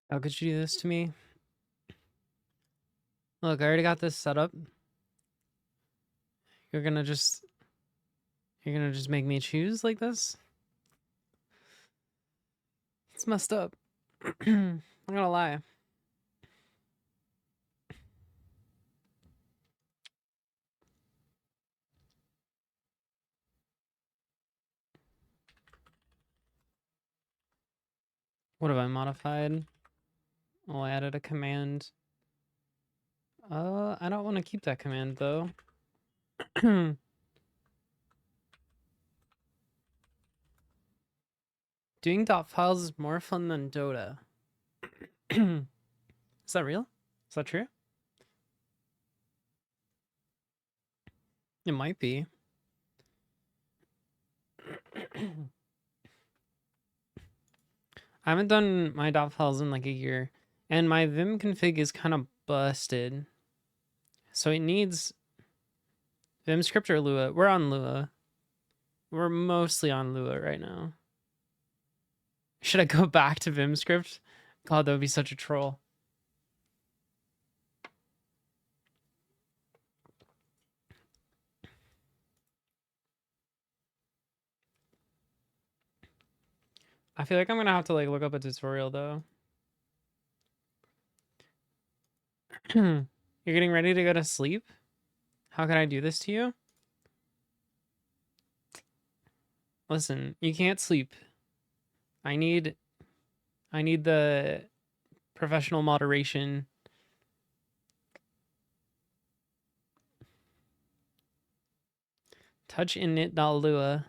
How could you do this to me? Look, I already got this set up. You're gonna just make me choose like this? It's messed up. I'm not gonna lie. What have I modified? Oh, I added a command. I don't want to keep that command though. Doing dotfiles is more fun than Dota. Is that real? Is that true? It might be. I haven't done my dotfiles in like a year, and my Vim config is kind of busted. So it needs Vim script or Lua. We're on Lua. We're mostly on Lua right now. Should I go back to Vim script? God, that would be such a troll. I feel like I'm gonna have to like look up a tutorial though. You're getting ready to go to sleep? How can I do this to you? Listen, you can't sleep. I need the professional moderation. Touch init.lua.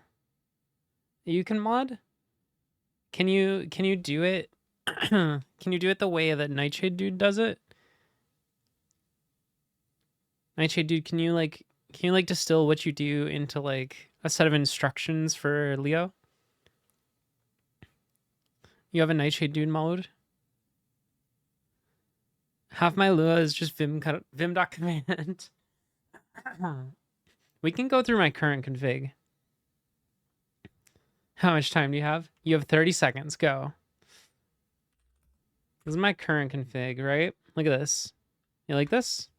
You can mod? Can you do it? Can you do it the way that Nightshade Dude does it? Nightshade Dude, can you like distill what you do into like a set of instructions for Leo? You have a Nightshade Dude mode? Half my Lua is just vim.command. We can go through my current config. How much time do you have? You have 30 seconds. Go. This is my current config, right? Look at this. You like this?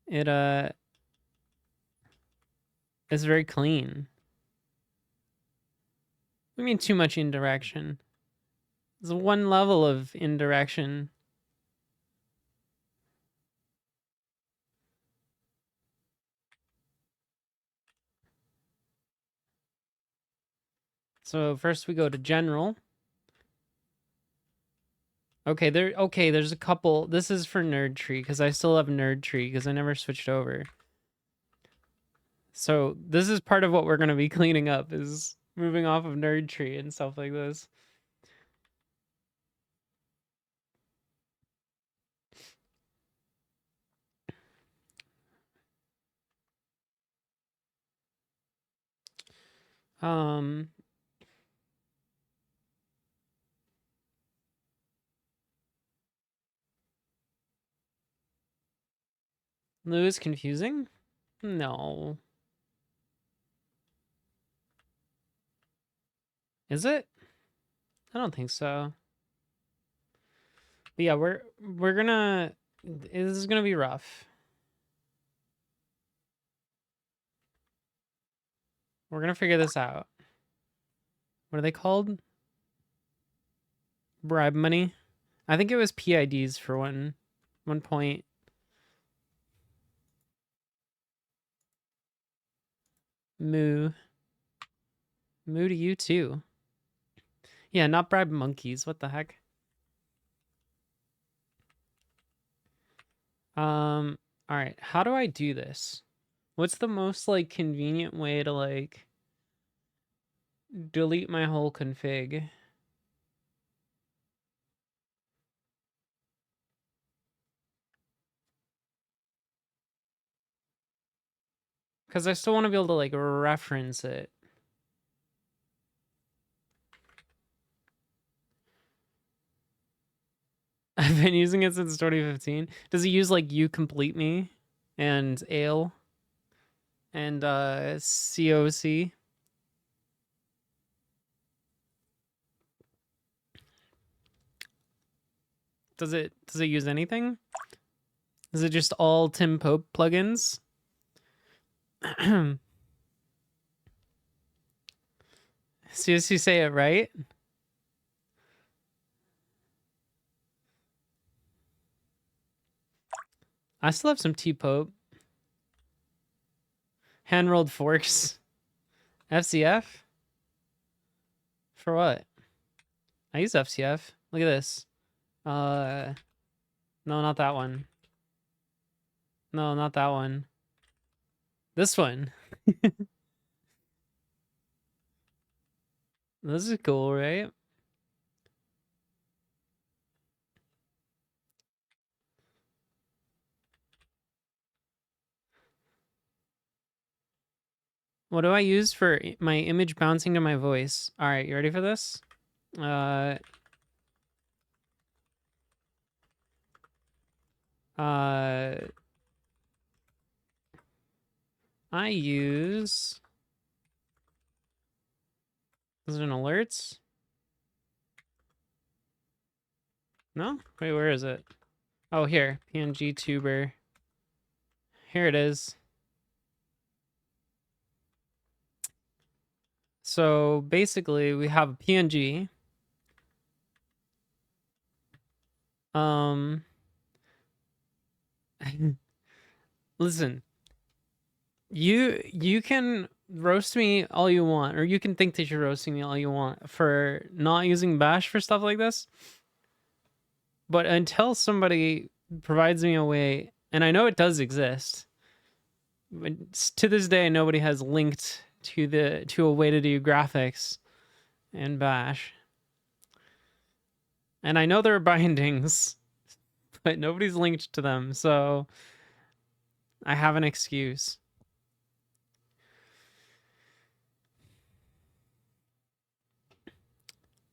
It it's very clean. I mean too much indirection. There's one level of indirection. So first we go to general. Okay, there's a couple. This is for nerd tree because I still have nerd tree because I never switched over. So this is part of what we're going to be cleaning up is moving off of nerd tree and stuff like this. Lou is confusing? No. Is it? I don't think so. But yeah, we're gonna. This is gonna be rough. We're gonna figure this out. What are they called? Bribe money. I think it was PIDs for one point. Moo to you too. Yeah, not bribe monkeys. What the heck? All right. How do I do this? What's the most like convenient way to like delete my whole config? Because I still want to be able to like reference it. I've been using it since 2015. Does he use like you complete me and ale and COC? Does it use anything? Is it just all Tim Pope plugins? See as you say it right. I still have some T Pope. Hand rolled forks. FCF? For what? I use FCF. Look at this. No, not that one. No, not that one. This one. This is cool, right? What do I use for my image bouncing to my voice? All right, you ready for this? I use... Is it an alerts? No? Wait, where is it? Oh, here. PNG tuber. Here it is. So basically, we have a PNG. Listen. You can roast me all you want, or you can think that you're roasting me all you want for not using Bash for stuff like this. But until somebody provides me a way, and I know it does exist, but to this day nobody has linked to a way to do graphics in Bash. And I know there are bindings, but nobody's linked to them, so I have an excuse.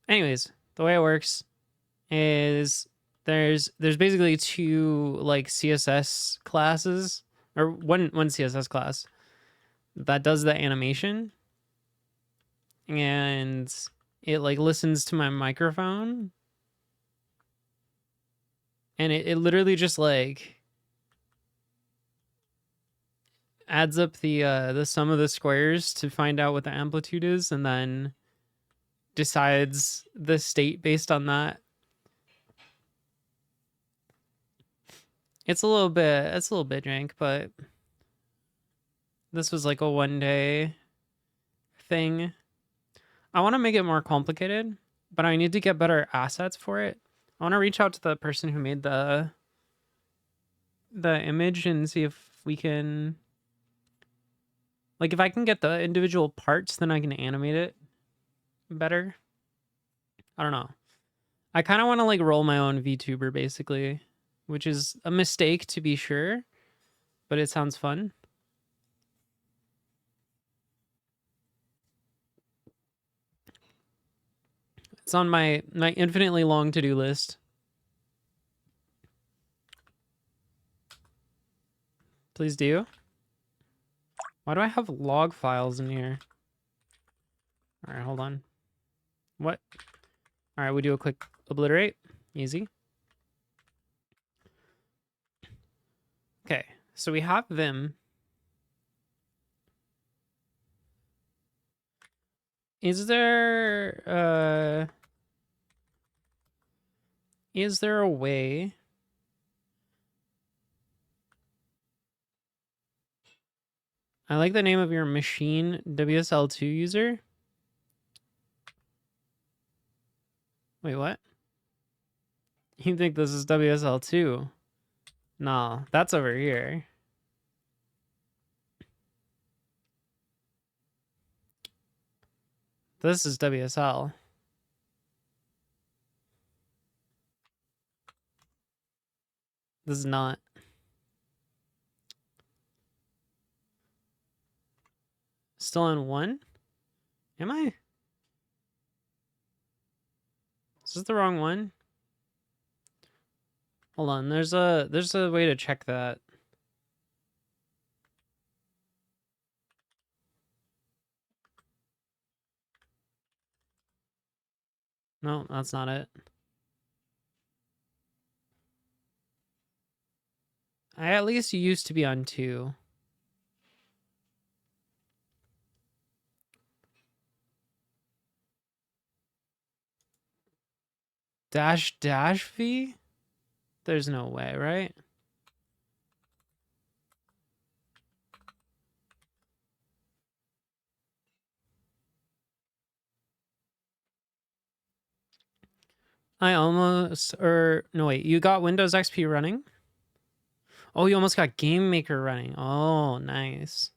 Anyways, the way it works is there's basically two like CSS classes, or one CSS class that does the animation, and it like listens to my microphone, and it literally just like adds up the sum of the squares to find out what the amplitude is, and then decides the state based on that. It's a little bit jank, but this was like a 1-day thing. I want to make it more complicated, but I need to get better assets for it. I want to reach out to the person who made the image and see if we can, like, if I can get the individual parts, then I can animate it better. I don't know. I kind of want to like roll my own VTuber basically, which is a mistake to be sure, but it sounds fun. It's on my infinitely long to-do list. Please do. Why do I have log files in here? All right, hold on. What? All right, we do a quick obliterate. Easy. Okay, so we have Vim. Is there a way I like the name of your machine WSL2 user? Wait, what? You think this is WSL2? No, that's over here. This is WSL. This is not. Still on 1? Am I? Is this the wrong one? Hold on, there's a way to check that. No, that's not it. I at least used to be on 2. -v? There's no way, right? I almost, no wait, you got Windows XP running? Oh, you almost got Game Maker running. Oh, nice.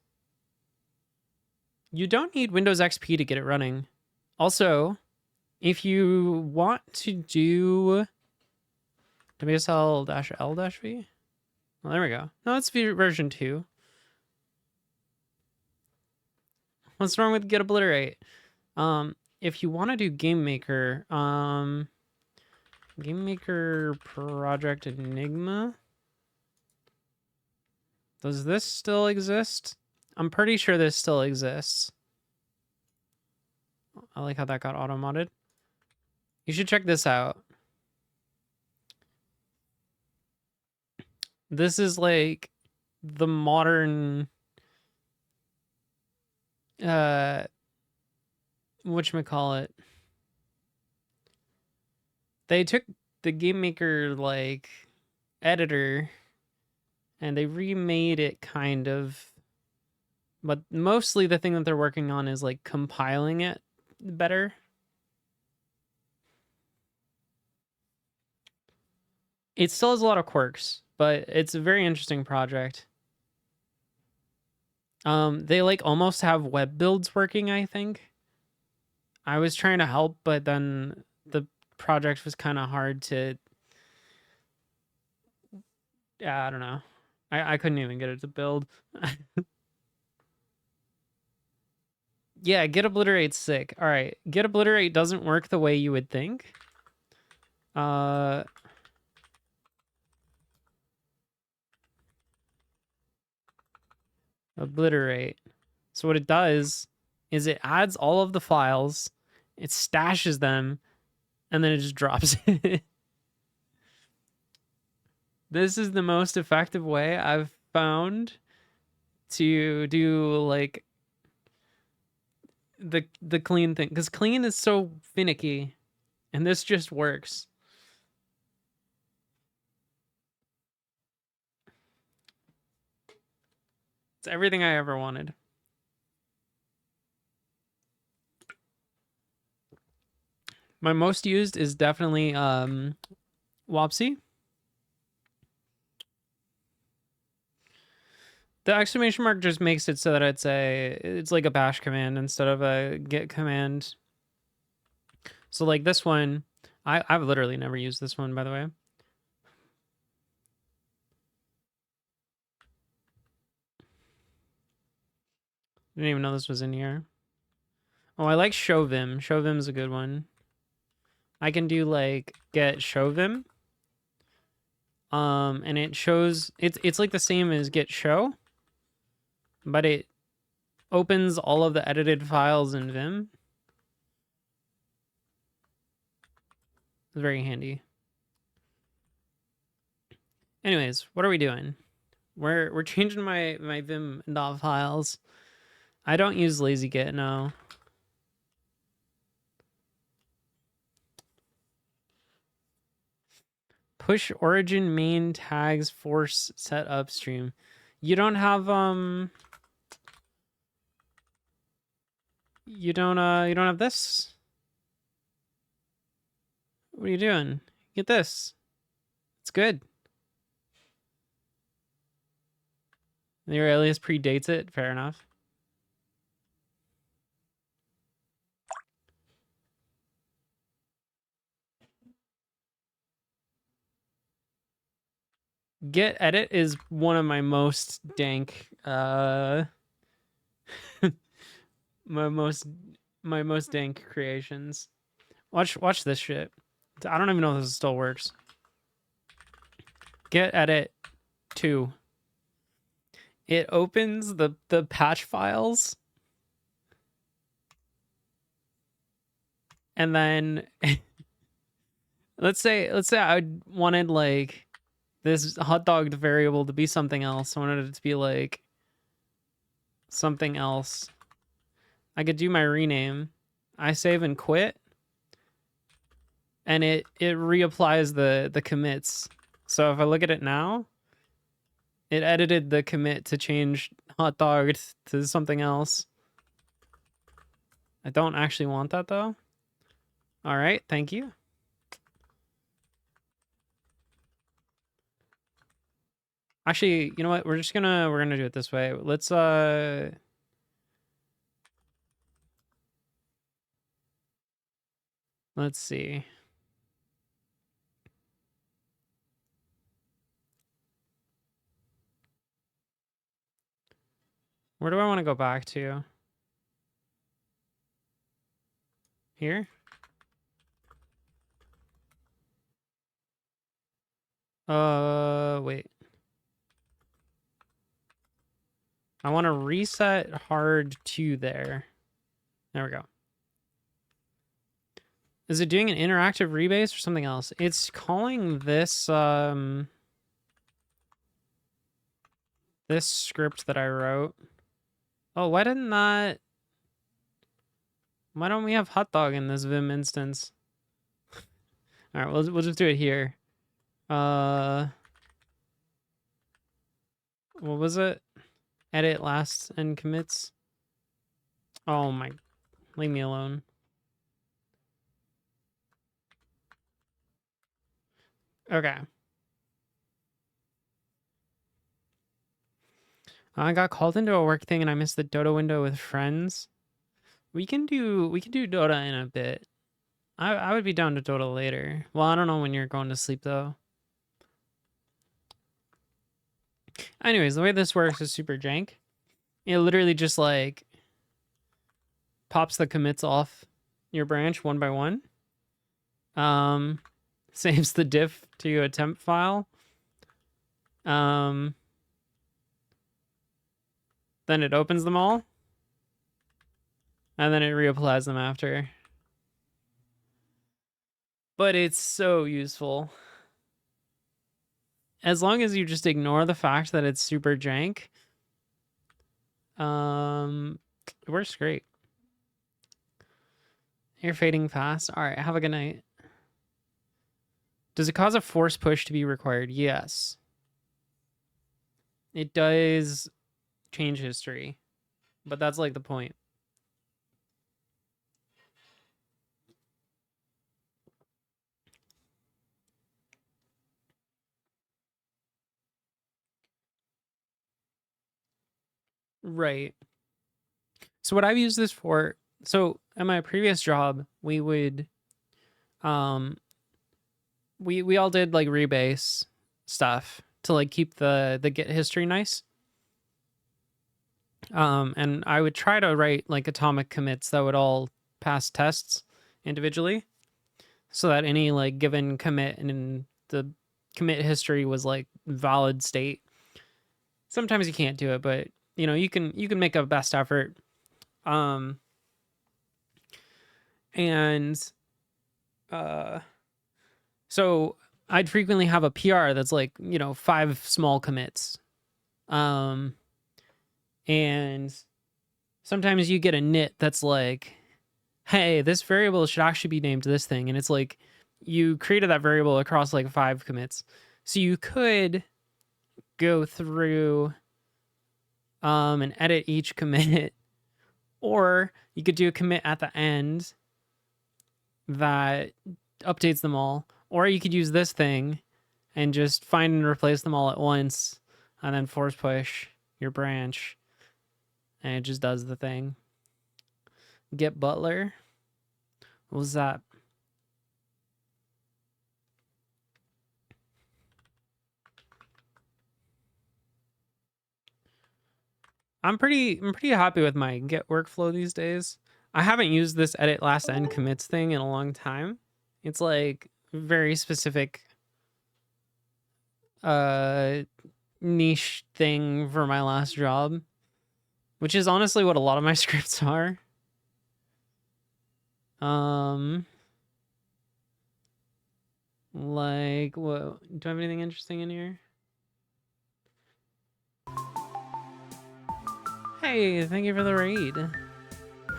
You don't need Windows XP to get it running. Also, if you want to do WSL-L-V, well, there we go. No, it's version 2. What's wrong with Get Obliterate? If you want to do Game Maker, Game Maker Project Enigma. Does this still exist? I'm pretty sure this still exists. I like how that got auto-modded. You should check this out. This is like the modern whatchamacallit. They took the Game Maker like editor and they remade it kind of, but mostly the thing that they're working on is like compiling it better. It still has a lot of quirks, but it's a very interesting project. They like almost have web builds working, I think. I was trying to help, but then the project was kind of hard to, yeah, I don't know. I couldn't even get it to build. Yeah, Get Obliterate's sick. All right, Get Obliterate doesn't work the way you would think. Obliterate. So what it does is it adds all of the files, it stashes them, and then it just drops it. This is the most effective way I've found to do like the clean thing, because clean is so finicky, and this just works. It's everything I ever wanted. My most used is definitely Wopsy. The exclamation mark just makes it so that it's like a bash command instead of a git command. So like this one, I've literally never used this one, by the way. Didn't even know this was in here. Oh, I like showvim. Showvim's a good one. I can do like get showvim. And it shows it's like the same as get show, but it opens all of the edited files in Vim. It's very handy. Anyways, what are we doing? We're changing my Vim dotfiles. I don't use LazyGit, no. Push origin main tags force set upstream. You don't have you don't have this? What are you doing? Get this. It's good. Your alias predates it, fair enough. Get edit is one of my most dank my most dank creations. Watch this shit. I don't even know if this still works. Get edit 2. It opens the patch files, and then let's say I wanted like this hot dog variable to be something else. I wanted it to be like something else. I could do my rename. I save and quit. And it reapplies the commits. So if I look at it now, it edited the commit to change hot dog to something else. I don't actually want that though. All right, thank you. Actually, you know what? We're gonna do it this way. Let's see. Where do I want to go back to? Here? Wait. I want to reset hard to there. There we go. Is it doing an interactive rebase or something else? It's calling this this script that I wrote. Oh, why don't we have hot dog in this Vim instance? All right, we'll just do it here. What was it? Edit last and commits. Oh my, leave me alone. Okay. I got called into a work thing and I missed the Dota window with friends. We can do Dota in a bit. I would be down to Dota later. Well, I don't know when you're going to sleep though. Anyways, the way this works is super jank. It literally just like pops the commits off your branch one by one. Saves the diff to a temp file. Then it opens them all. And then it reapplies them after. But it's so useful. As long as you just ignore the fact that it's super jank, it works great. You're fading fast. All right, have a good night. Does it cause a force push to be required? Yes. It does change history, but that's like the point. Right. So what I've used this for, so at my previous job, we would, we all did like rebase stuff to like keep the Git history nice. And I would try to write like atomic commits that would all pass tests individually, so that any like given commit in the commit history was like valid state. Sometimes you can't do it, but you know, you can make a best effort. So I'd frequently have a PR that's like, you know, 5 small commits. And sometimes you get a nit that's like, hey, this variable should actually be named this thing. And it's like, you created that variable across like 5 commits. So you could go through and edit each commit, or you could do a commit at the end that updates them all, or you could use this thing and just find and replace them all at once and then force push your branch and it just does the thing. Get Butler. What was that? I'm pretty happy with my Git workflow these days. I haven't used this edit last end commits thing in a long time. It's like very specific niche thing for my last job, which is honestly what a lot of my scripts are. Like, what? Do I have anything interesting in here? Hey, thank you for the raid.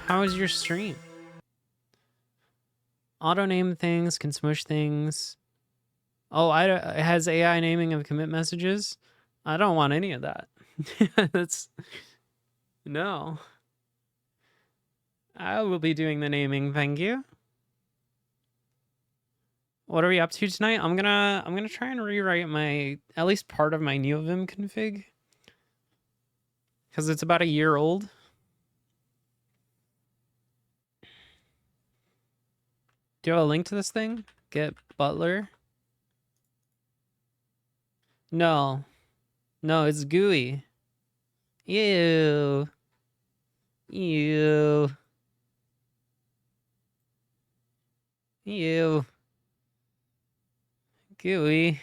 How was your stream? Auto name things, can smush things. Oh, it has AI naming of commit messages. I don't want any of that. That's no. I will be doing the naming, thank you. What are we up to tonight? I'm gonna try and rewrite at least part of my NeoVim config. Because it's about a year old. Do you have a link to this thing? Get Butler? No. No, it's GUI. Ew. Ew. Ew. GUI.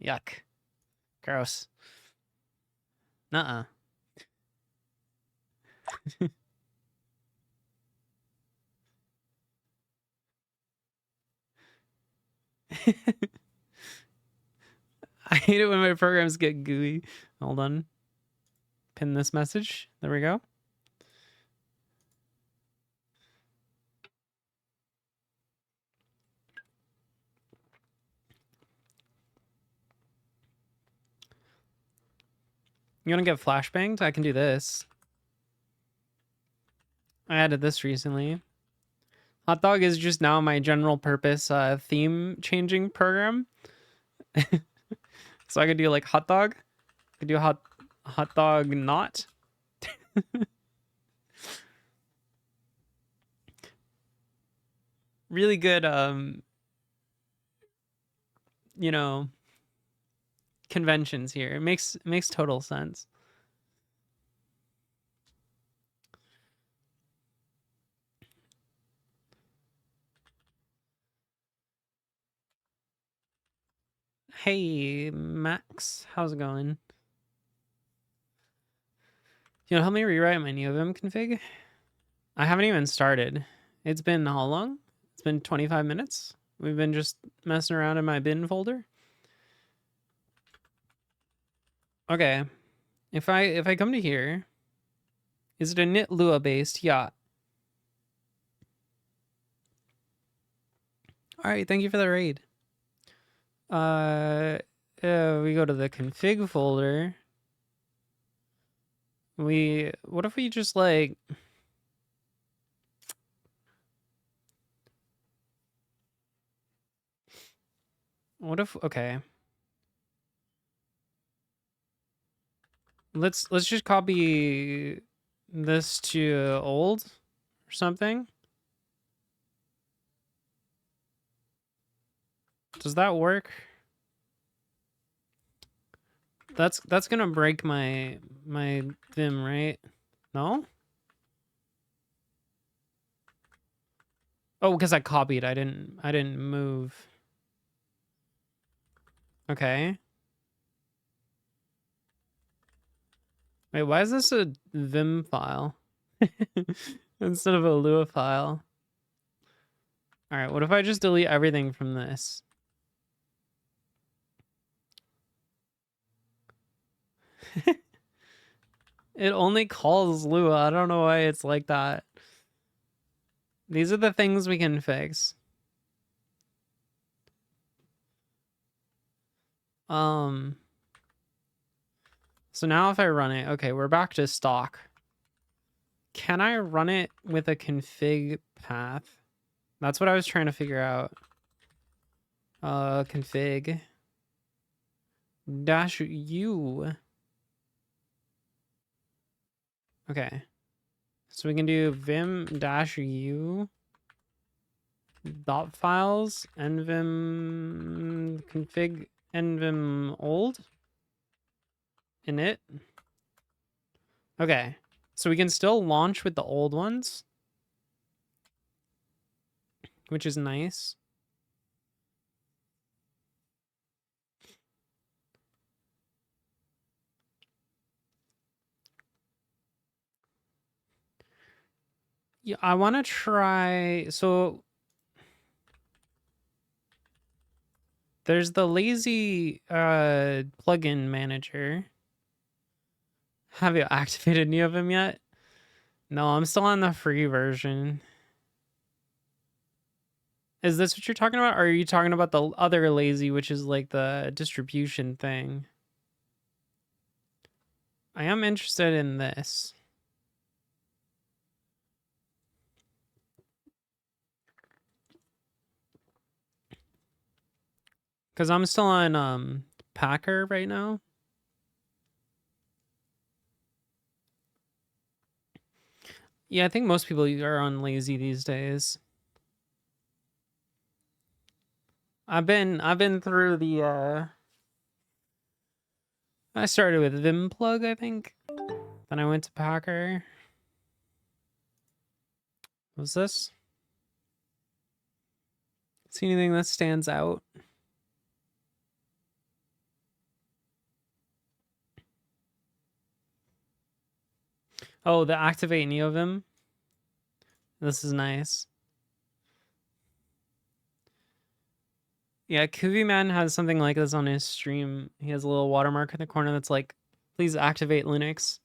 Yuck. Gross. Nuh-uh. I hate it when my programs get GUI. Hold on. Pin this message. There we go. You want to get flashbanged? I can do this. I added this recently. Hot dog is just now my general purpose theme changing program. So I could do like hot dog. I could do hot dog not. Really good you know, conventions here. It makes total sense. Hey, Max, how's it going? You know, help me rewrite my NeoVim config? I haven't even started. It's been how long? It's been 25 minutes. We've been just messing around in my bin folder. Okay. If I come to here, is it a knit Lua based? Yeah. All right, thank you for the raid. We go to the config folder. What if we just like okay. Let's just copy this to old or something. Does that work? That's gonna break my Vim, right? No? Oh, because I copied. I didn't move. Okay. Wait, why is this a Vim file instead of a Lua file? All right, what if I just delete everything from this? It only calls Lua. I don't know why it's like that. These are the things we can fix. So now if I run it, okay, we're back to stock. Can I run it with a config path? That's what I was trying to figure out. Config -u. Okay. So we can do vim -u dotfiles nvim config nvim old init. Okay. So we can still launch with the old ones, which is nice. Yeah, I want to try. So There's the lazy plugin manager. Have you activated NEOVIM yet? No, I'm still on the free version. Is this what you're talking about? Or are you talking about the other lazy, which is like the distribution thing? I am interested in this. Because I'm still on Packer right now. Yeah, I think most people are on lazy these days. I've been through the I started with Vim plug, I think. Then I went to Packer. What's this? See anything that stands out? Oh, the activate NeoVim. This is nice. Yeah, Man has something like this on his stream. He has a little watermark in the corner that's like, please activate Linux.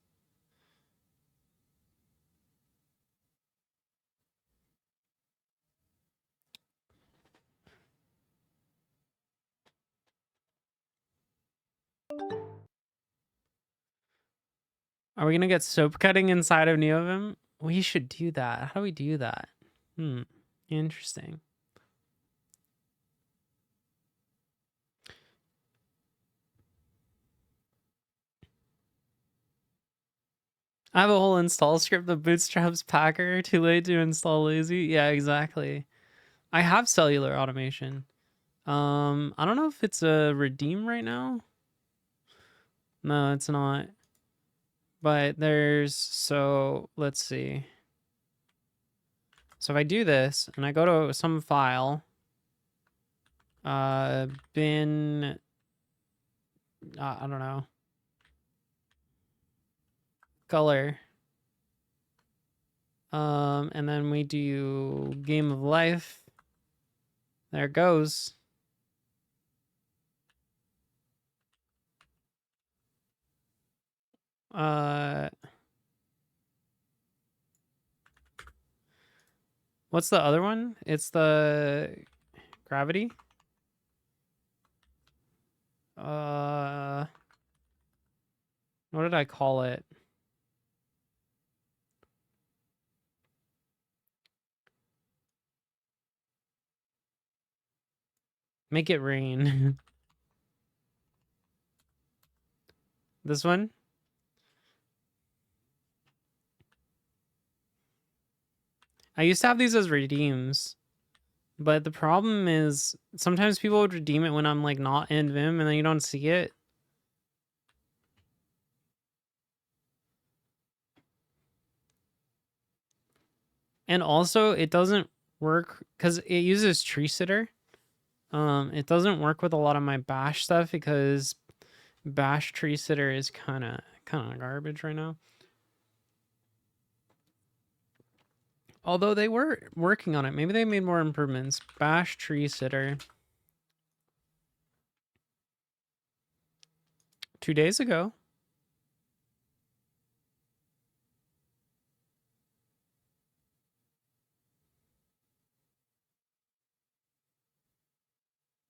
Are we gonna get soap cutting inside of NeoVim? We should do that. How do we do that? Interesting. I have a whole install script that bootstraps Packer. Too late to install lazy. Yeah, exactly. I have cellular automation. I don't know if it's a redeem right now. No, it's not. But let's see. So if I do this and I go to some file, bin, I don't know, color, and then we do game of life. There it goes. What's the other one? It's the gravity. What did I call it? Make it rain. This one? I used to have these as redeems, but the problem is sometimes people would redeem it when I'm like not in Vim and then you don't see it. And also it doesn't work because it uses tree sitter. It doesn't work with a lot of my bash stuff because bash tree sitter is kind of garbage right now. Although they were working on it. Maybe they made more improvements. Bash tree sitter. 2 days ago.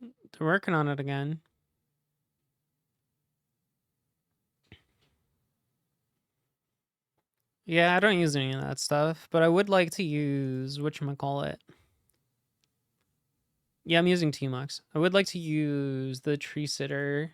They're working on it again. Yeah, I don't use any of that stuff, but I would like to use whatchamacallit. Yeah, I'm using Tmux. I would like to use the tree sitter.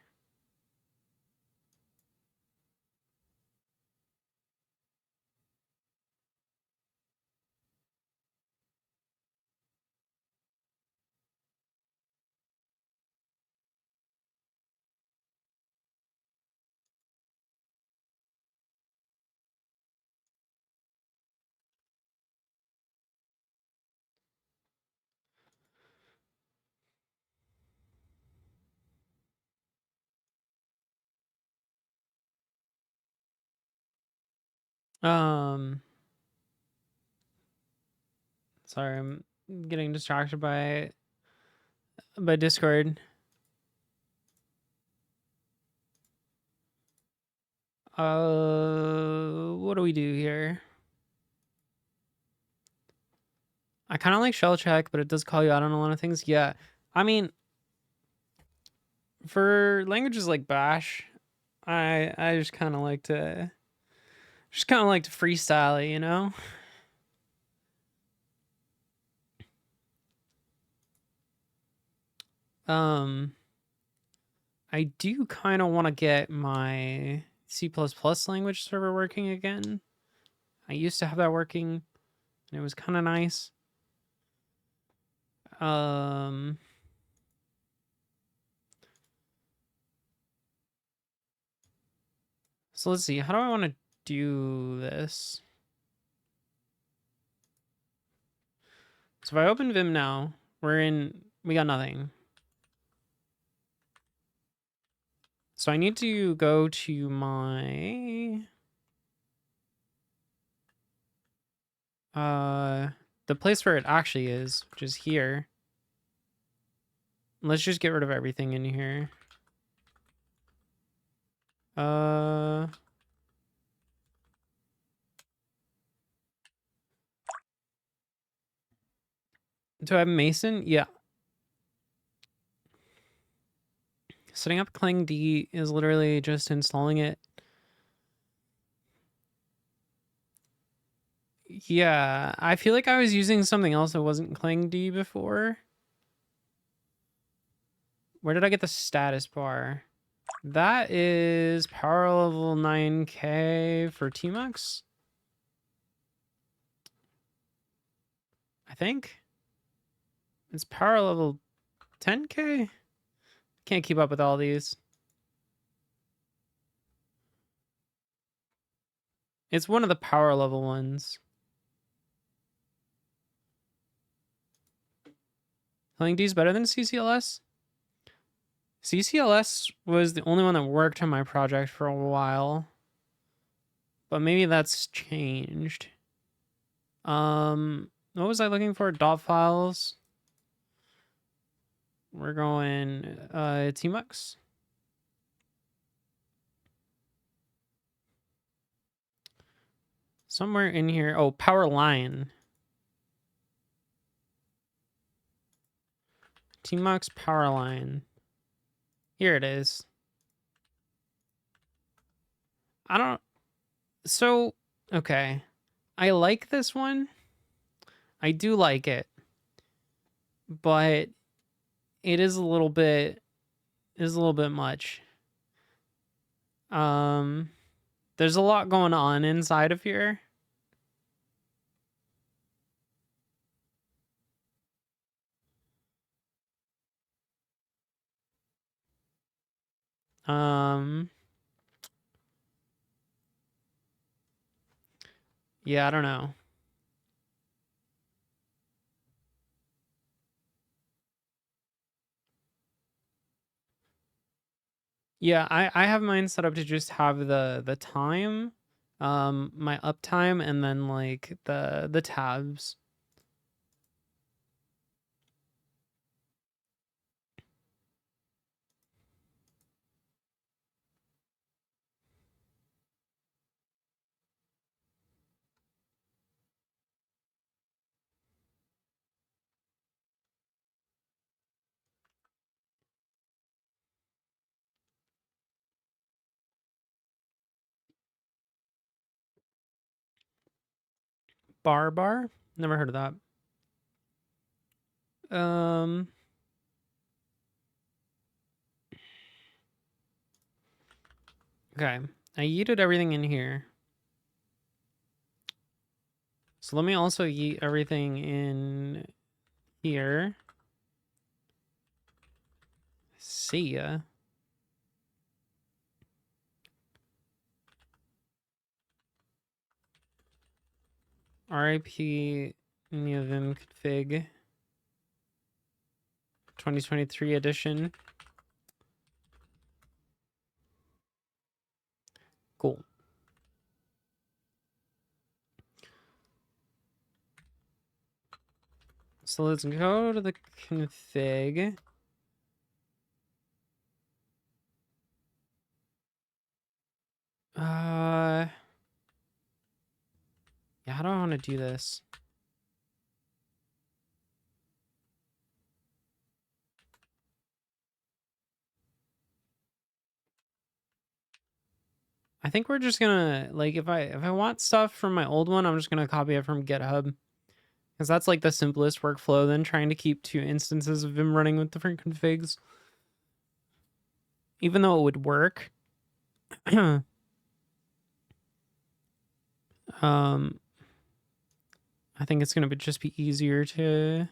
Sorry, I'm getting distracted by Discord. What do we do here? I kind of like shell check, but it does call you out on a lot of things. Yeah, I mean, for languages like Bash, I just kind of like to freestyle it, you know? I do kind of want to get my C++ language server working again. I used to have that working, and it was kind of nice. So let's see. How do I want to do this? So if I open Vim now, we got nothing. So I need to go to my the place where it actually is, which is here. Let's just get rid of everything in here. Do I have Mason? Yeah. Setting up Clang D is literally just installing it. Yeah, I feel like I was using something else that wasn't Clang D before. Where did I get the status bar? That is power level 9K for Tmux. I think. It's power level 10K? Can't keep up with all these. It's one of the power level ones. Clang D is better than CCLS? CCLS was the only one that worked on my project for a while. But maybe that's changed. What was I looking for? Dotfiles. We're going Tmux. Somewhere in here. Oh, power line. Tmux power line. Here it is. Okay. I like this one. I do like it. But it is a little bit much. There's a lot going on inside of here. Yeah, I don't know. Yeah, I have mine set up to just have the time, my uptime, and then like the tabs. Bar? Never heard of that. Okay. I yeeted everything in here. So let me also yeet everything in here. See ya. RIP NEOVIM config 2023 edition. Cool. So let's go to the config. Yeah, how do I want to do this? I think we're just gonna, like, if I want stuff from my old one, I'm just gonna copy it from GitHub. Because that's like the simplest workflow than trying to keep 2 instances of Vim running with different configs. Even though it would work. I think it's gonna just be easier to...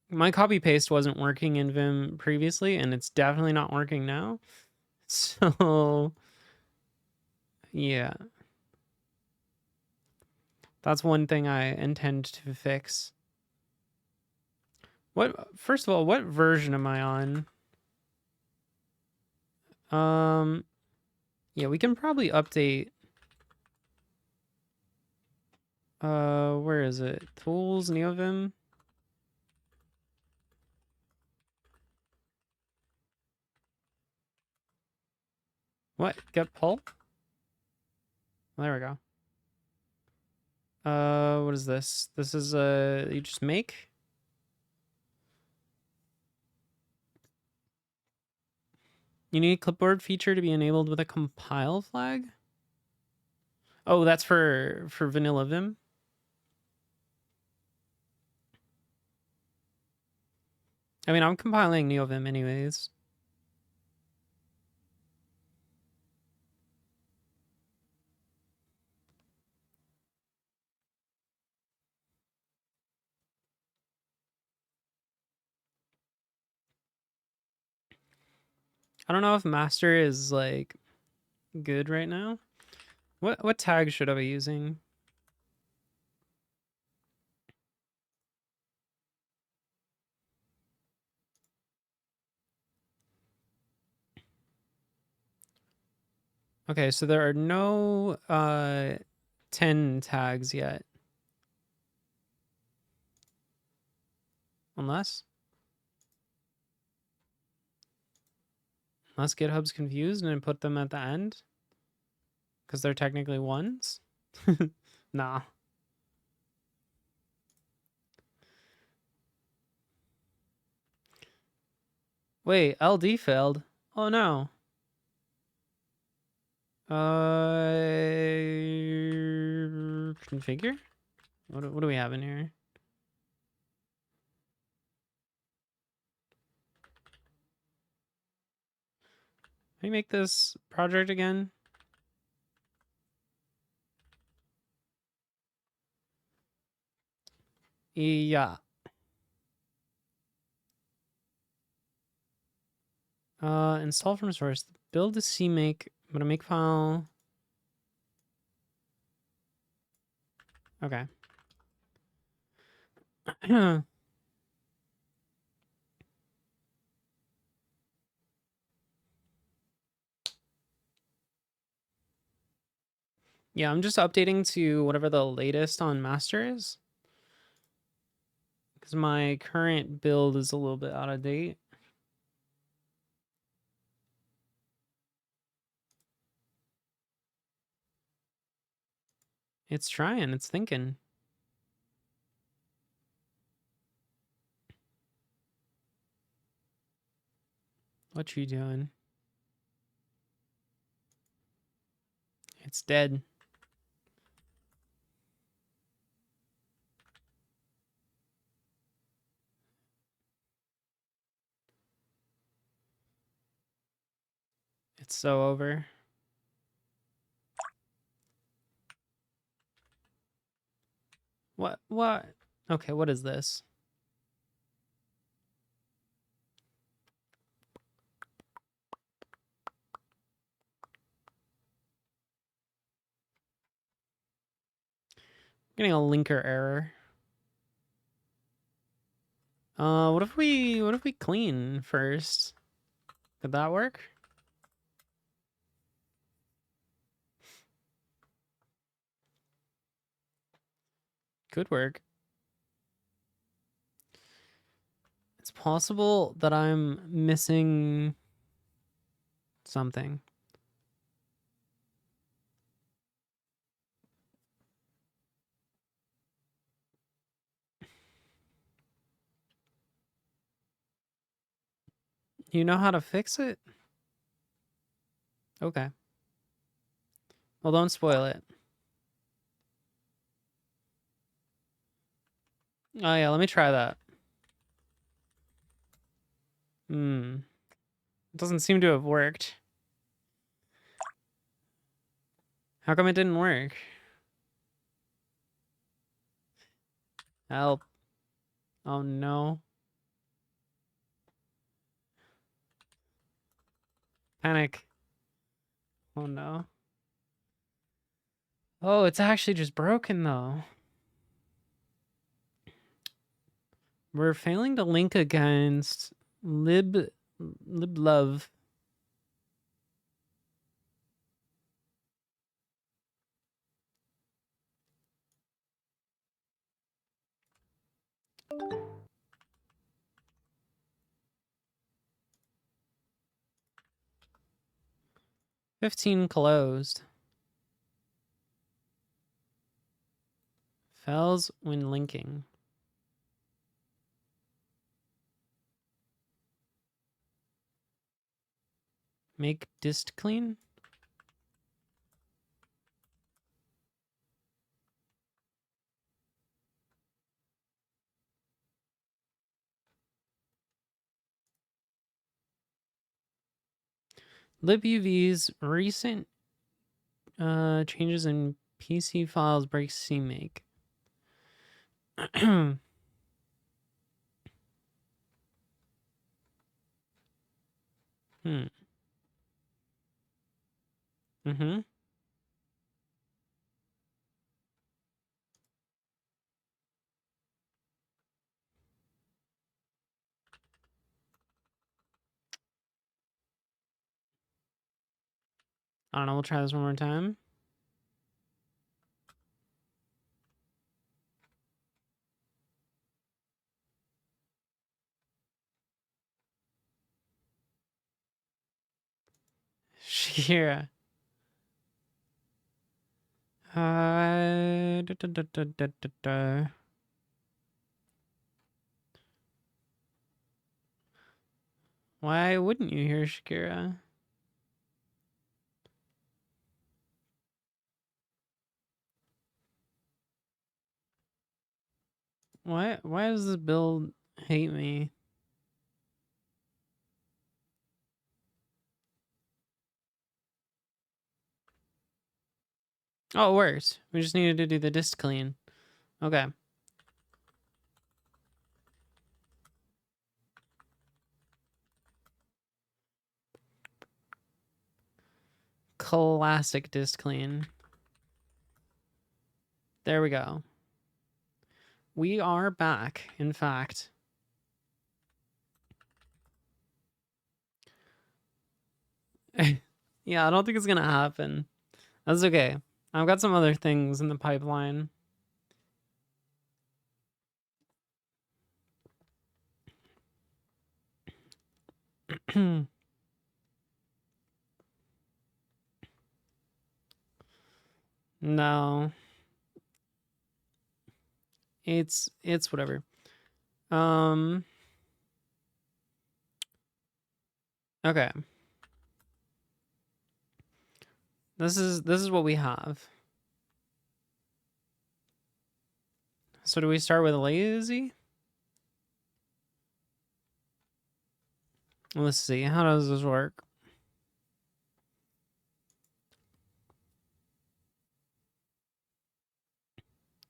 My copy paste wasn't working in Vim previously, and it's definitely not working now. So, yeah. That's one thing I intend to fix. First of all, what version am I on? Yeah, we can probably update. Where is it? Tools, NeoVim. What? Get pulp? There we go. What is this? This is you just make. You need clipboard feature to be enabled with a compile flag. Oh, that's for vanilla Vim. I mean, I'm compiling NeoVim anyways. I don't know if master is like good right now. What tag should I be using? Okay, so there are no 10 tags yet. Unless GitHub's confused and put them at the end. Because they're technically ones? Nah. Wait, LD failed. Oh no. Configure? What do we have in here? Let me make this project again. Yeah. Install from source. Build a CMake. I'm gonna make file. Okay. Yeah, I'm just updating to whatever the latest on master is. Because my current build is a little bit out of date. It's trying, it's thinking. What you doing? It's dead. It's so over. What? Okay, what is this? Getting a linker error. What if we clean first? Could that work? Could work. It's possible that I'm missing something. You know how to fix it? Okay. Well, don't spoil it. Oh yeah, let me try that. It doesn't seem to have worked. How come it didn't work? Help. Oh no. Panic. Oh no. Oh, it's actually just broken though. We're failing to link against liblove. "15 closed. Fails when linking. Make dist clean? libuv's recent changes in PC files break CMake. Hmm. Mm-hmm. I don't know, we'll try this one more time. Shakira. Da, da, da, da, da, da, da. Why wouldn't you hear Shakira? Why does this build hate me? Oh, it works. We just needed to do the dist clean. Okay. Classic dist clean. There we go. We are back, in fact. Yeah, I don't think it's gonna happen. That's okay. I've got some other things in the pipeline. No. It's whatever. Okay. This is what we have. So do we start with lazy? Let's see. How does this work?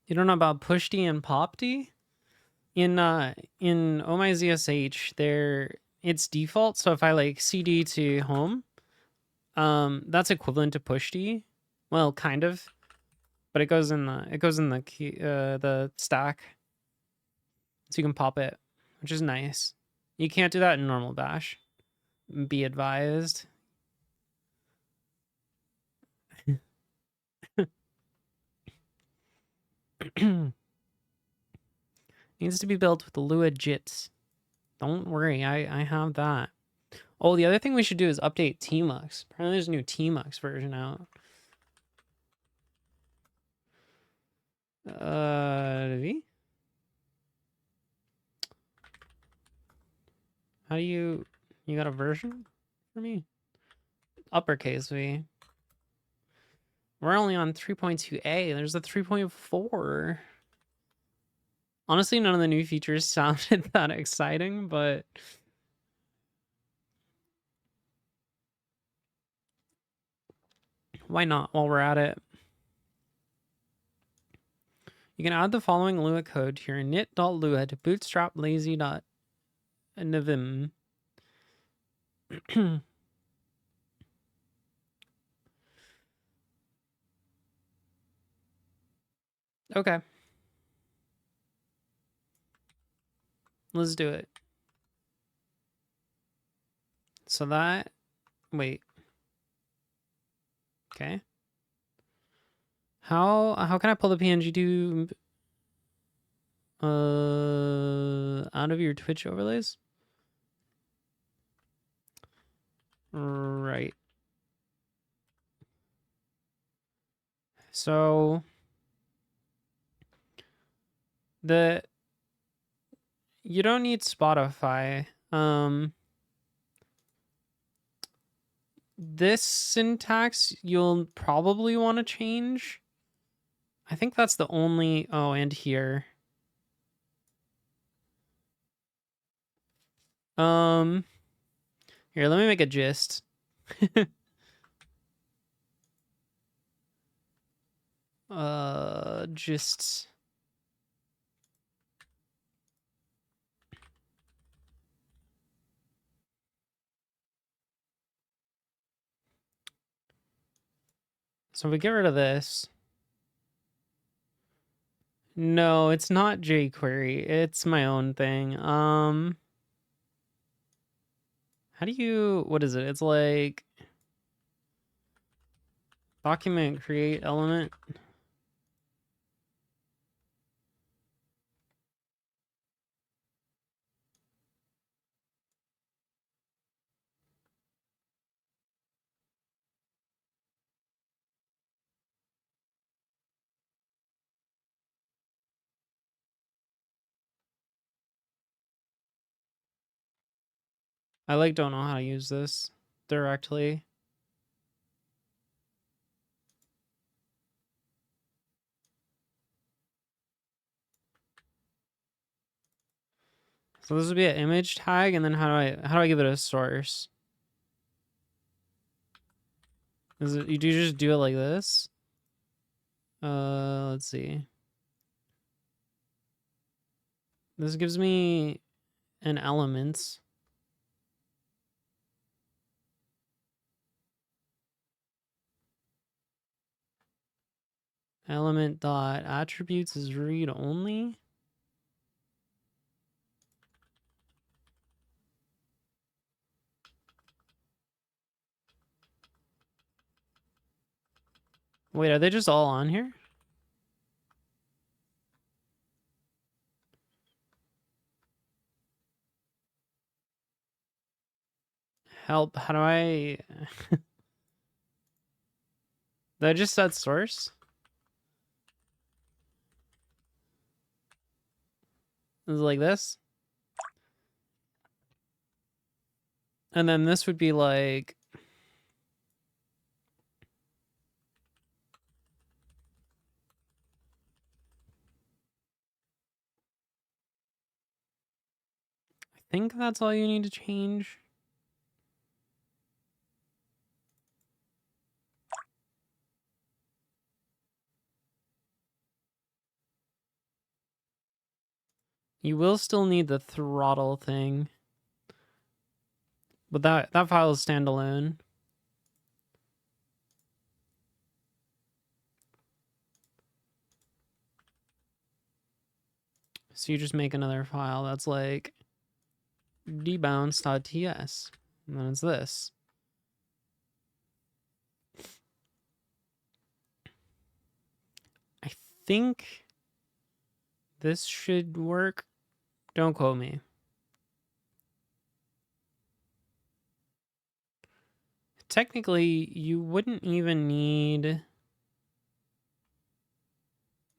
You don't know about pushd and popd? In OMyZSH, it's default. So if I like cd to home, that's equivalent to pushd. Well, kind of, but it goes in the key, the stack, so you can pop it, which is nice. You can't do that in normal bash. Be advised. Needs to be built with the Lua JIT. Don't worry, I have that. Oh, the other thing we should do is update Tmux. Apparently there's a new Tmux version out. How do you You got a version for me? Uppercase V. We're only on 3.2a. There's a 3.4. Honestly, none of the new features sounded that exciting, but why not while we're at it? You can add the following Lua code to your init.lua to bootstrap lazy.nevim. Okay. Let's do it. So that, wait. Okay. How can I pull the PNG to out of your Twitch overlays? Right. So you don't need Spotify. This syntax you'll probably want to change. I think that's the only, oh, and here. Here, let me make a gist. Gist. So if we get rid of this. No, it's not jQuery. It's my own thing. How do you, what is it? It's like document create element. I like don't know how to use this directly. So this would be an image tag, and then how do I give it a source? Is it, you do just do it like this? Let's see. This gives me an element. Element dot attributes is read only. Wait, are they just all on here? Help, how do I... Did I just set source? Is it like this? And then this would be like... I think that's all you need to change. You will still need the throttle thing. But that file is standalone. So you just make another file that's like debounce.ts. And then it's this. I think this should work. Don't quote me. Technically, you wouldn't even need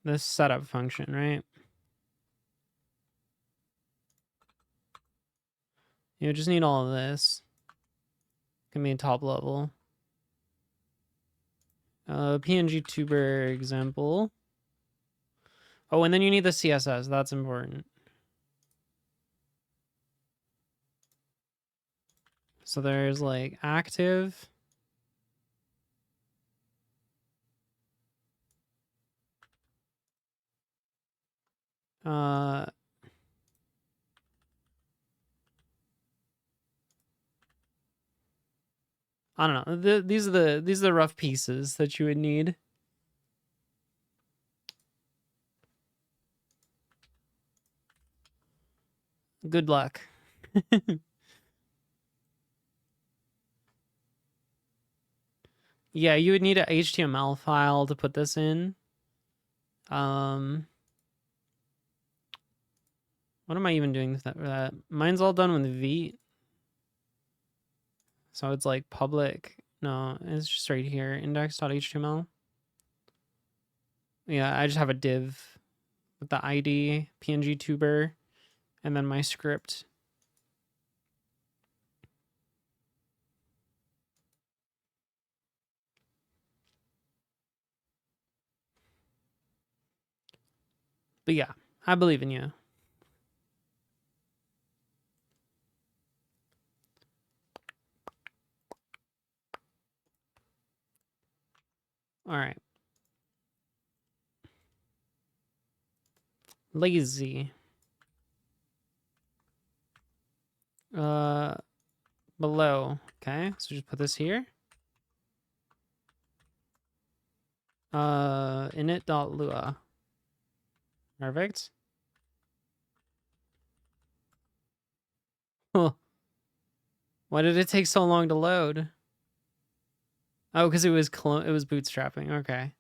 this setup function, right? You just need all of this. Can be top level. PNG tuber example. Oh, and then you need the CSS. That's important. So there's like active. I don't know. These are the rough pieces that you would need. Good luck. Yeah, you would need a HTML file to put this in. What am I even doing for that? Mine's all done with Vite. So it's like public. No, it's just right here. Index.html. Yeah, I just have a div with the ID, PNG tuber, and then my script. But yeah, I believe in you. All right. Lazy. Below. Okay, so just put this here. Init.lua. Perfect. Huh. Why did it take so long to load? Oh, because it was bootstrapping. Okay.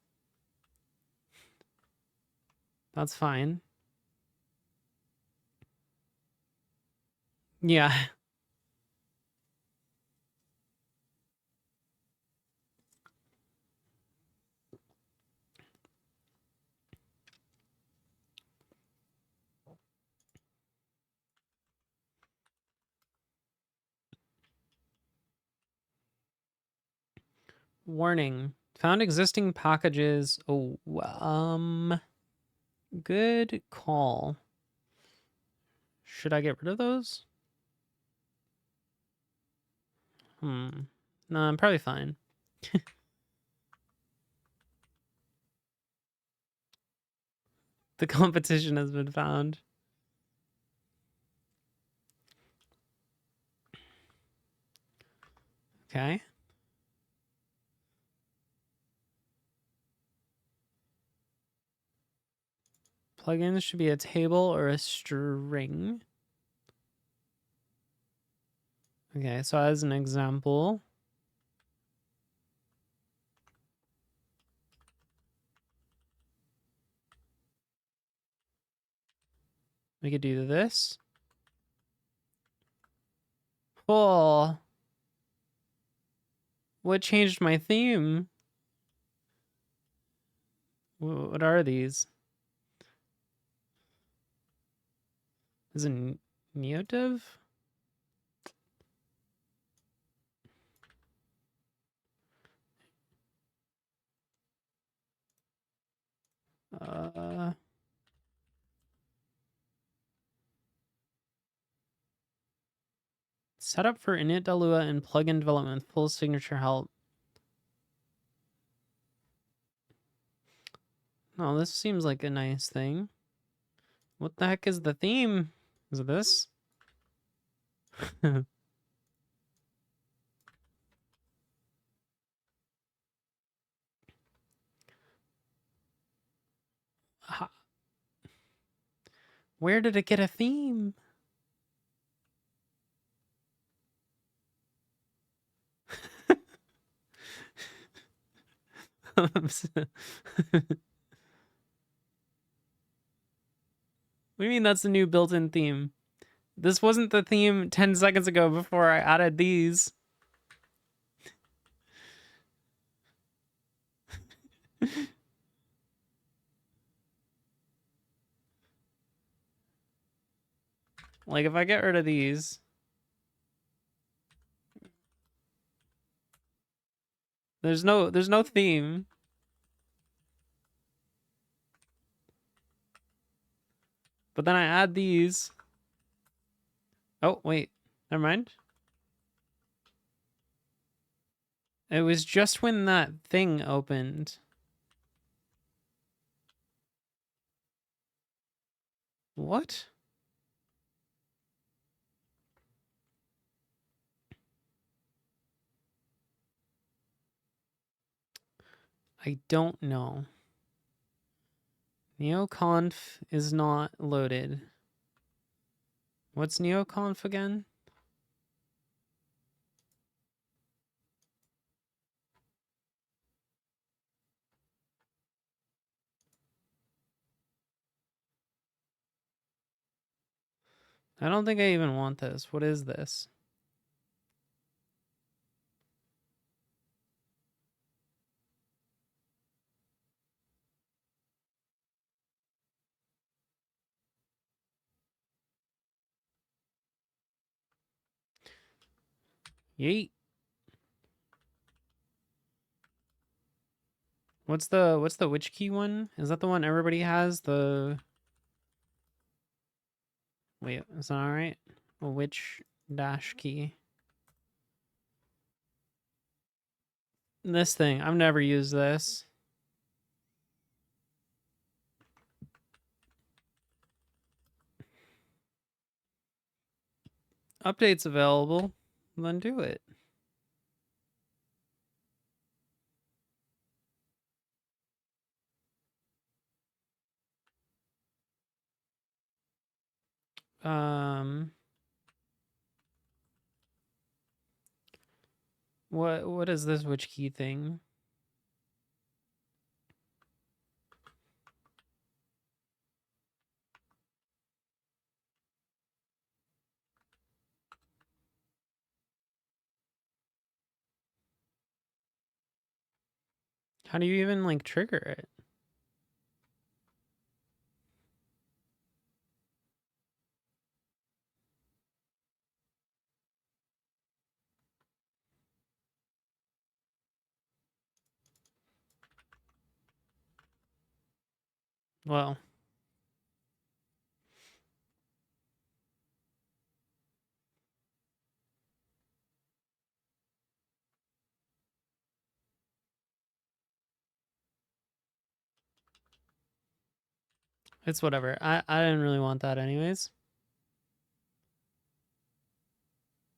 That's fine. Yeah. Warning. Found existing packages. Oh, good call. Should I get rid of those? No, I'm probably fine. The competition has been found. Okay. Plugins should be a table or a string. Okay, so as an example, we could do this. Oh, what changed my theme? What are these? Is it NeoDiv? Setup for init.lua and plugin development with full signature help. Oh, this seems like a nice thing. What the heck is the theme? Is it this? Where did it get a theme? What do you mean that's the new built-in theme? This wasn't the theme 10 seconds ago before I added these. Like, if I get rid of these, There's no theme. But then I add these. Oh, wait. Never mind. It was just when that thing opened. What? I don't know. Neoconf is not loaded. What's neoconf again? I don't think I even want this. What is this? Yeet. What's the which key one? Is that the one everybody has? The wait, is that all right? A which dash key? This thing. I've never used this. Updates available. Then do it. What is this which key thing? How do you even like trigger it? Well, it's whatever. I didn't really want that anyways.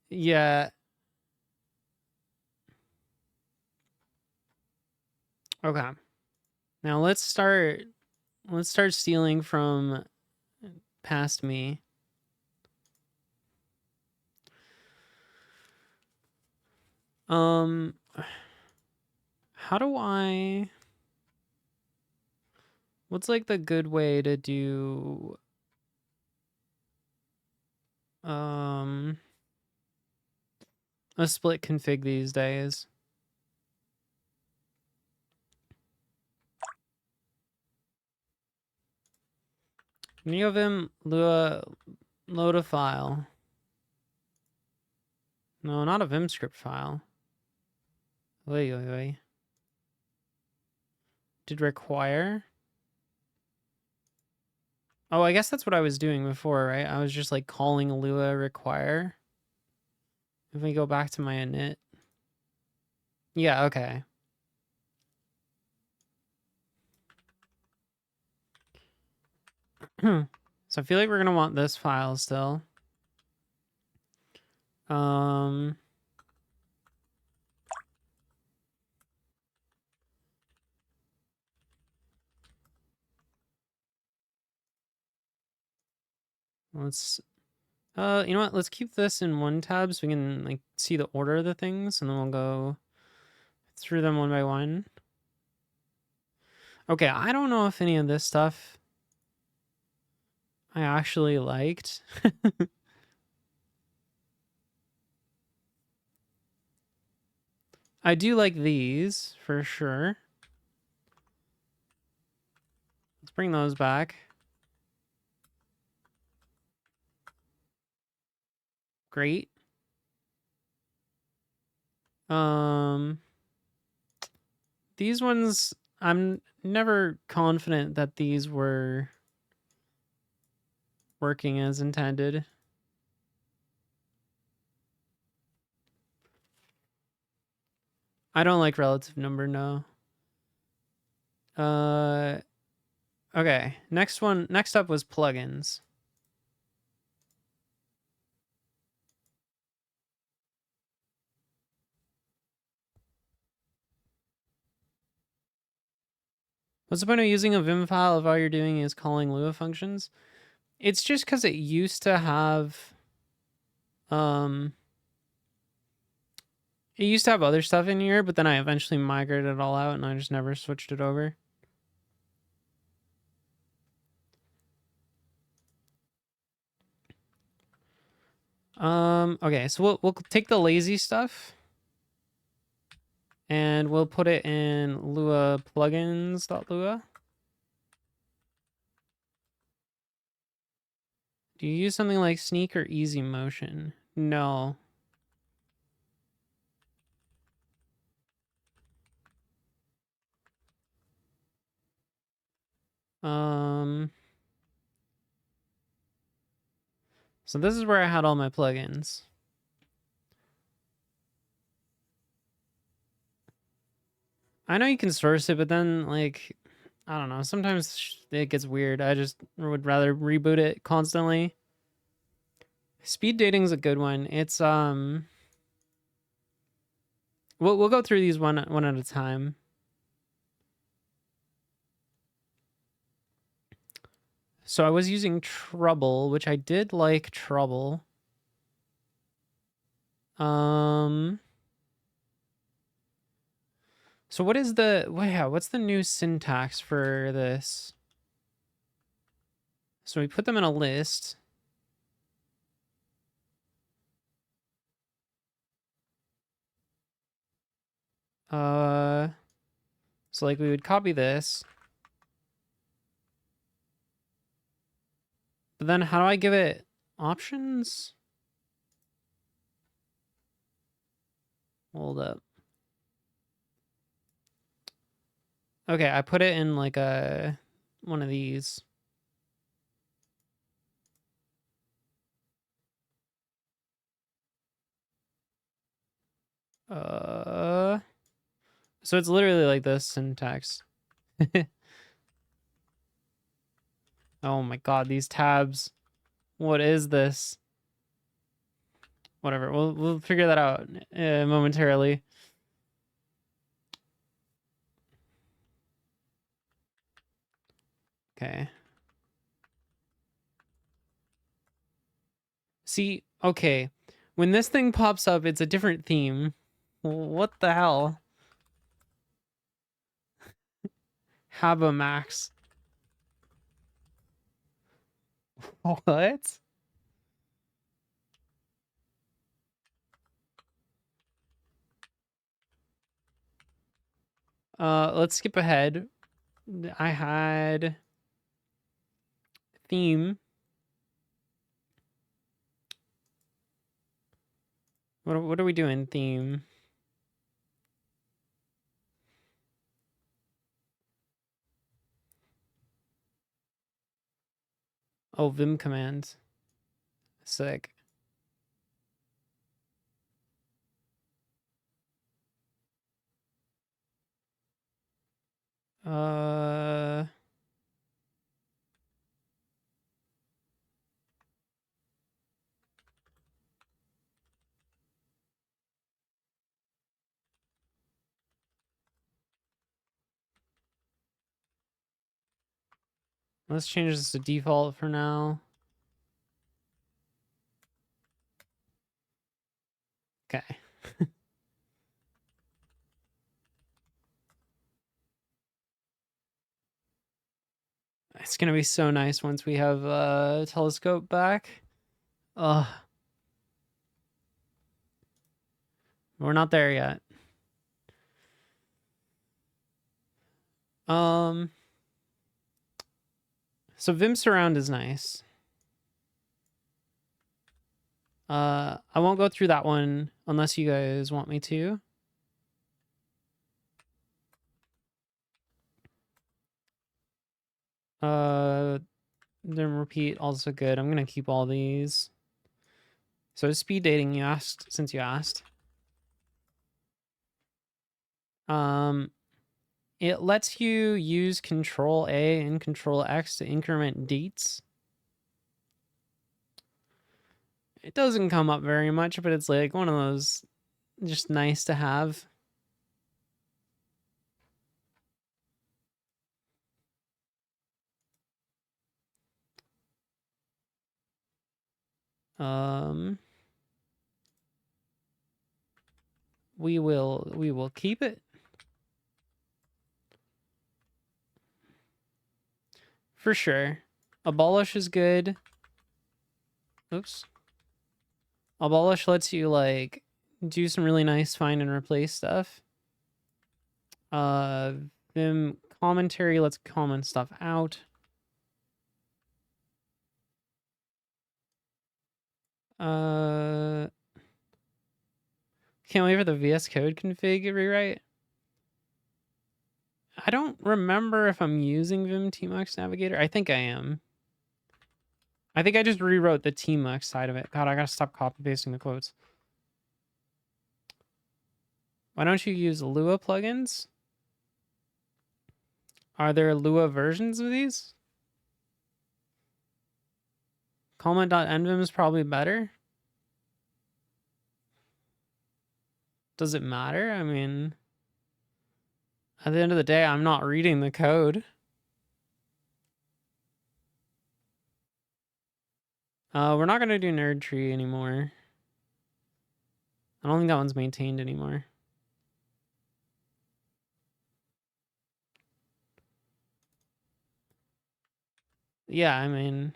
Yeah. Okay. Now let's start stealing from past me. How do I what's like the good way to do a split config these days? NeoVim Lua load a file. No, not a Vim script file. Wait. Did require? Oh, I guess that's what I was doing before, right? I was just like calling Lua require. If we go back to my init. Yeah, okay. So I feel like we're gonna want this file still. Let's you know what? Let's keep this in one tab so we can like see the order of the things, and then we'll go through them one by one. Okay, I don't know if any of this stuff I actually liked. I do like these for sure. Let's bring those back. Great. these ones, I'm never confident that these were working as intended. I don't like relative number, no. Okay, next up was plugins. What's the point of using a Vim file if all you're doing is calling Lua functions? It's just because it used to have, it used to have other stuff in here, but then I eventually migrated it all out and I just never switched it over. Okay, so we'll take the lazy stuff and we'll put it in Lua plugins.lua. Do you use something like sneak or easy motion? No. So this is where I had all my plugins. I know you can source it, but then, like, I don't know. Sometimes it gets weird. I just would rather reboot it constantly. Speed dating's a good one. It's, we'll go through these one at a time. So I was using Trouble, which I did like Trouble. So what is what's the new syntax for this? So we put them in a list. So like we would copy this. But then how do I give it options? Hold up. Okay, I put it in like one of these. So it's literally like this syntax. Oh my god, these tabs. What is this? Whatever. We'll figure that out momentarily. Okay. See, okay. When this thing pops up, it's a different theme. What the hell? Habamax. What? Let's skip ahead. I had theme. What are we doing? Theme. Oh, Vim commands. Sick. Let's change this to default for now. Okay. It's gonna be so nice once we have telescope back. Ugh. We're not there yet. So Vim Surround is nice. I won't go through that one unless you guys want me to. Then repeat also good. I'm gonna keep all these. So speed dating you asked, since you asked. It lets you use Control A and Control X to increment dates. It doesn't come up very much, but it's like one of those just nice to have. We will keep it. For sure. Abolish is good. Oops. Abolish lets you like do some really nice find and replace stuff. Vim commentary lets comment stuff out. Can't wait for the VS Code config rewrite. I don't remember if I'm using Vim Tmux Navigator. I think I am. I think I just rewrote the Tmux side of it. God, I gotta stop copy pasting the quotes. Why don't you use Lua plugins? Are there Lua versions of these? Comment.nvim is probably better. Does it matter? I mean, at the end of the day, I'm not reading the code. We're not gonna do nerd tree anymore. I don't think that one's maintained anymore. Yeah, I mean,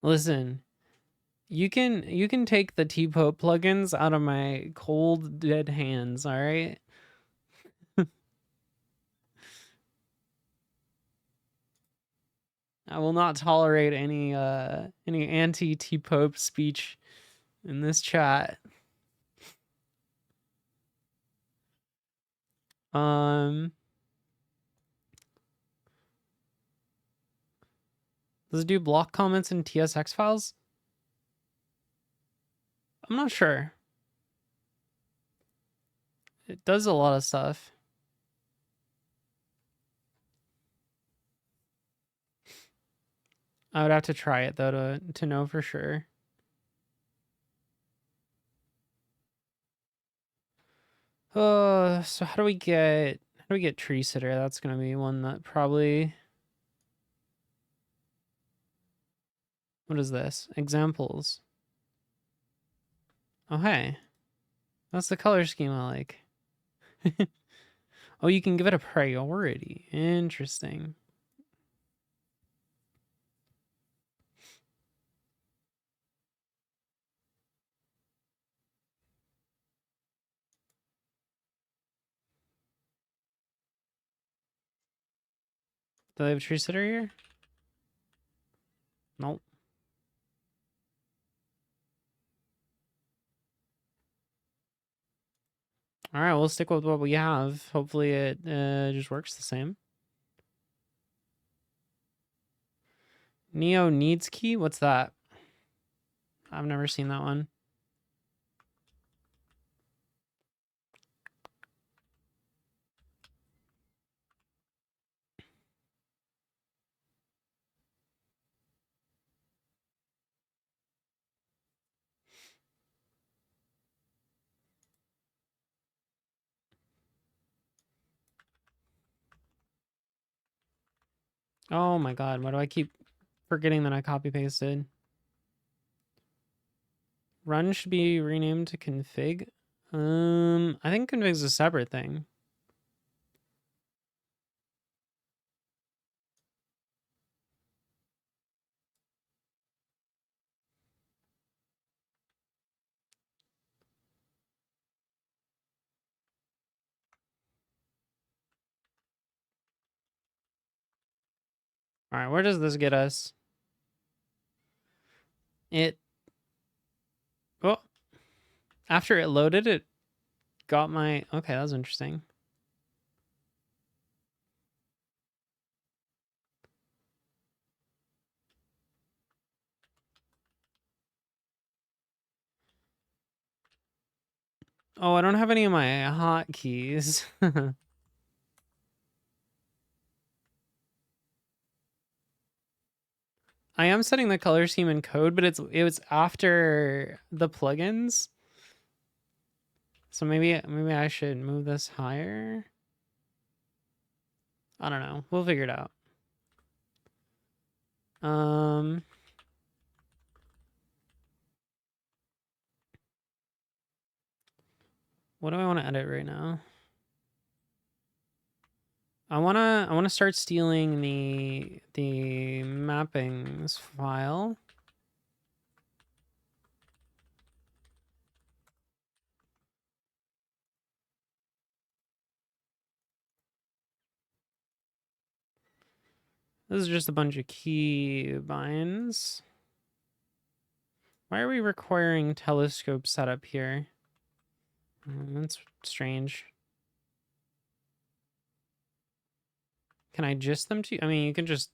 listen, you can take the T-Pope plugins out of my cold dead hands, all right? I will not tolerate any anti T-Pope speech in this chat. Does it do block comments in TSX files? I'm not sure. It does a lot of stuff. I would have to try it though to know for sure. So how do we get tree sitter? That's gonna be one that probably. What is this? Examples. Oh hey, that's the color scheme I like. Oh, you can give it a priority. Interesting. Do they have a tree sitter here? Nope. All right, we'll stick with what we have. Hopefully it just works the same. Neo needs key? What's that? I've never seen that one. Oh my god, why do I keep forgetting that I copy pasted? Run should be renamed to config. I think config's a separate thing. All right, where does this get us? Oh, after it loaded, it got my, okay, that was interesting. Oh, I don't have any of my hotkeys. I am setting the color scheme in code, but it was after the plugins. So maybe I should move this higher. I don't know. We'll figure it out. What do I want to edit right now? I wanna start stealing the mappings file. This is just a bunch of key binds. Why are we requiring telescope setup here? That's strange. Can I gist them to you? I mean, you can just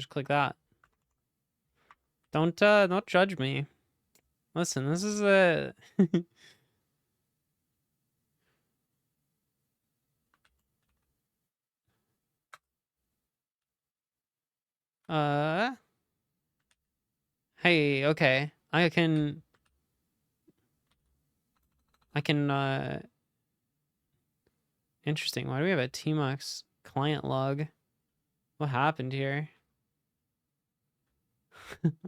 click that. Don't judge me. Listen, this is a hey, okay. I can interesting. Why do we have a Tmux client log? What happened here? Let's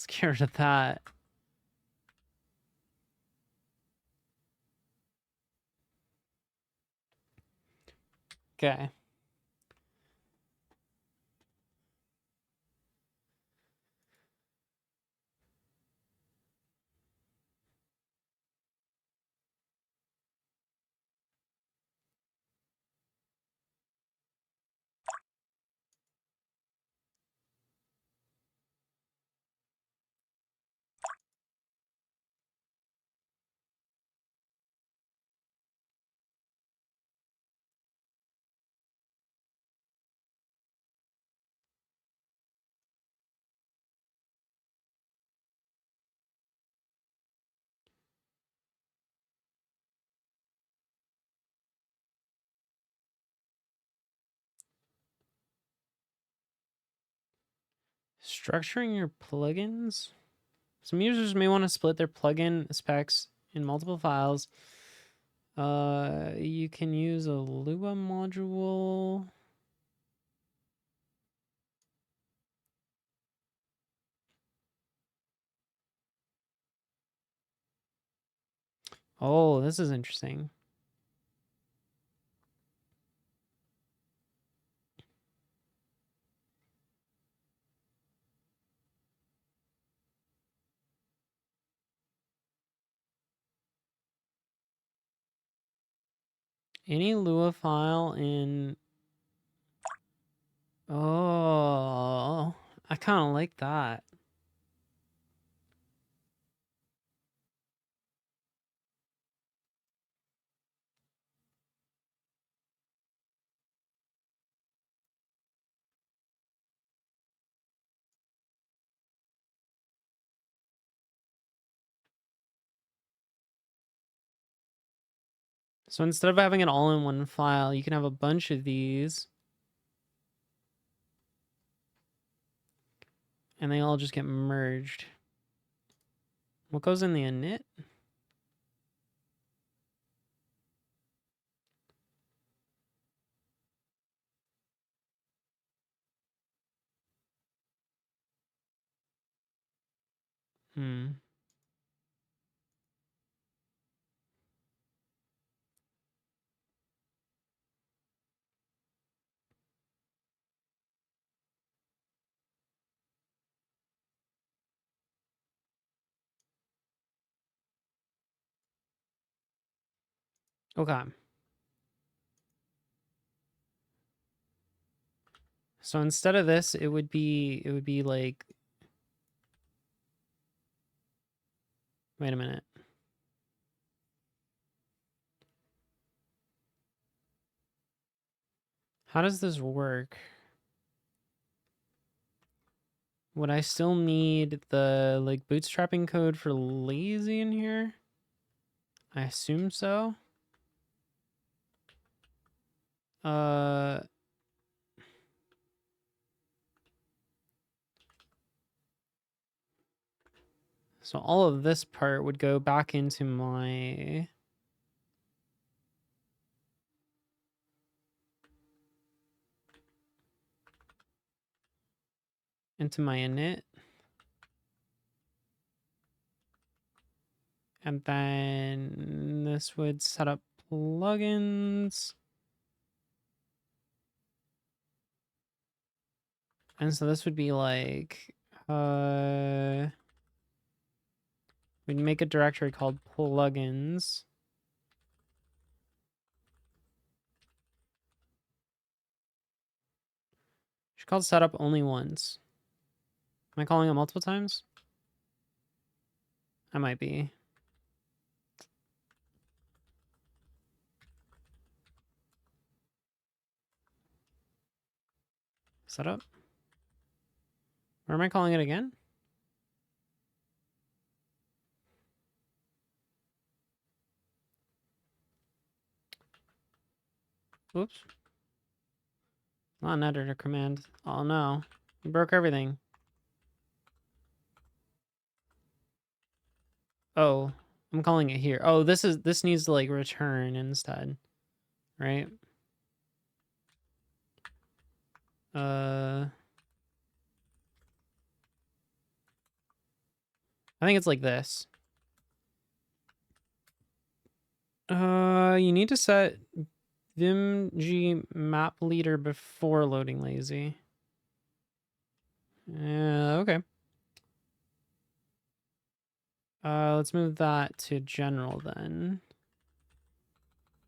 get rid of that. Okay. Structuring your plugins. Some users may want to split their plugin specs in multiple files. You can use a Lua module. Oh, this is interesting. Any Lua file in... Oh, I kind of like that. So instead of having it all in one file, you can have a bunch of these. And they all just get merged. What goes in the init? Hmm. Okay. So instead of this, it would be like, wait a minute. How does this work? Would I still need the like bootstrapping code for lazy in here? I assume so. So all of this part would go back into my init. And then this would set up plugins. And so this would be like, we'd make a directory called plugins. Should call setup only once. Am I calling it multiple times? I might be. Setup. Or am I calling it again? Oops. Not an editor command. Oh no. You broke everything. Oh, I'm calling it here. Oh, this needs to like return instead. Right? I think it's like this. You need to set vimg map leader before loading lazy. Okay. Let's move that to general then.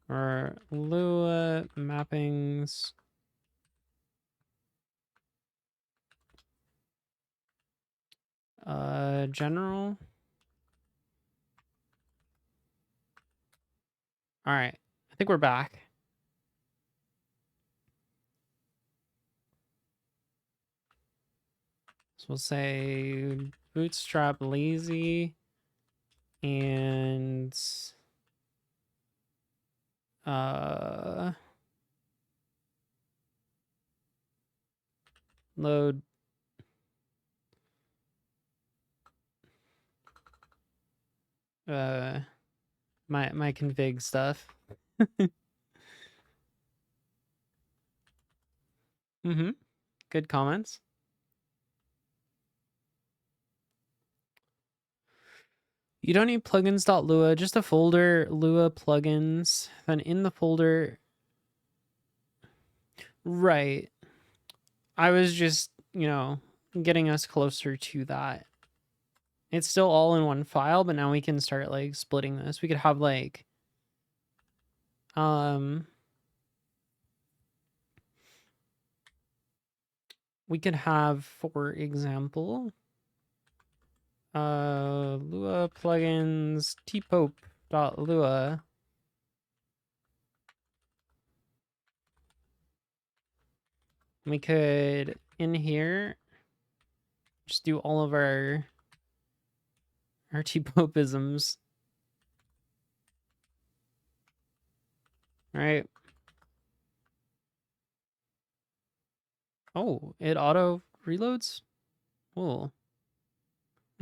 Or Lua mappings. General. All right. I think we're back. So we'll say bootstrap lazy and load my config stuff. Good comments. You don't need plugins.lua, just a folder, Lua plugins. Then in the folder, right. I was just, getting us closer to that. It's still all in one file, but now we can start like splitting this. We could have like, we could have, for example, Lua plugins tpope.lua. We could, in here, just do all of our tpopeisms. Right? Oh, it auto reloads? Cool.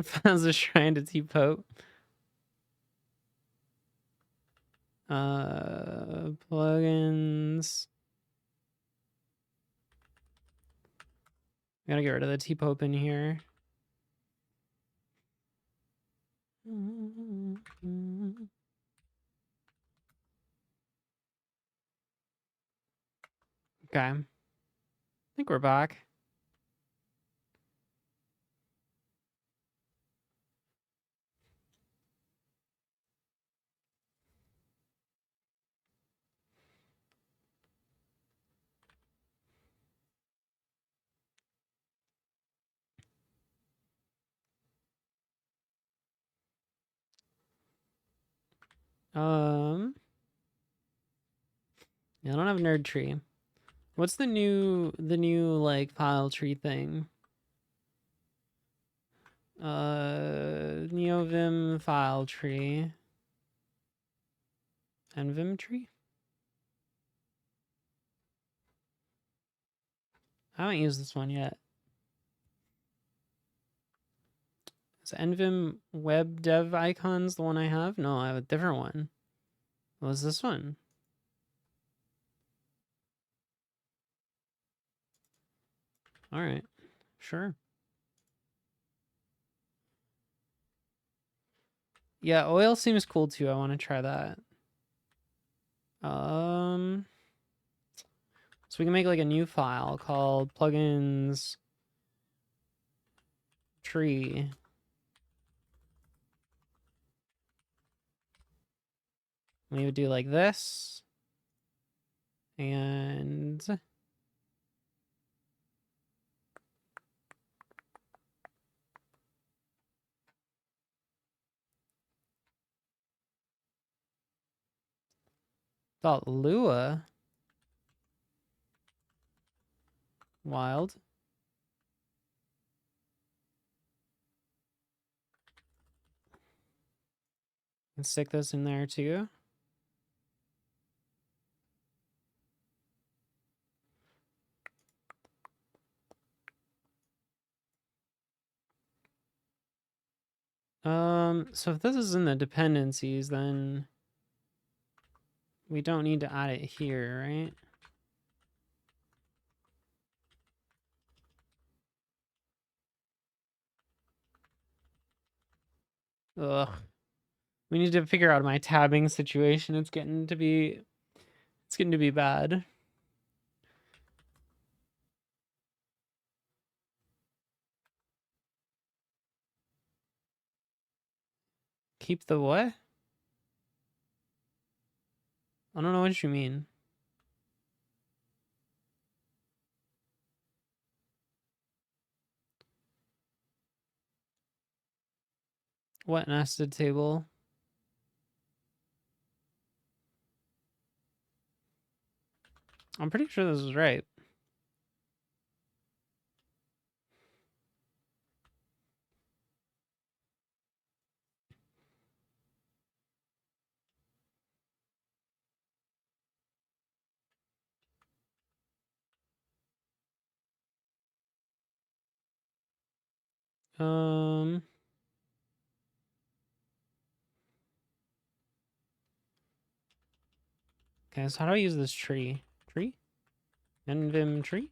Found a shrine to tpope. Plugins. Gotta get rid of the tpope in here. Okay. I think we're back. Yeah, I don't have nerd tree. What's the new like file tree thing? NEOVIM file tree. NVIM tree? I haven't used this one yet. Is NVIM web dev icons the one I have? No, I have a different one. What's this one? All right, sure. Yeah, oil seems cool too. I want to try that. So we can make like a new file called plugins tree. We would do like this. And .lua. Wild. And stick this in there too. So if this is in the dependencies, then we don't need to add it here, right? Ugh. We need to figure out my tabbing situation. It's getting to be bad. Keep the what? I don't know what you mean. What nested table? I'm pretty sure this is right. Okay, so how do I use this tree? Tree? NVIM tree?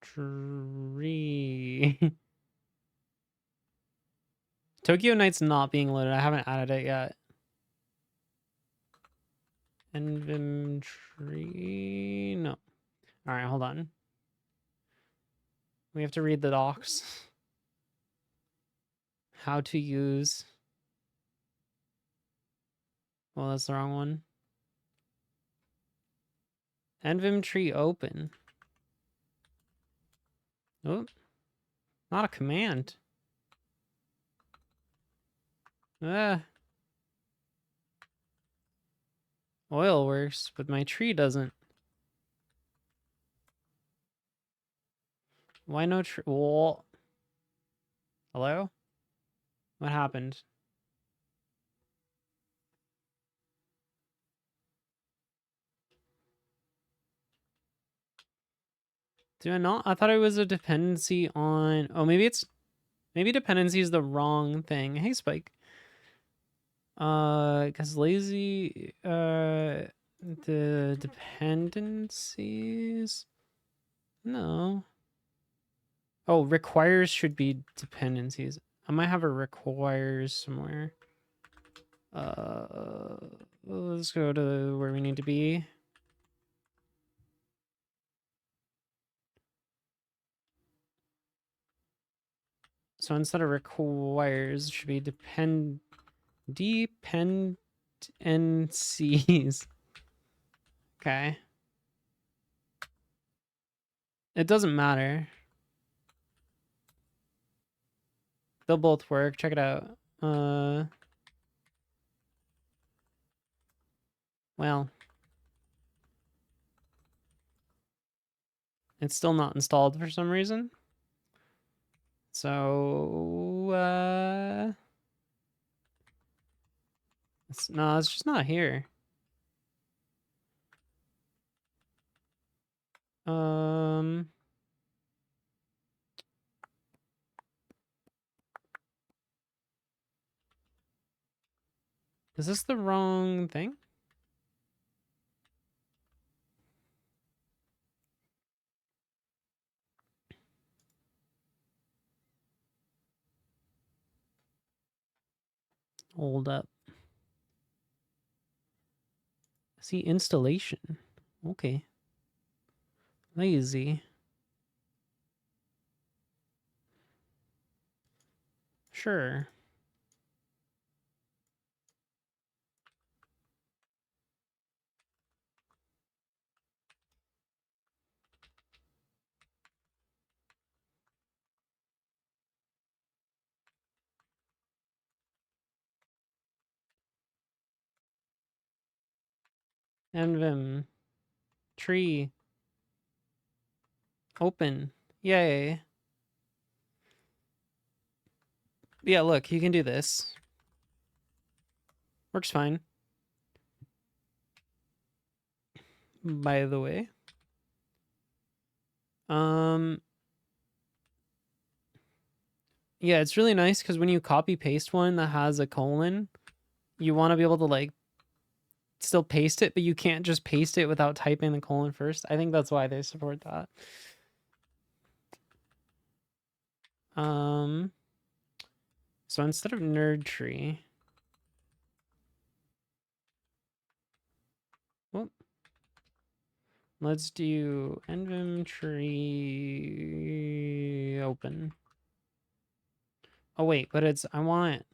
Tree. Tokyo Night's not being loaded. I haven't added it yet. NVIM tree. No. All right, hold on. We have to read the docs. How to use. Well, that's the wrong one. NVIM tree open. Oh, not a command. Oil works, but my tree doesn't. Why no tree? Whoa. Hello? What happened? Do I not? I thought it was a dependency on. Oh, maybe dependency is the wrong thing. Hey, Spike. Because lazy, the dependencies. No. Oh, requires should be dependencies. I might have a requires somewhere. Let's go to where we need to be. So instead of requires, it should be dependencies. Okay. It doesn't matter. They'll both work. Check it out. Well, it's still not installed for some reason. So, no, it's just not here. Is this the wrong thing? Hold up. See, installation. Okay. Lazy. Sure. NVim. Tree. Open. Yay. Yeah, look, you can do this. Works fine. By the way. Yeah, it's really nice because when you copy paste one that has a colon, you want to be able to like still paste it, but you can't just paste it without typing the colon first. I think that's why they support that. So instead of nerd tree, whoop, let's do NVim tree open. Oh wait, but it's I want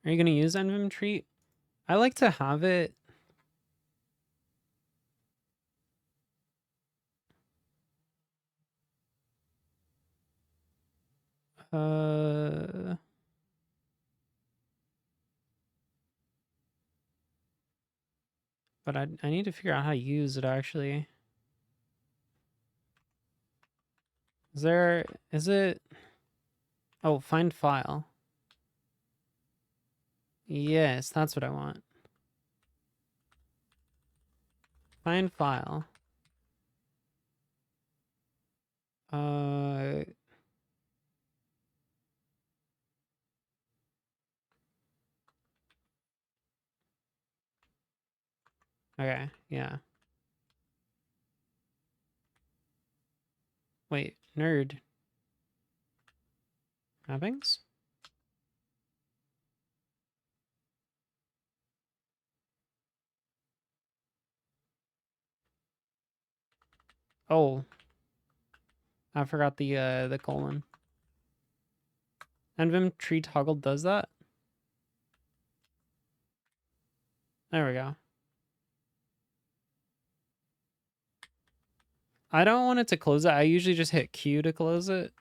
Are you gonna use NVim tree? I like to have it. But I need to figure out how to use it actually. Is it? Oh, find file. Yes, that's what I want. Find file. Okay, yeah. Wait, nerd. Mappings? Oh. I forgot the colon. NVim tree toggle does that? There we go. I don't want it to close it. I usually just hit Q to close it.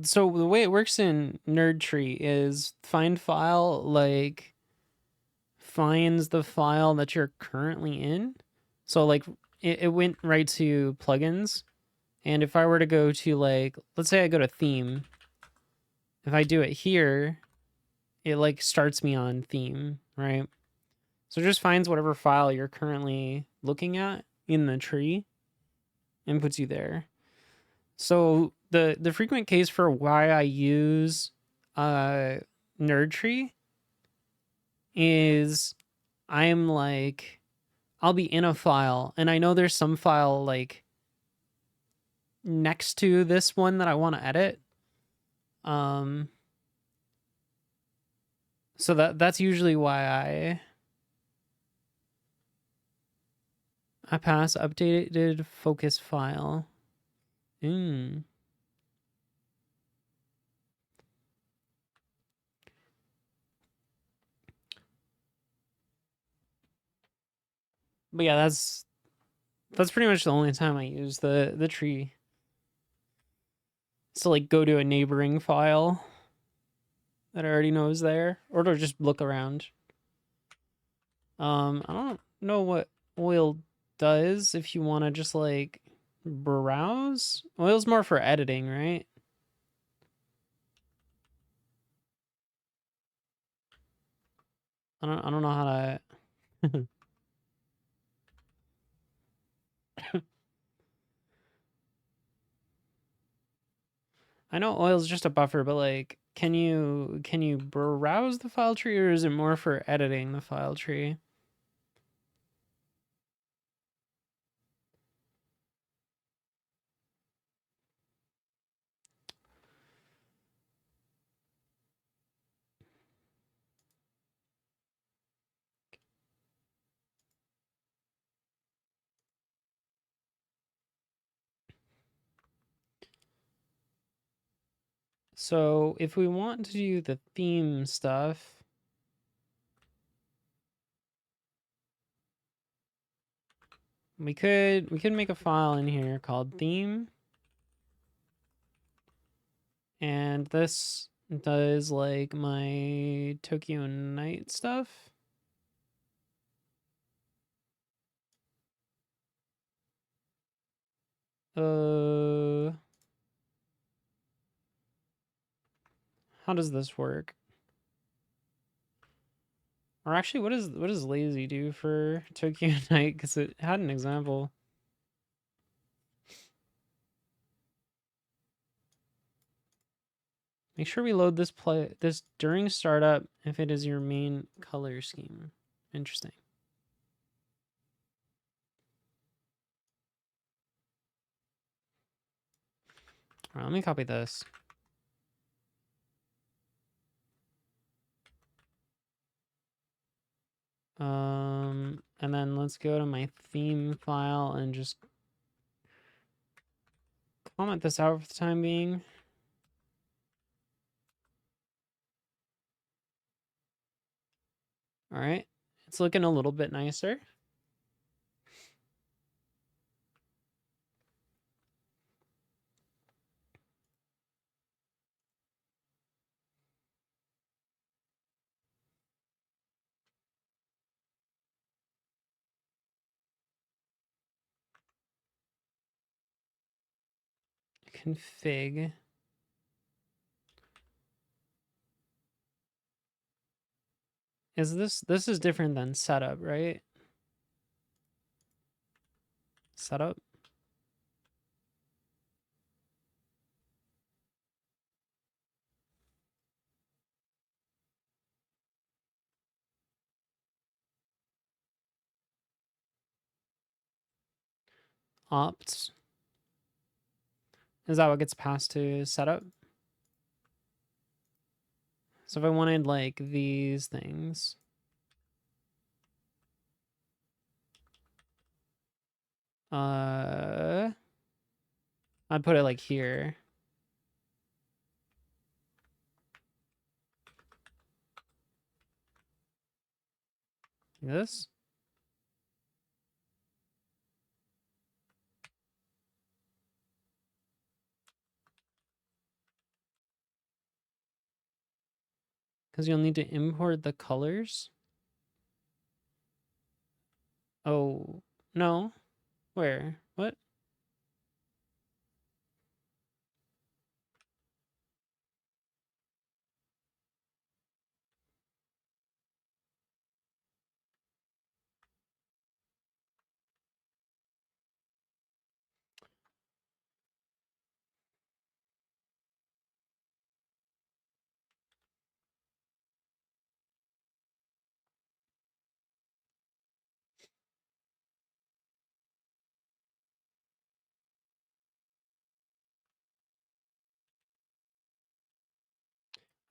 So the way it works in nerd tree is find file like finds the file that you're currently in. So like it went right to plugins. And if I were to go to like, let's say I go to theme, if I do it here, it like starts me on theme, right? So it just finds whatever file you're currently looking at in the tree and puts you there. So the frequent case for why I use nerd tree is I'm like I'll be in a file and I know there's some file like next to this one that I want to edit. So that's usually why I pass updated focus file. But yeah, that's pretty much the only time I use the tree. So like go to a neighboring file that I already know is there, or to just look around. I don't know what oil does if you want to just like browse. Oil's more for editing, right? I don't know how to I know oil's just a buffer, but like can you browse the file tree, or is it more for editing the file tree? So if we want to do the theme stuff, we could make a file in here called theme, and this does like my Tokyo Night stuff. How does this work? Or actually, what does lazy do for Tokyo Night? Because it had an example. Make sure we load this during startup if it is your main color scheme. Interesting. All right, let me copy this. And then let's go to my theme file and just comment this out for the time being. All right, it's looking a little bit nicer. Config. Is this is different than setup, right? Setup. Opt. Is that what gets passed to setup? So if I wanted like these things, I'd put it like here. This. Because you'll need to import the colors. Oh, no. Where? What?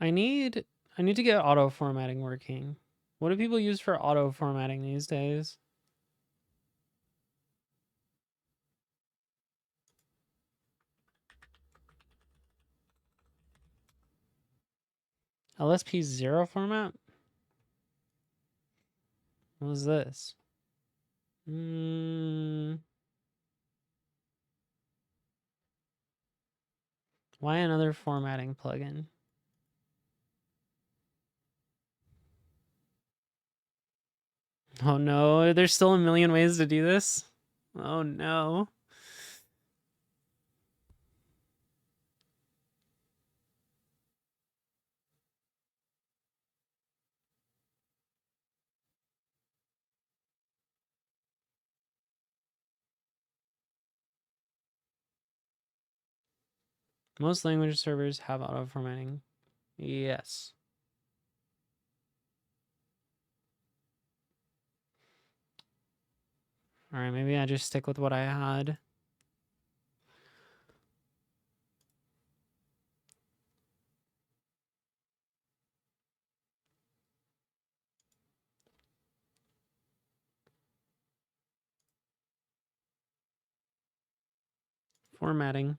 I need to get auto formatting working. What do people use for auto formatting these days? LSP0 format? What was this? Why another formatting plugin? Oh no, there's still a million ways to do this? Oh no. Most language servers have auto formatting. Yes. All right, maybe I just stick with what I had. Formatting.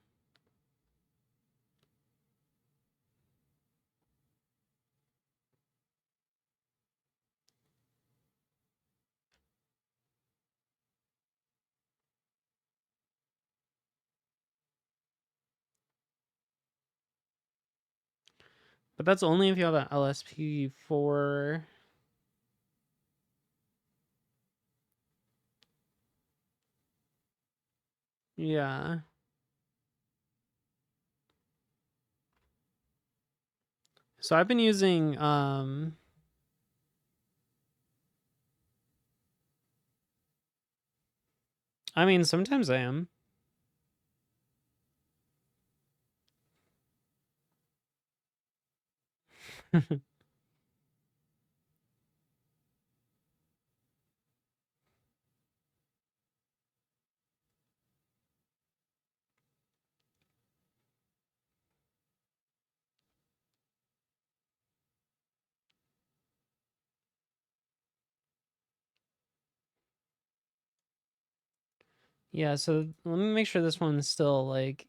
But that's only if you have an LSP4. Yeah. So I've been using I mean, sometimes I am. Yeah, so let me make sure this one's still like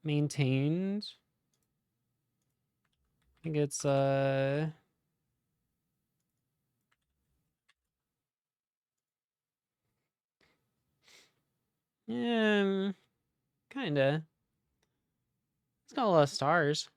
maintained. I think it's yeah, kinda. It's got a lot of stars.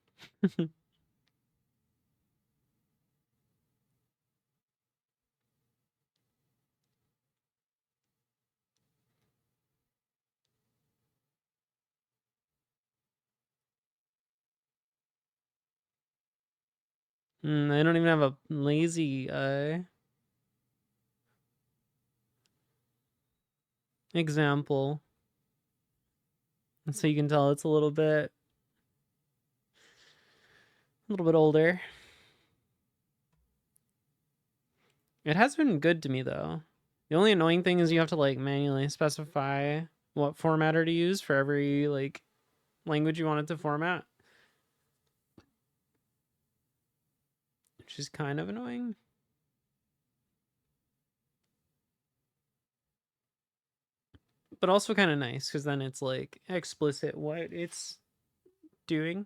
I don't even have a lazy example. So you can tell it's a little bit older. It has been good to me though. The only annoying thing is you have to like manually specify what formatter to use for every like language you want it to format, which is kind of annoying. But also kind of nice because then it's like explicit what it's doing.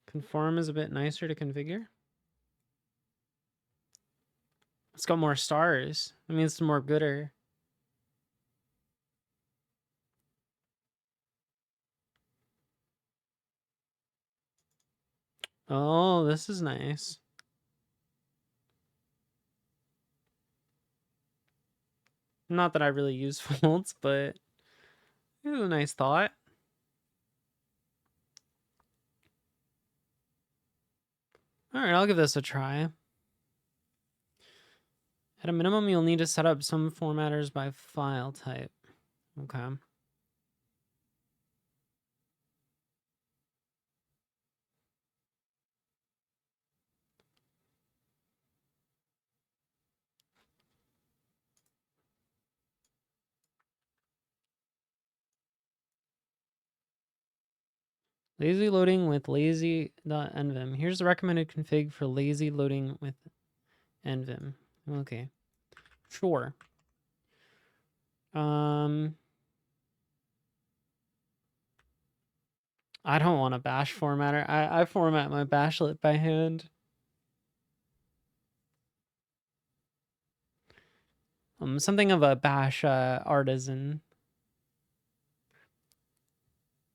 Conform is a bit nicer to configure. It's got more stars. I mean, it's more gooder. Oh, this is nice. Not that I really use folds, but it was a nice thought. All right, I'll give this a try. At a minimum, you'll need to set up some formatters by file type. Okay. Lazy loading with lazy.nvim. Here's the recommended config for lazy loading with nvim. Okay. Sure. I don't want a bash formatter. I format my bashlet by hand. I'm something of a bash artisan.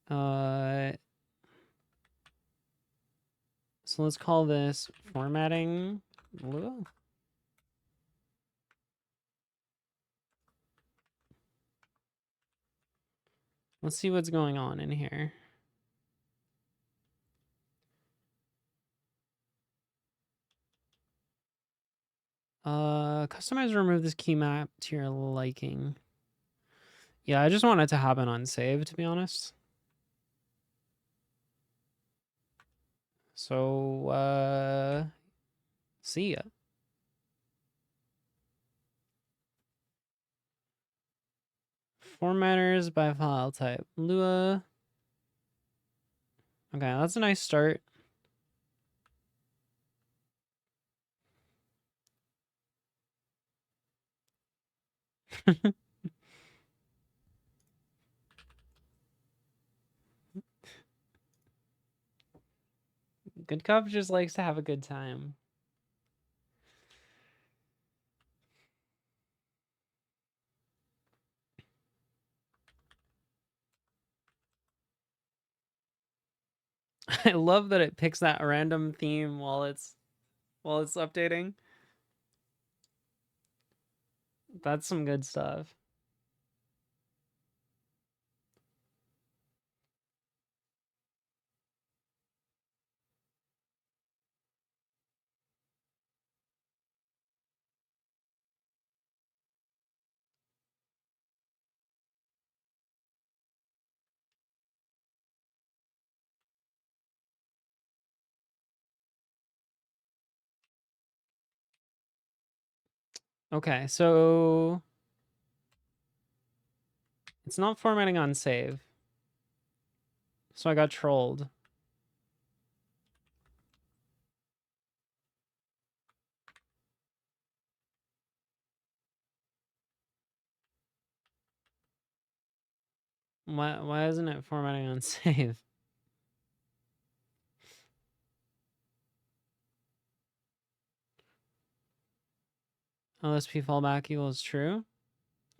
So let's call this formatting Lua. Let's see what's going on in here. Customize or remove this key map to your liking. Yeah, I just want it to happen on save, to be honest. So, see ya. Formatters by file type. Lua. Okay, that's a nice start. Good Cop just likes to have a good time. I love that it picks that random theme while it's updating. That's some good stuff. Okay, so it's not formatting on save. So I got trolled. Why isn't it formatting on save? LSP fallback equals true.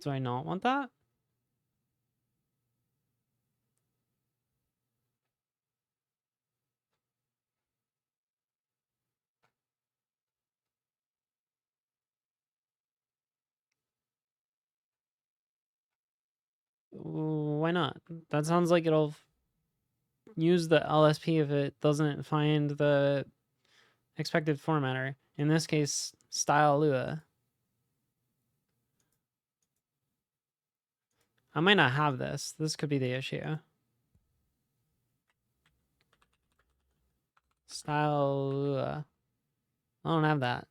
Do I not want that? Why not? That sounds like it'll use the LSP if it doesn't find the expected formatter. In this case, style Lua. I might not have this. This could be the issue. Style Lua. I don't have that.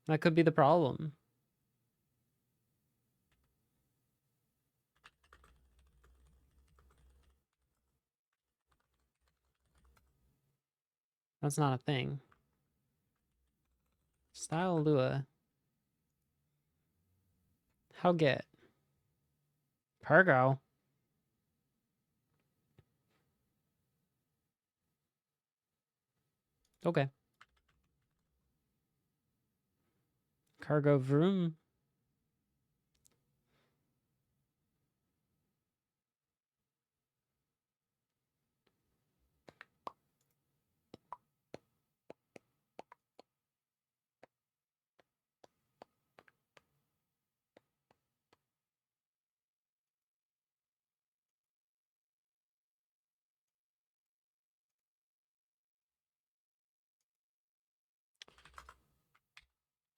That could be the problem. That's not a thing. Style Lua. How get? Cargo. Okay. Cargo vroom.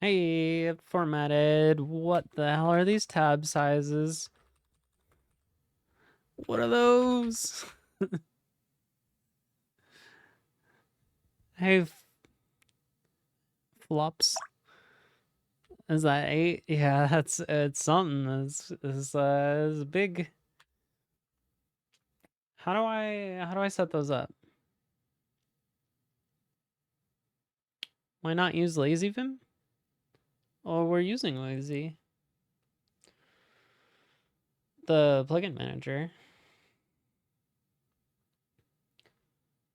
Hey, it formatted. What the hell are these tab sizes? What are those? Hey, flops. Is that 8? Yeah, it's something. It's big. How do I set those up? Why not use LazyVim? Oh, we're using Lazy. the plugin manager.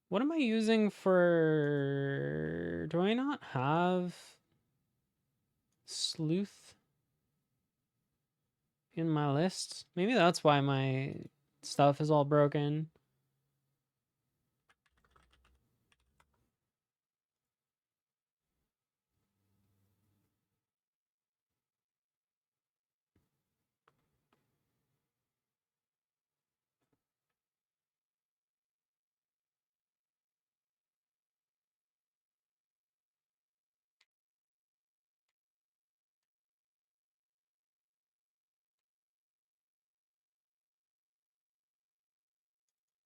What am I using for... Do I not have sleuth in my list? Maybe that's why my stuff is all broken.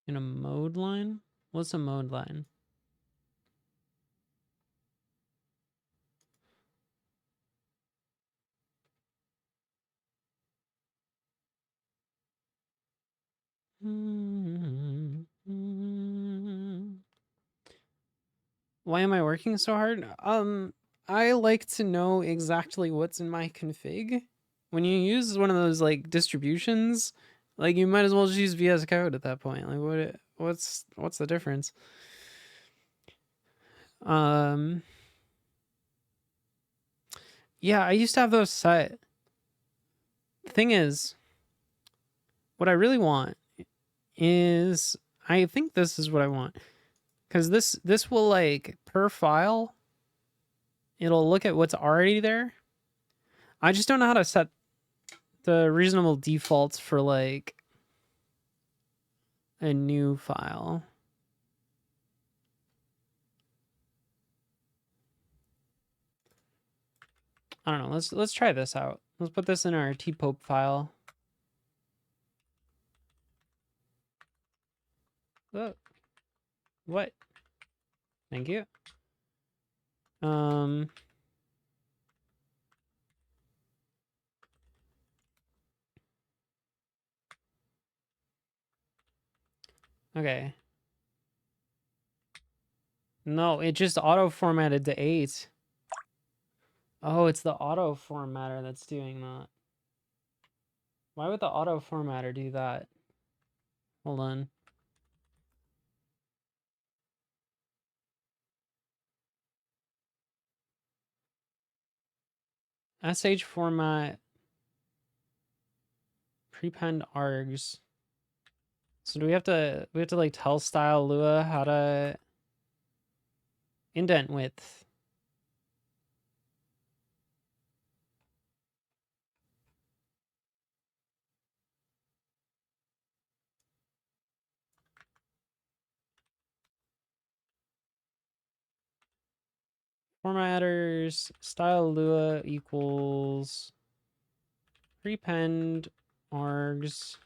In a mode line? What's a mode line? Why am I working so hard? I like to know exactly what's in my config. When you use one of those like distributions, like you might as well just use VS Code at that point. Like what's the difference? Yeah, I used to have those set. The thing is, what I really want is, I think this is what I want. Because this will, like, per file, it'll look at what's already there. I just don't know how to set the reasonable defaults for, like, a new file. I don't know. Let's try this out. Let's put this in our tpope file. Oh. What? Thank you. Okay. No, it just auto-formatted to 8. Oh, it's the auto-formatter that's doing that. Why would the auto-formatter do that? Hold on. SH format prepend args. So do we have to like tell style Lua how to indent width? Formatters style Lua equals prepend args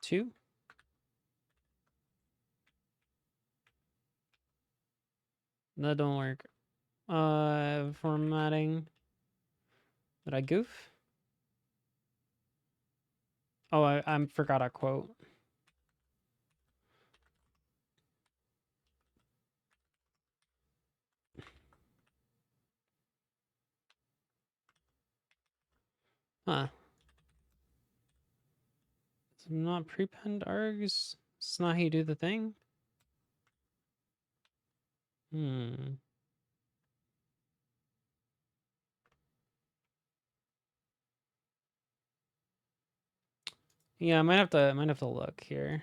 2. That don't work. Formatting. Did I goof? Oh, I forgot a quote. Huh. It's not prepend args. It's not how you do the thing. Yeah, I might have to look here.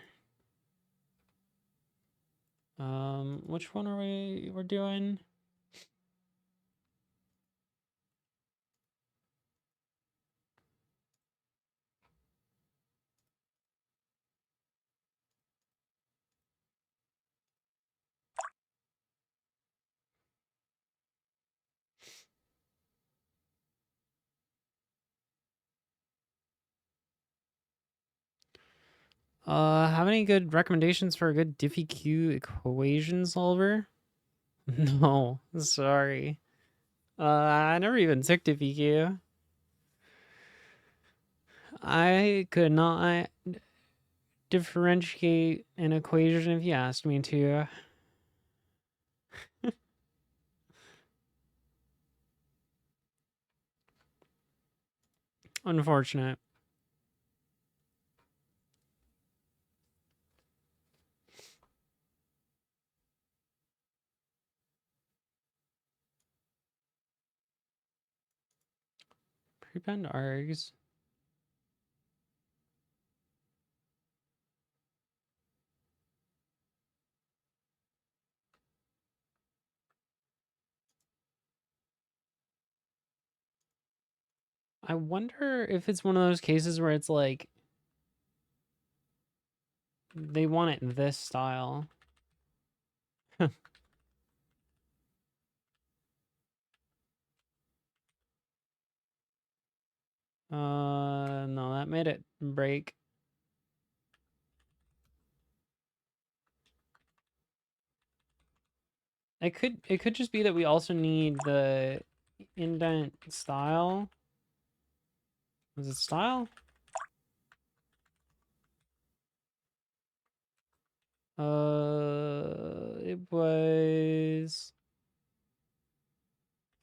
Which one are we're doing? Have any good recommendations for a good diffie-q equation solver? No, sorry. I never even took diffie-q. I could not differentiate an equation if you asked me to. Unfortunate. Prepend args. I wonder if it's one of those cases where it's like they want it in this style. No, that made it break. It could just be that we also need the indent style. Was it style? It was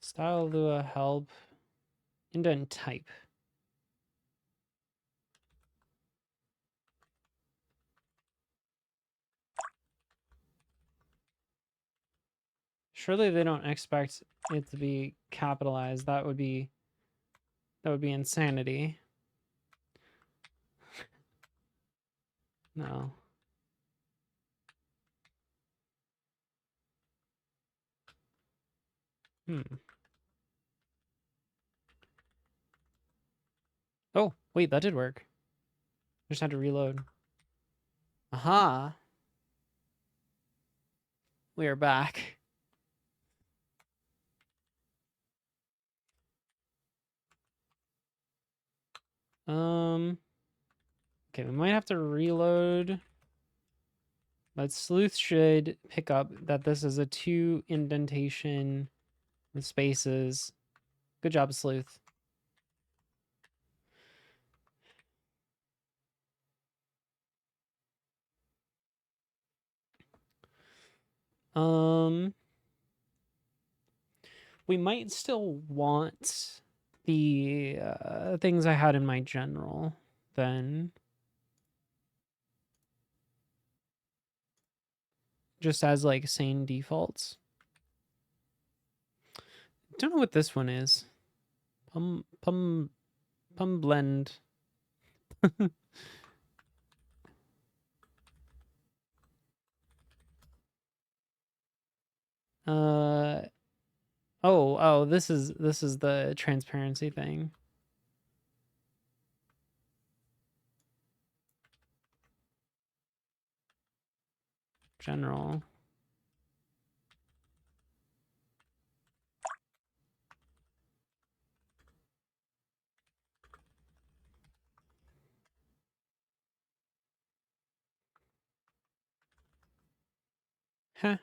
style Lua help indent type. Surely they don't expect it to be capitalized. That would be insanity. No. Oh, wait, that did work. Just had to reload. Aha. We are back. Okay, we might have to reload. But Sleuth should pick up that this is a 2 indentation with spaces. Good job, Sleuth. We might still want the things I had in my general then. Just as like sane defaults. Don't know what this one is. Pum blend. Oh, this is the transparency thing. General. Huh.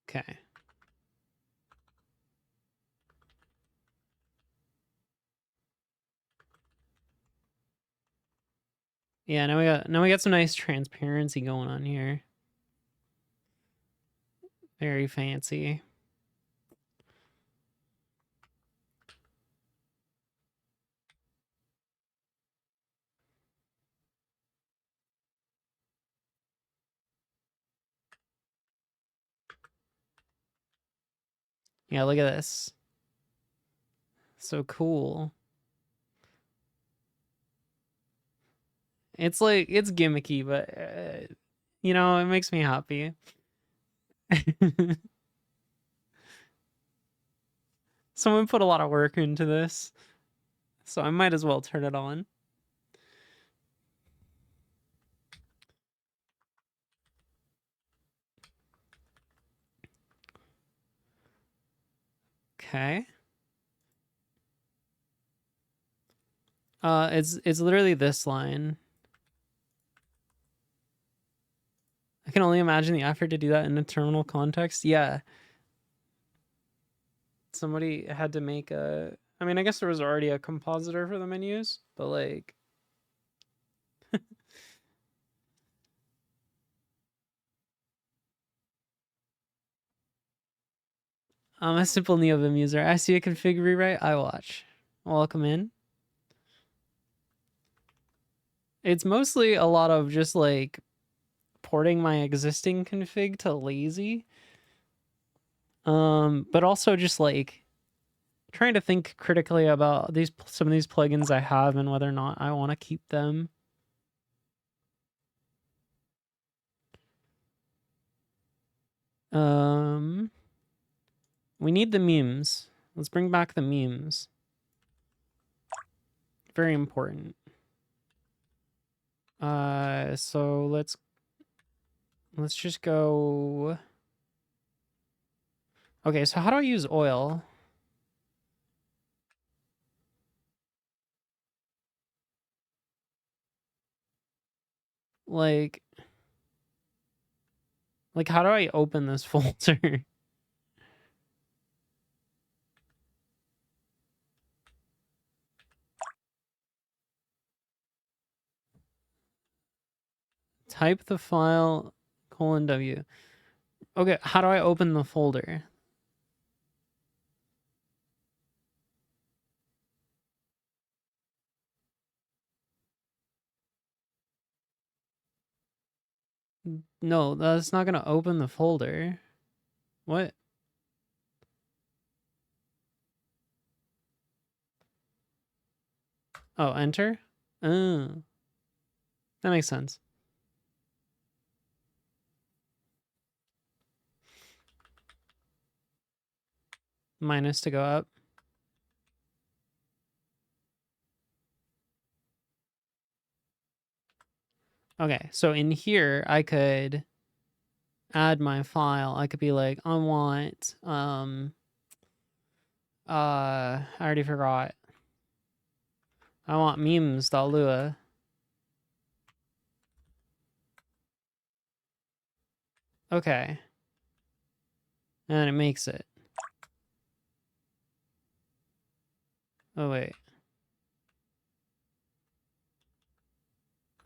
Okay. Yeah, now we got some nice transparency going on here. Very fancy. Yeah, look at this. So cool. It's like, it's gimmicky, but, you know, it makes me happy. Someone put a lot of work into this, so I might as well turn it on. Okay. It's literally this line. I can only imagine the effort to do that in a terminal context. Yeah. somebody had to make a... I mean, I guess there was already a compositor for the menus, but like... I'm a simple NeoVim user. I see a config rewrite, I watch. Welcome in. It's mostly a lot of just like porting my existing config to lazy. But also just like trying to think critically about some of these plugins I have and whether or not I want to keep them. We need the memes. Let's bring back the memes. Very important. So let's just go. Okay, so how do I use oil? Like how do I open this folder? Type the file :w. Okay, how do I open the folder? No, that's not gonna open the folder. What? Oh, enter? Oh. That makes sense. Minus to go up. Okay, so in here, I could add my file. I could be like, I want, I already forgot. I want memes.lua. Okay. And it makes it. Oh, wait.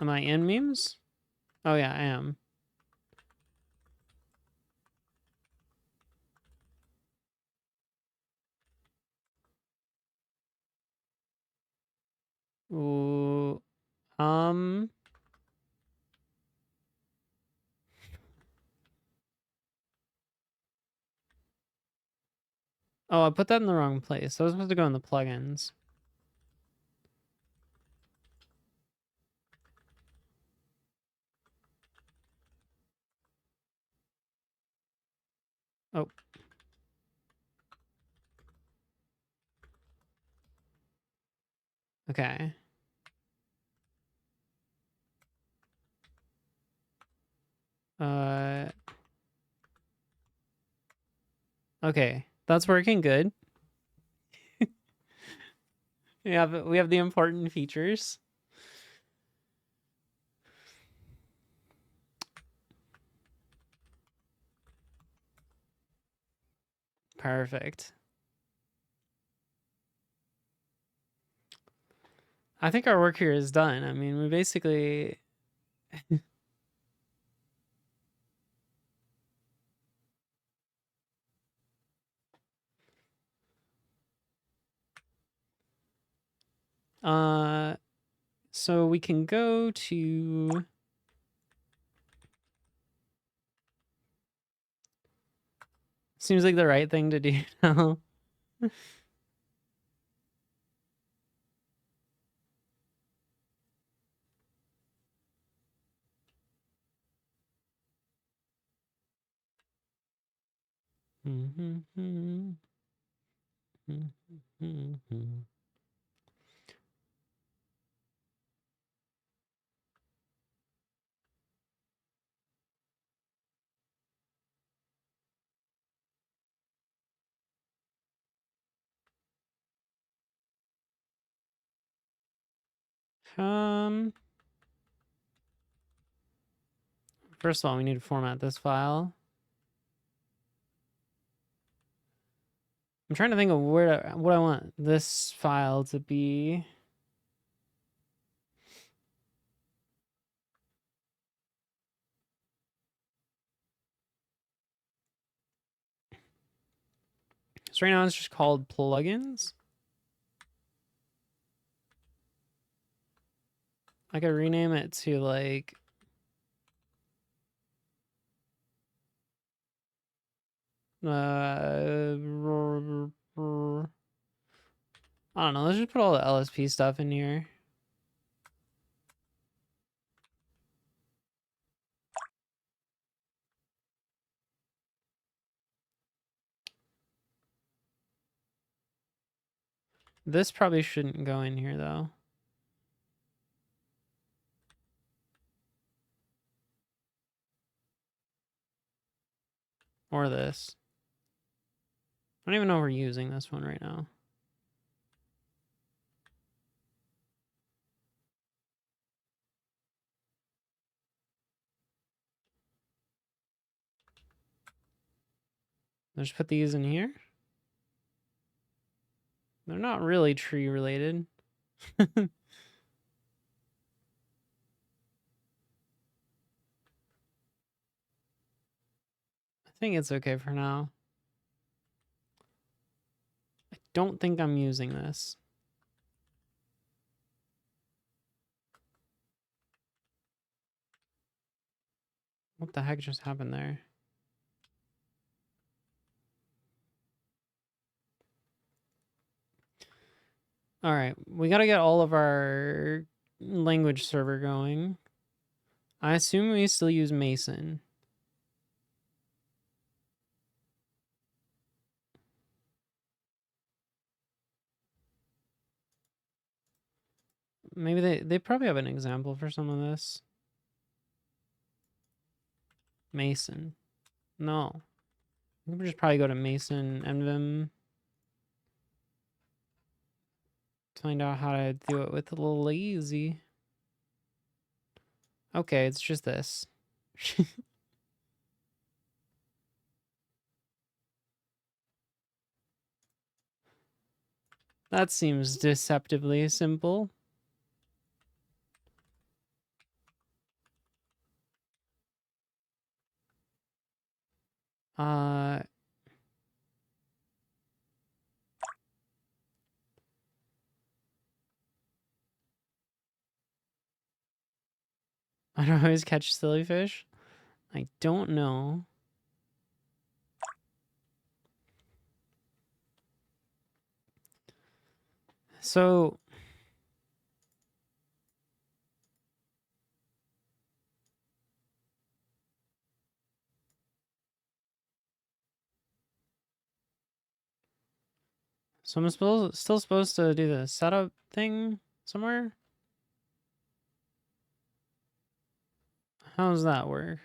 Am I in memes? Oh, yeah, I am. Ooh. Oh, I put that in the wrong place. I was supposed to go in the plugins. Oh. Okay. Okay. That's working good. We have the important features. Perfect. I think our work here is done. I mean, we basically... So we can go to... Seems like the right thing to do now. First of all, we need to format this file. I'm trying to think of what I want this file to be. So right now it's just called plugins. I could rename it to like I don't know. Let's just put all the LSP stuff in here. This probably shouldn't go in here though. Or this. I don't even know if we're using this one right now. Let's put these in here. They're not really tree related. I think it's okay for now. I don't think I'm using this. What the heck just happened there? All right, we got to get all of our language server going. I assume we still use Mason. Maybe they probably have an example for some of this. Mason. No. We can just probably go to Mason NVIM. Find out how to do it with a little lazy. Okay, it's just this. That seems deceptively simple. I don't always catch silly fish. I don't know. So I'm still supposed to do the setup thing somewhere? How does that work?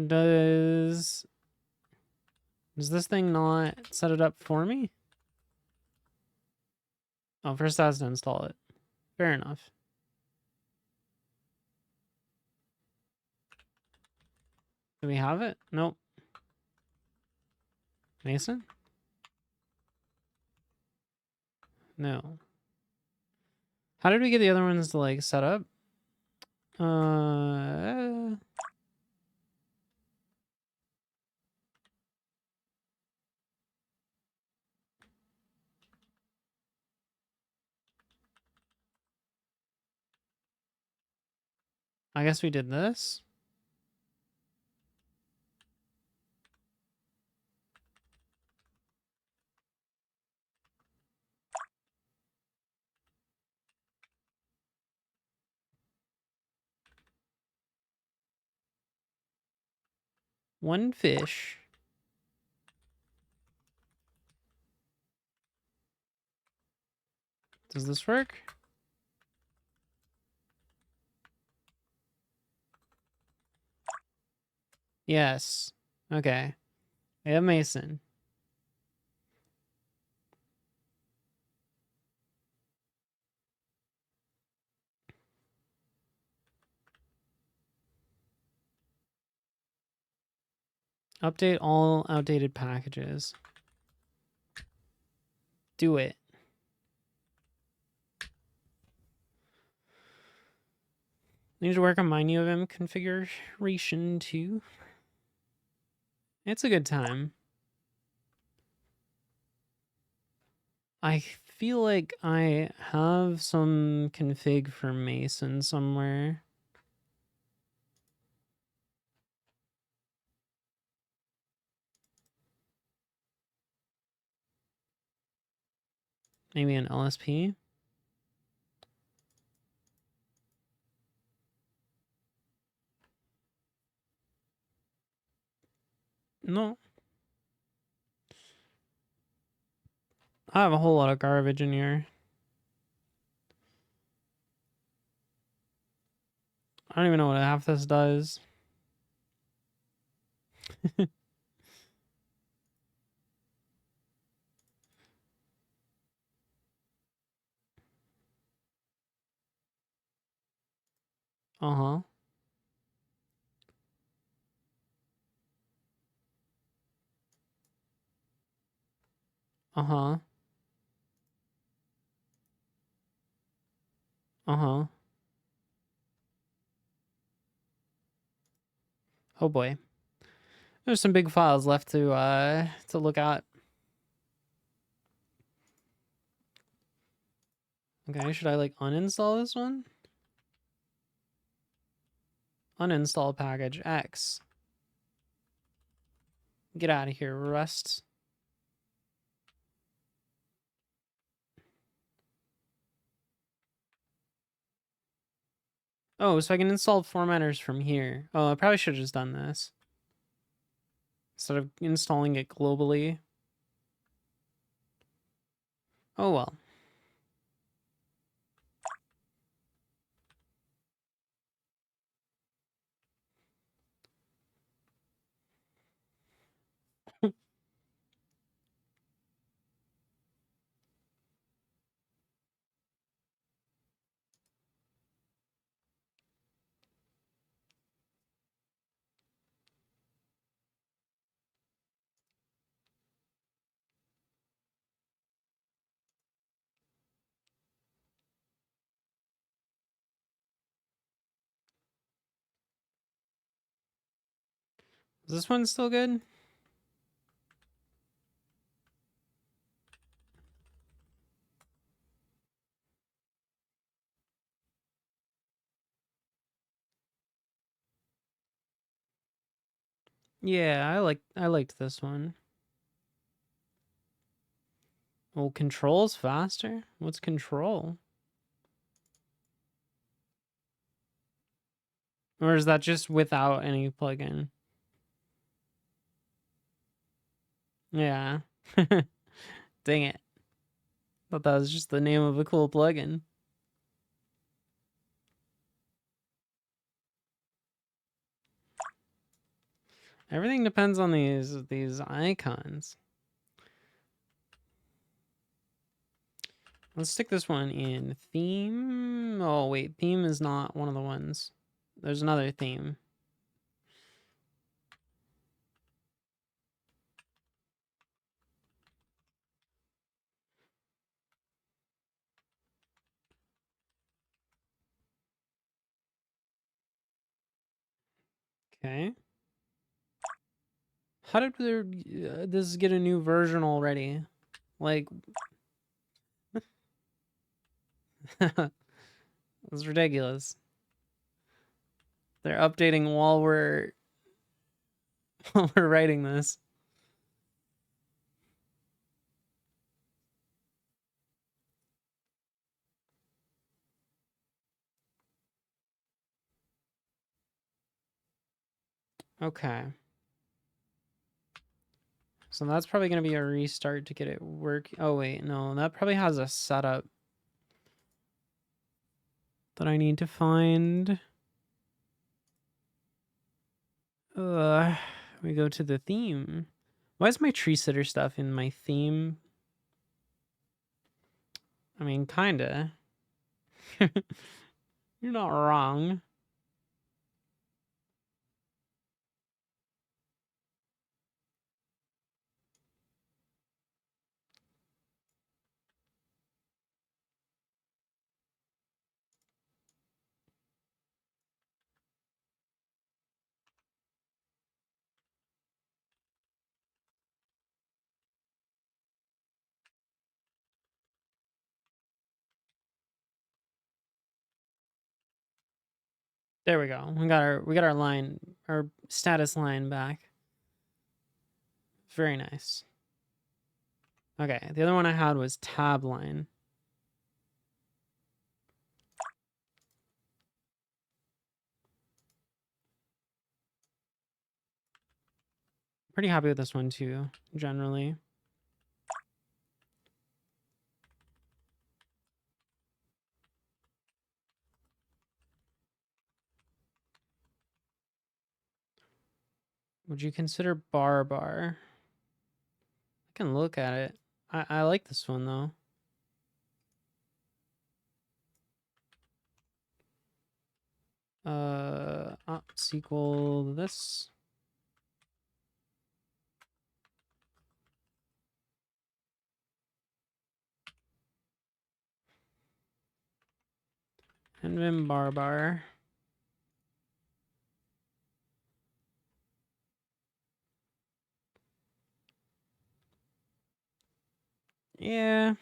Does this thing not set it up for me? Oh, first it has to install it. Fair enough. Do we have it? Nope. Mason? No. How did we get the other ones to like set up? I guess we did this. One fish. Does this work? Yes. Okay. We have Mason. Update all outdated packages. Do it. Need to work on my NEOVIM configuration too. It's a good time. I feel like I have some config for Mason somewhere. Maybe an LSP. No. I have a whole lot of garbage in here. I don't even know what half this does. Uh-huh. Uh-huh. Uh-huh. Oh boy. There's some big files left to look at. Okay, should I like uninstall this one? Uninstall package X. Get out of here, Rust. Oh, so I can install formatters from here. Oh, I probably should have just done this. Instead of installing it globally. Oh well. Is this one still good? Yeah, I liked this one. Well, control's faster. What's control? Or is that just without any plugin? Yeah. Dang it. Thought that was just the name of a cool plugin. Everything depends on these icons. Let's stick this one in theme. Oh wait, theme is not one of the ones. There's another theme. Okay. How did this get a new version already? Like, it's ridiculous. They're updating while we're while we're writing this. Okay. So that's probably going to be a restart to get it work. Oh, wait, no, that probably has a setup that I need to find. We go to the theme. Why is my tree sitter stuff in my theme? I mean, kinda. You're not wrong. There we go. We got our line, our status line back. Very nice. Okay, the other one I had was tab line. Pretty happy with this one too, generally. Would you consider bar? I can look at it. I like this one though. Ops equal this. And then bar. Yeah.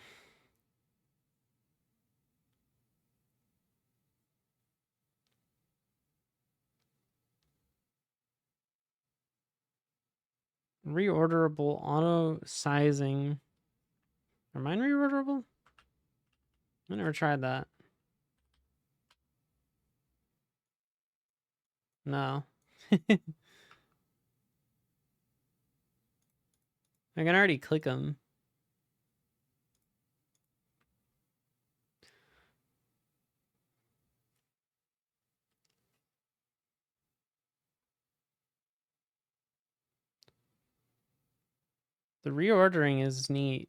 Reorderable auto sizing. Are mine reorderable? I never tried that. No. I can already click them. The reordering is neat.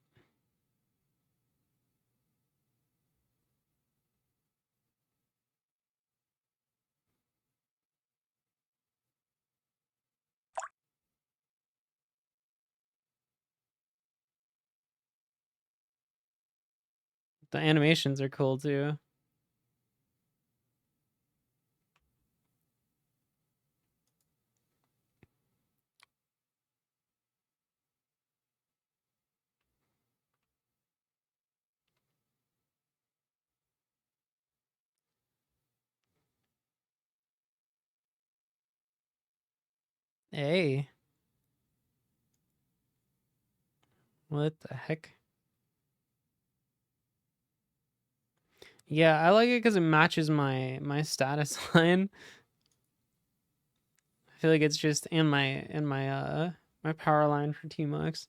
The animations are cool too. Hey. What the heck? Yeah, I like it because it matches my status line. I feel like it's just in my power line for Tmux.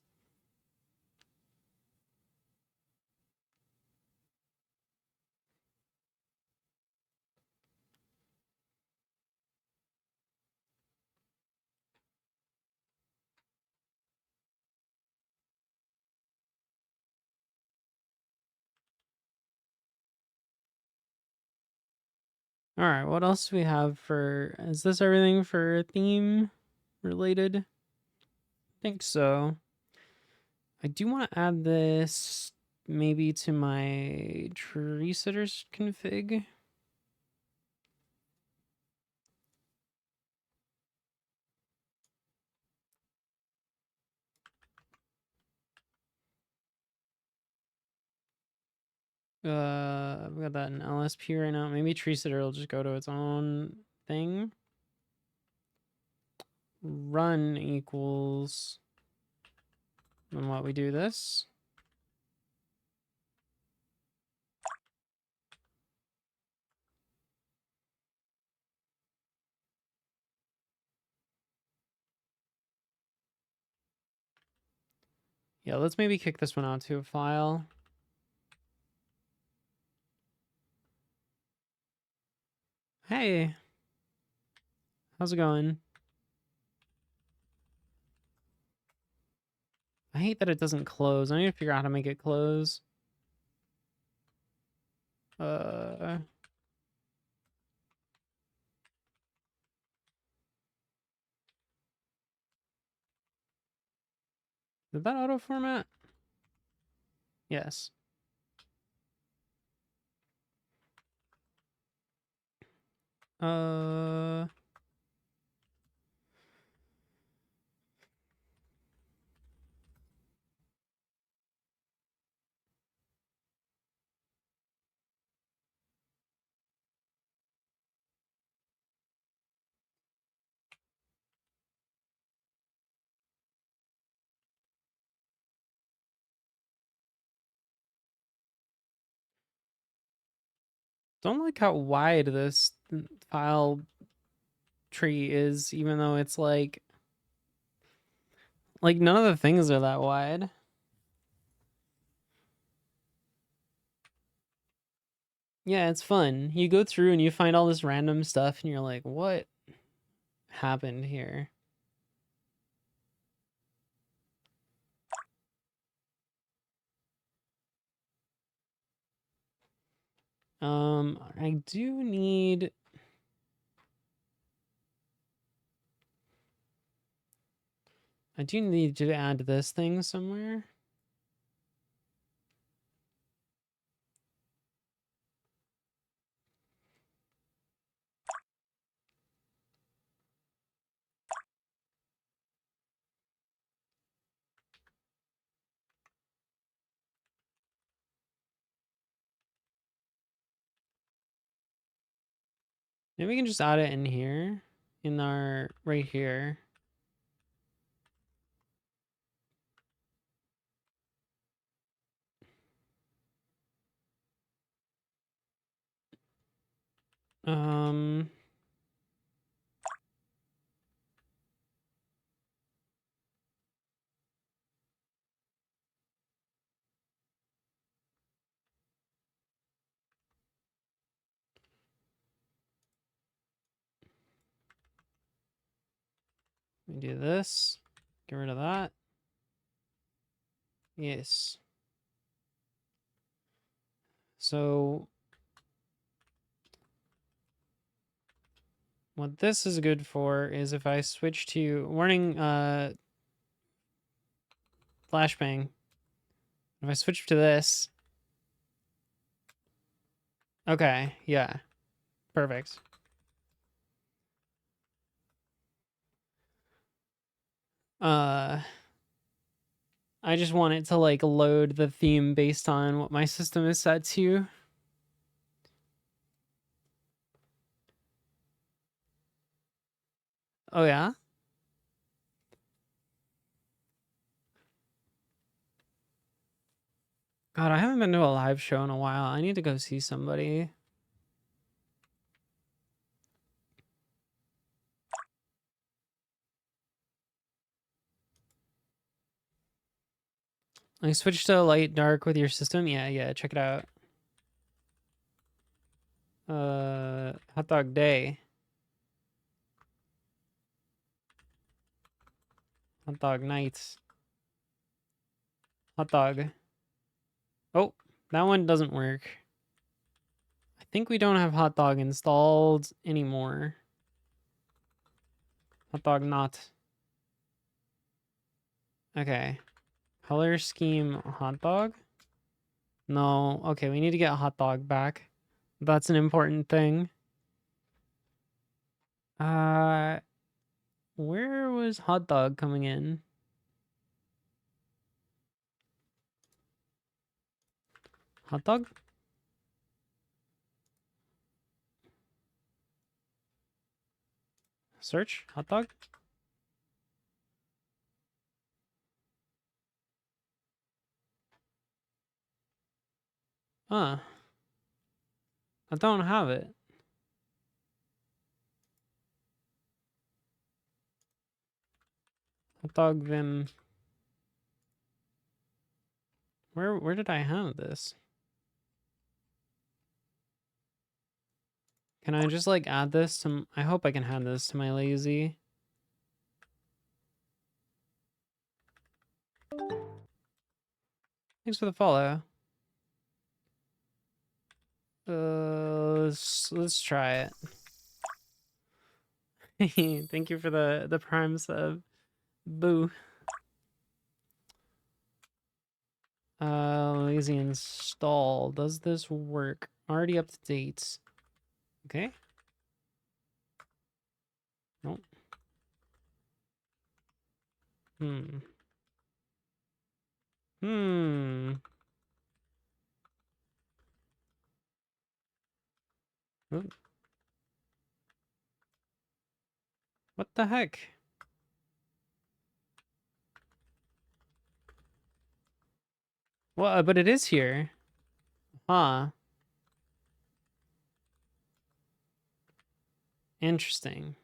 All right, what else do we have for? Is this everything for theme related? I think so. I do want to add this maybe to my tree sitters config. I've got that in LSP right now. Maybe tree sitter will just go to its own thing. Run equals, and what we do this. Yeah, let's maybe kick this one out to a file. Hey, how's it going? I hate that it doesn't close. I need to figure out how to make it close. Uh, did that auto format? Yes. Uh, Don't like how wide this file tree is, even though it's like none of the things are that wide. Yeah, it's fun. You go through and you find all this random stuff and you're like, what happened here? I do need to add this thing somewhere. Maybe we can just add it in here, in our, right here. Um, we do this, get rid of that. Yes. So what this is good for is if I switch to warning, flashbang. If I switch to this. Okay, yeah. Perfect. I just want it to like load the theme based on what my system is set to. Oh yeah? God, I haven't been to a live show in a while. I need to go see somebody. Like switch to light dark with your system. Yeah, check it out. Hot dog day. Hot dog nights. Hot dog. Oh, that one doesn't work. I think we don't have hot dog installed anymore. Hot dog not. Okay. Color scheme hot dog? No. Okay, we need to get hot dog back. That's an important thing. Where was hot dog coming in? Hot dog? Search hot dog? I don't have it. Hot dog Vim. Where did I have this? Can I just like add this to, I hope I can add this to my lazy. Thanks for the follow. Let's try it. Thank you for the prime sub. Boo. Lazy install. Does this work? Already up to date. Okay. Nope. Hmm. Oop. What the heck? Well, but it is here. Huh. Interesting.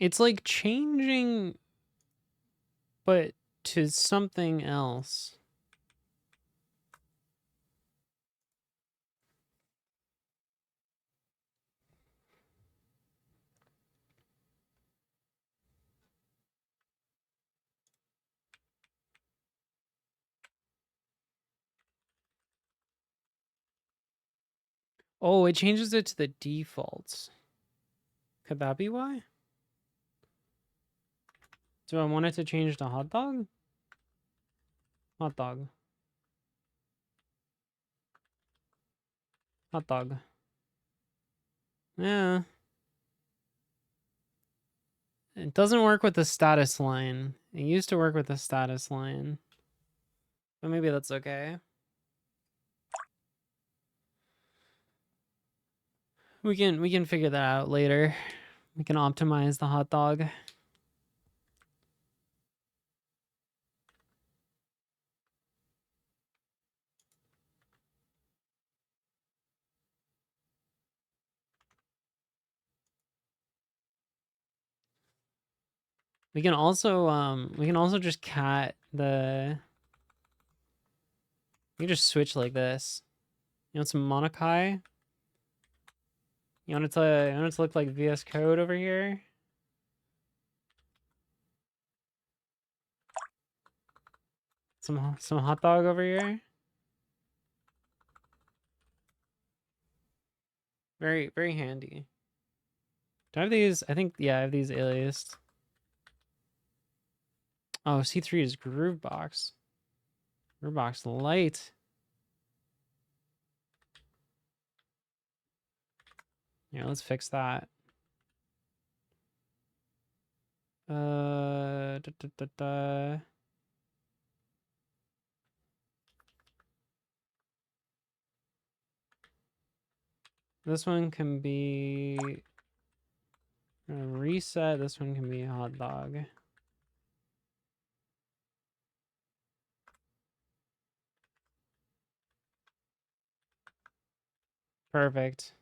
It's like changing, but to something else. Oh, it changes it to the defaults. Could that be why? Do I want it to change to hot dog? Hot dog. Hot dog. Yeah. It doesn't work with the status line. It used to work with the status line. But maybe that's okay. We can figure that out later. We can optimize the hot dog. We can also just cat the, we can just switch like this. You want some Monokai? You want it to look like VS Code over here? Some hot dog over here? Very, very handy. Do I have these? I think, yeah, I have these aliased. Oh, C3 is Groovebox. Groovebox Lite. Yeah, let's fix that. Da, da, da, da. This one can be reset. This one can be a hot dog. Perfect.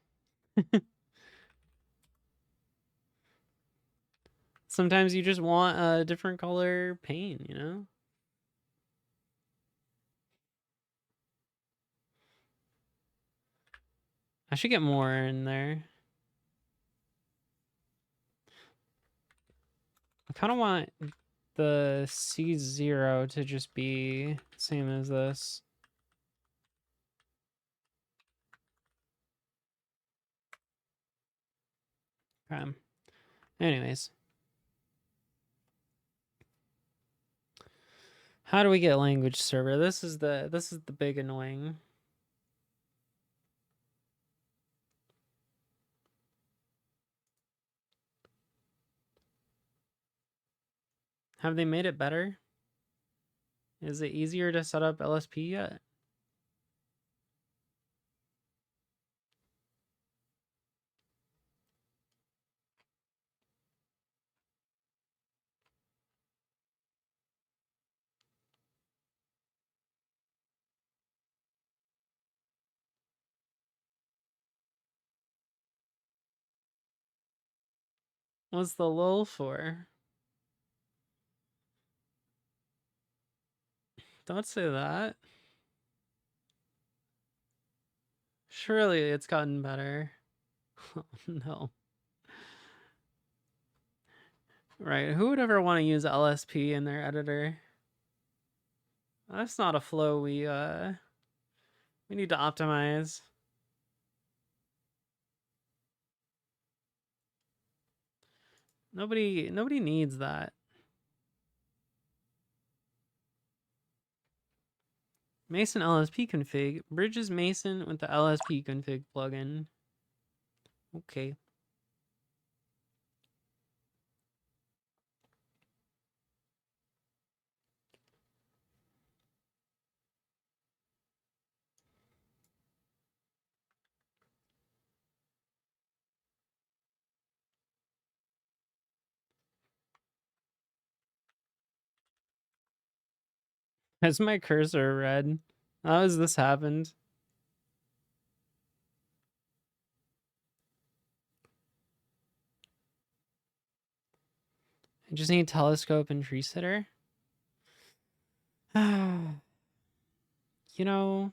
Sometimes you just want a different color pane, you know? I should get more in there. I kind of want the C0 to just be same as this. Okay. Anyways. How do we get language server? This is the big annoying. Have they made it better? Is it easier to set up LSP yet? What's the lull for? Don't say that. Surely it's gotten better. Oh, no. Right, who would ever want to use LSP in their editor? That's not a flow we need to optimize. Nobody needs that. Mason LSP config bridges Mason with the LSP config plugin. Okay. Why's my cursor red? How has this happened? I just need telescope and tree sitter. You know,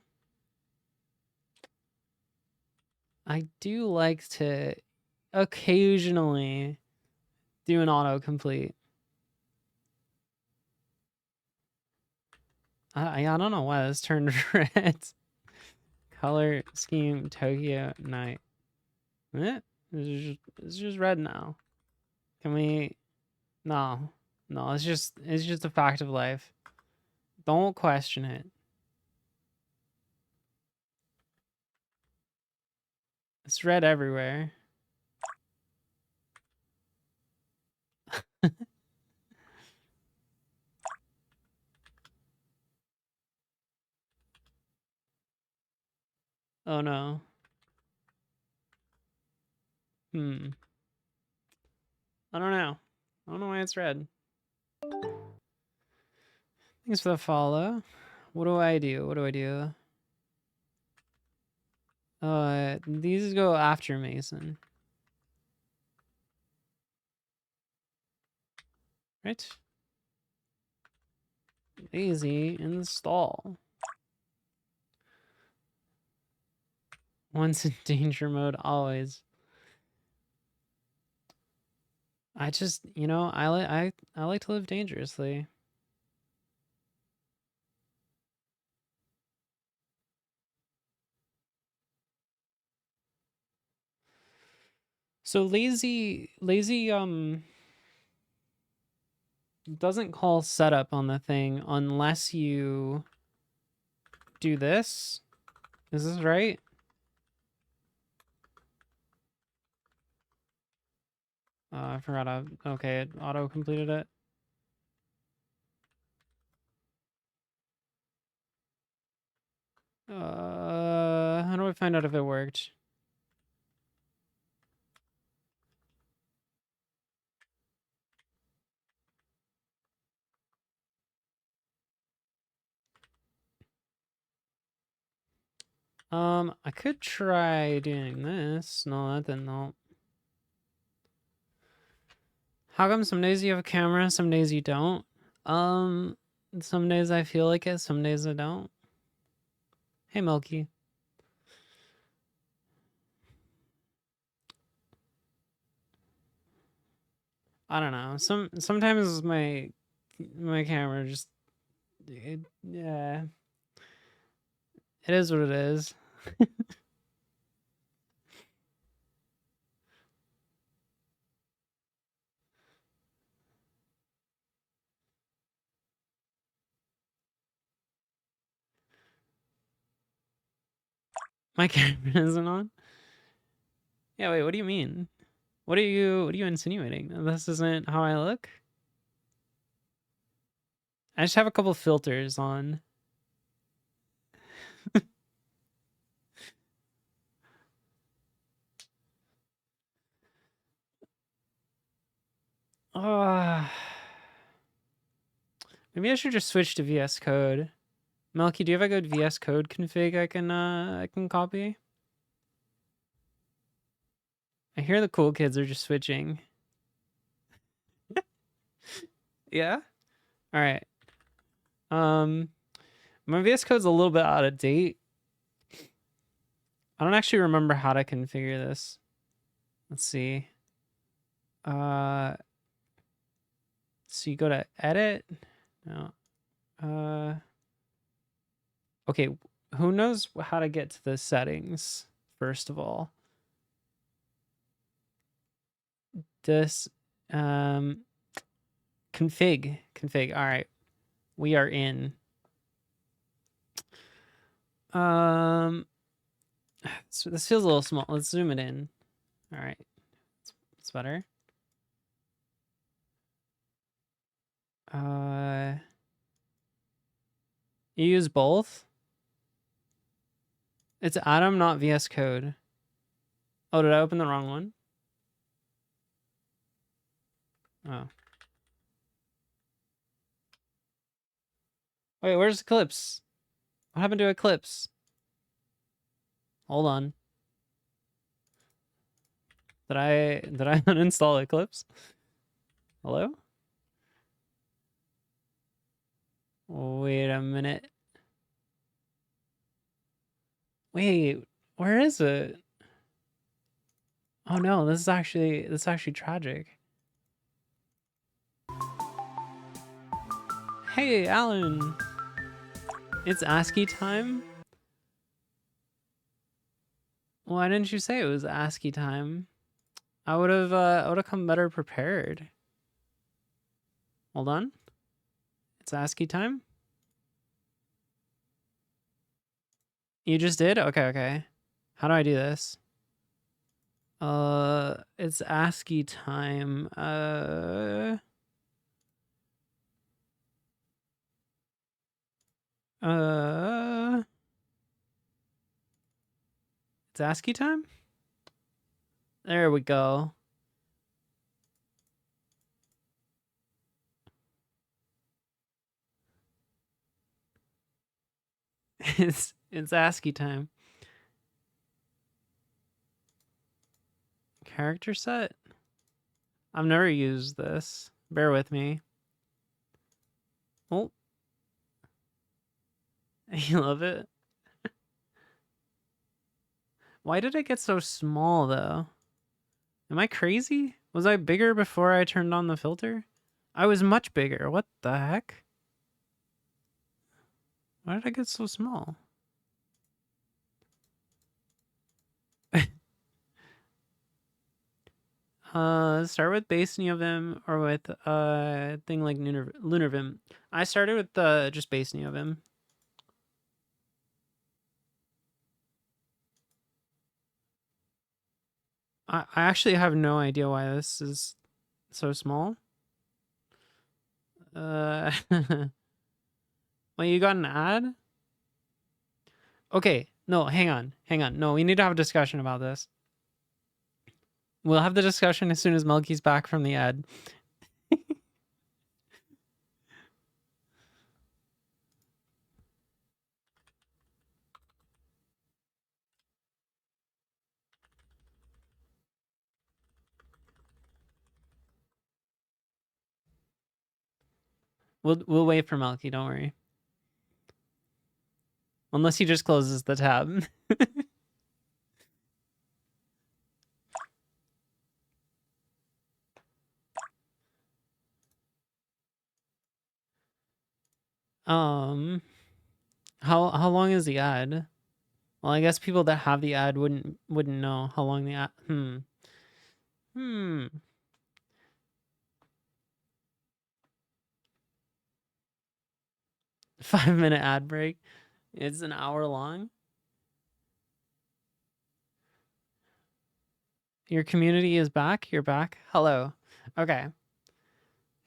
I do like to occasionally do an autocomplete. I don't know why this turned red. Color scheme Tokyo night. It's just red now. Can we? No, no. It's just a fact of life. Don't question it. It's red everywhere. Oh no. I don't know. I don't know why it's red. Thanks for the follow. What do I do? What do I do? These go after Mason. Right? Easy install. Once in danger mode, always. I just, you know, I like to live dangerously. So lazy doesn't call setup on the thing unless you do this. Is this right? I forgot to, okay, it auto completed it. How do I find out if it worked? I could try doing this. No, that didn't help. How come some days you have a camera, some days you don't? Some days I feel like it, some days I don't. Hey, Milky. I don't know. Sometimes my camera just yeah. It is what it is. My camera isn't on. Yeah, wait, what do you mean? What are you insinuating? This isn't how I look? I just have a couple filters on. Maybe I should just switch to VS Code. Melky, do you have a good VS Code config I can copy? I hear the cool kids are just switching. Yeah? All right. My VS Code's a little bit out of date. I don't actually remember how to configure this. Let's see. So you go to edit. No. Okay, who knows how to get to the settings, first of all? This config. All right. We are in. So this feels a little small. Let's zoom it in. All right. It's better. You use both? It's Atom, not VS Code. Oh, did I open the wrong one? Oh. Wait, where's Eclipse? What happened to Eclipse? Hold on. Did I uninstall Eclipse? Hello? Wait a minute. Wait, where is it? Oh no, this is actually tragic. Hey, Alan. It's ASCII time? Why didn't you say it was ASCII time? I would have come better prepared. Hold on. It's ASCII time? You just did? Okay, okay. How do I do this? It's ASCII time. It's ASCII time? There we go. It's ASCII time. Character set? I've never used this. Bear with me. Oh. You love it? Why did it get so small, though? Am I crazy? Was I bigger before I turned on the filter? I was much bigger. What the heck? Why did I get so small? Start with base NeoVim or with thing like LunarVim. I started with just base NeoVim. I actually have no idea why this is so small. Well, you got an ad? Okay, no, hang on. No, we need to have a discussion about this. We'll have the discussion as soon as Melky's back from the ad. We'll wait for Melky, don't worry. Unless he just closes the tab. How long is the ad? Well, I guess people that have the ad wouldn't know how long the ad. 5-minute ad break. It's an hour long. Your community is back. You're back. Hello. Okay.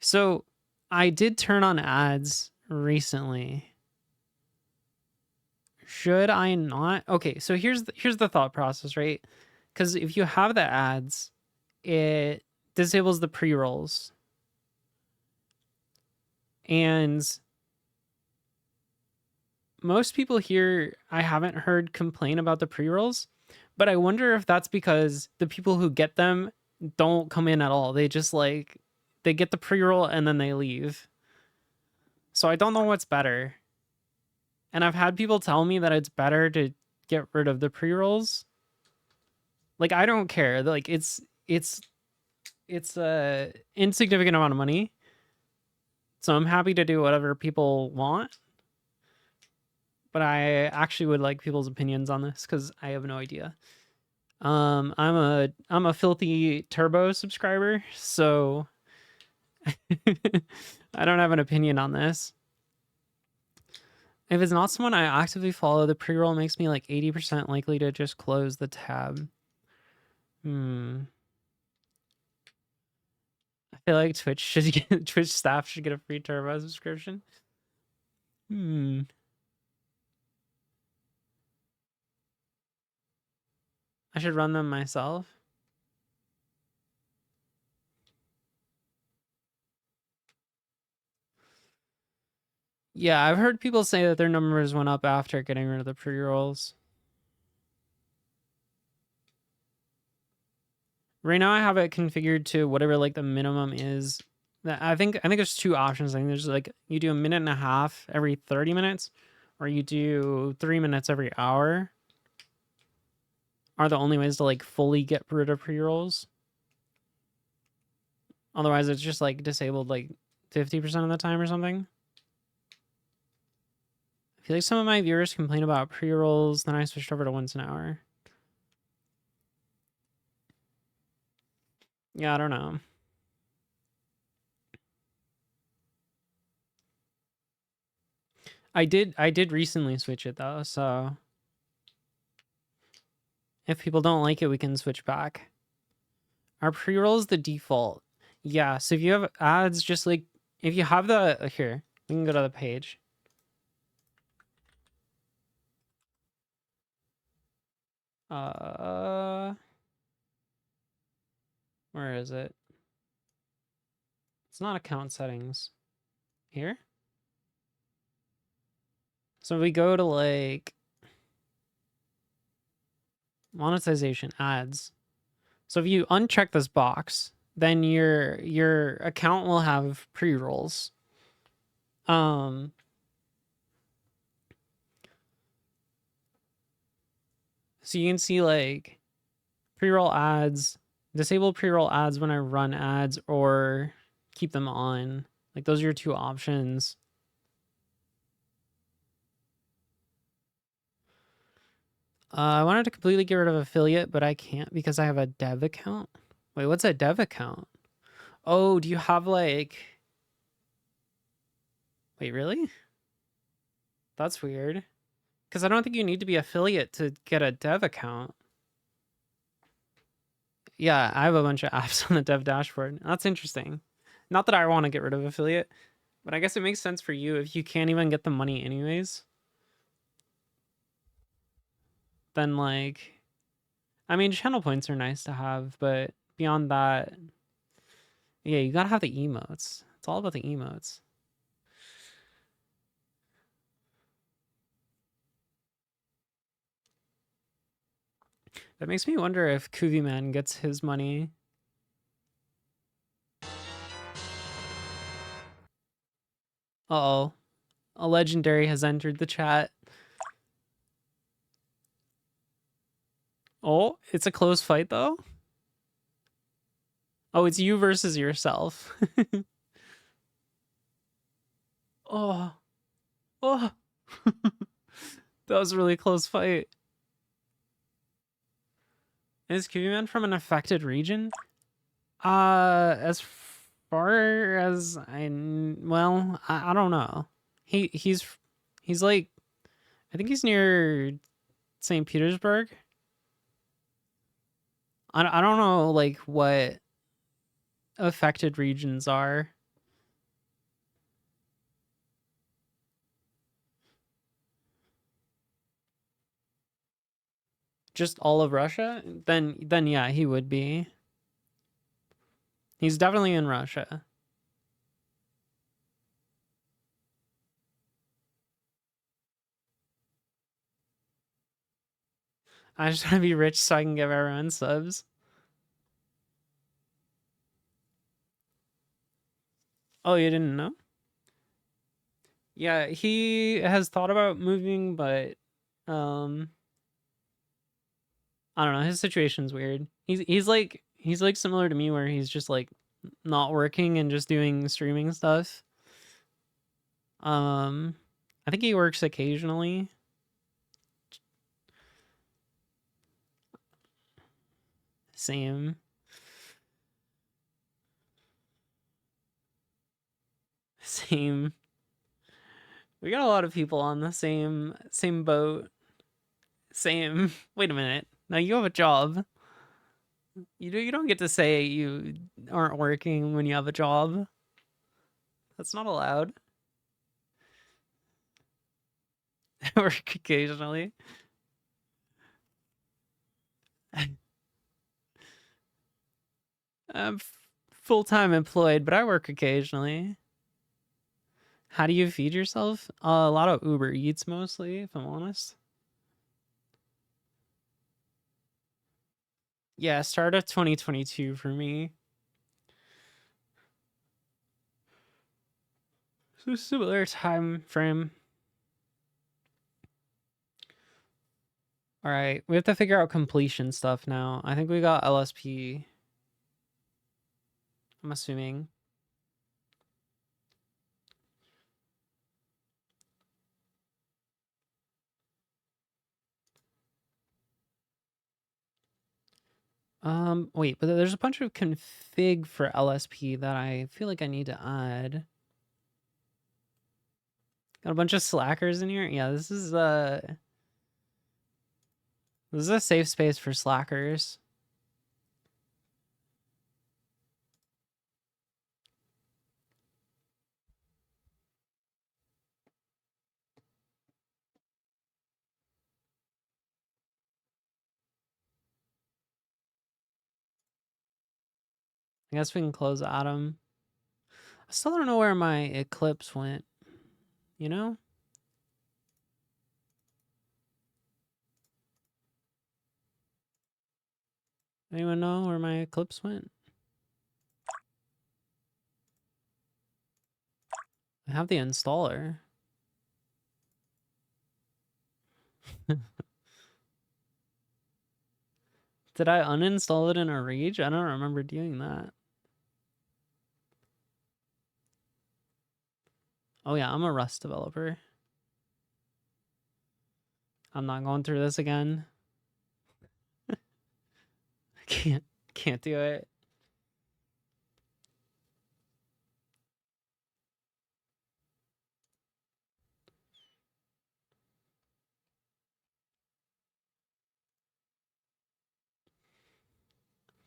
So I did turn on ads recently. Should I not? Okay, so here's the thought process, right? Because if you have the ads, it disables the pre-rolls. And most people here, I haven't heard complain about the pre-rolls, but I wonder if that's because the people who get them don't come in at all. They just like, they get the pre-roll and then they leave. So I don't know what's better. And I've had people tell me that it's better to get rid of the pre-rolls. Like, I don't care. Like, it's a insignificant amount of money. So I'm happy to do whatever people want. But I actually would like people's opinions on this because I have no idea. I'm a filthy turbo subscriber, so I don't have an opinion on this. If it's not someone I actively follow, the pre-roll makes me like 80% likely to just close the tab. I feel like Twitch staff should get a free turbo subscription. I should run them myself. Yeah, I've heard people say that their numbers went up after getting rid of the pre-rolls. Right now I have it configured to whatever like the minimum is. I think there's two options. I think there's like you do a minute and a half every 30 minutes, or you do 3 minutes every hour. Are the only ways to like fully get rid of pre-rolls. Otherwise, it's just like disabled like 50% of the time or something. I feel like some of my viewers complain about pre-rolls, then I switched over to once an hour. Yeah, I don't know. I did recently switch it though, so if people don't like it, we can switch back. Are pre-rolls the default? Yeah, so if you have ads, just like if you have the here, we can go to the page. Where is it? It's not account settings. Here? So we go to like monetization ads. So if you uncheck this box, then your account will have pre-rolls. So you can see like pre-roll ads, disable pre-roll ads when I run ads, or keep them on. Like those are your two options. I wanted to completely get rid of affiliate, but I can't because I have a dev account. Wait, what's a dev account? Oh, do you have like... Wait, really? That's weird. Because I don't think you need to be affiliate to get a dev account. Yeah, I have a bunch of apps on the dev dashboard. That's interesting. Not that I want to get rid of affiliate, but I guess it makes sense for you if you can't even get the money anyways. Then like, I mean, channel points are nice to have, but beyond that, yeah, you gotta have the emotes. It's all about the emotes. That makes me wonder if Kuvi Man gets his money. Uh-oh. A legendary has entered the chat. Oh, it's a close fight though. Oh, it's you versus yourself. Oh. Oh. That was a really close fight. Is Kuvi Man from an affected region? As far as I don't know. He's like, I think he's near St. Petersburg. I don't know like what affected regions are. Just all of Russia? Then yeah, he would be. He's definitely in Russia. I just want to be rich so I can give everyone subs. Oh, you didn't know? Yeah, he has thought about moving, but I don't know. His situation's weird. He's like similar to me where he's just like not working and just doing streaming stuff. I think he works occasionally. Same. Same. We got a lot of people on the same boat. Same. Wait a minute. Now you have a job. You don't get to say you aren't working when you have a job. That's not allowed. I work occasionally. I'm full-time employed, but I work occasionally. How do you feed yourself? A lot of Uber Eats mostly, if I'm honest. Yeah, start of 2022 for me. So similar time frame. All right, we have to figure out completion stuff now. I think we got LSP. I'm assuming. Wait, but there's a bunch of config for LSP that I feel like I need to add. Got a bunch of slackers in here. Yeah, this is a safe space for slackers. I guess we can close Atom. I still don't know where my Eclipse went, you know? Anyone know where my Eclipse went? I have the installer. Did I uninstall it in a rage? I don't remember doing that. Oh yeah, I'm a Rust developer. I'm not going through this again. Can't do it.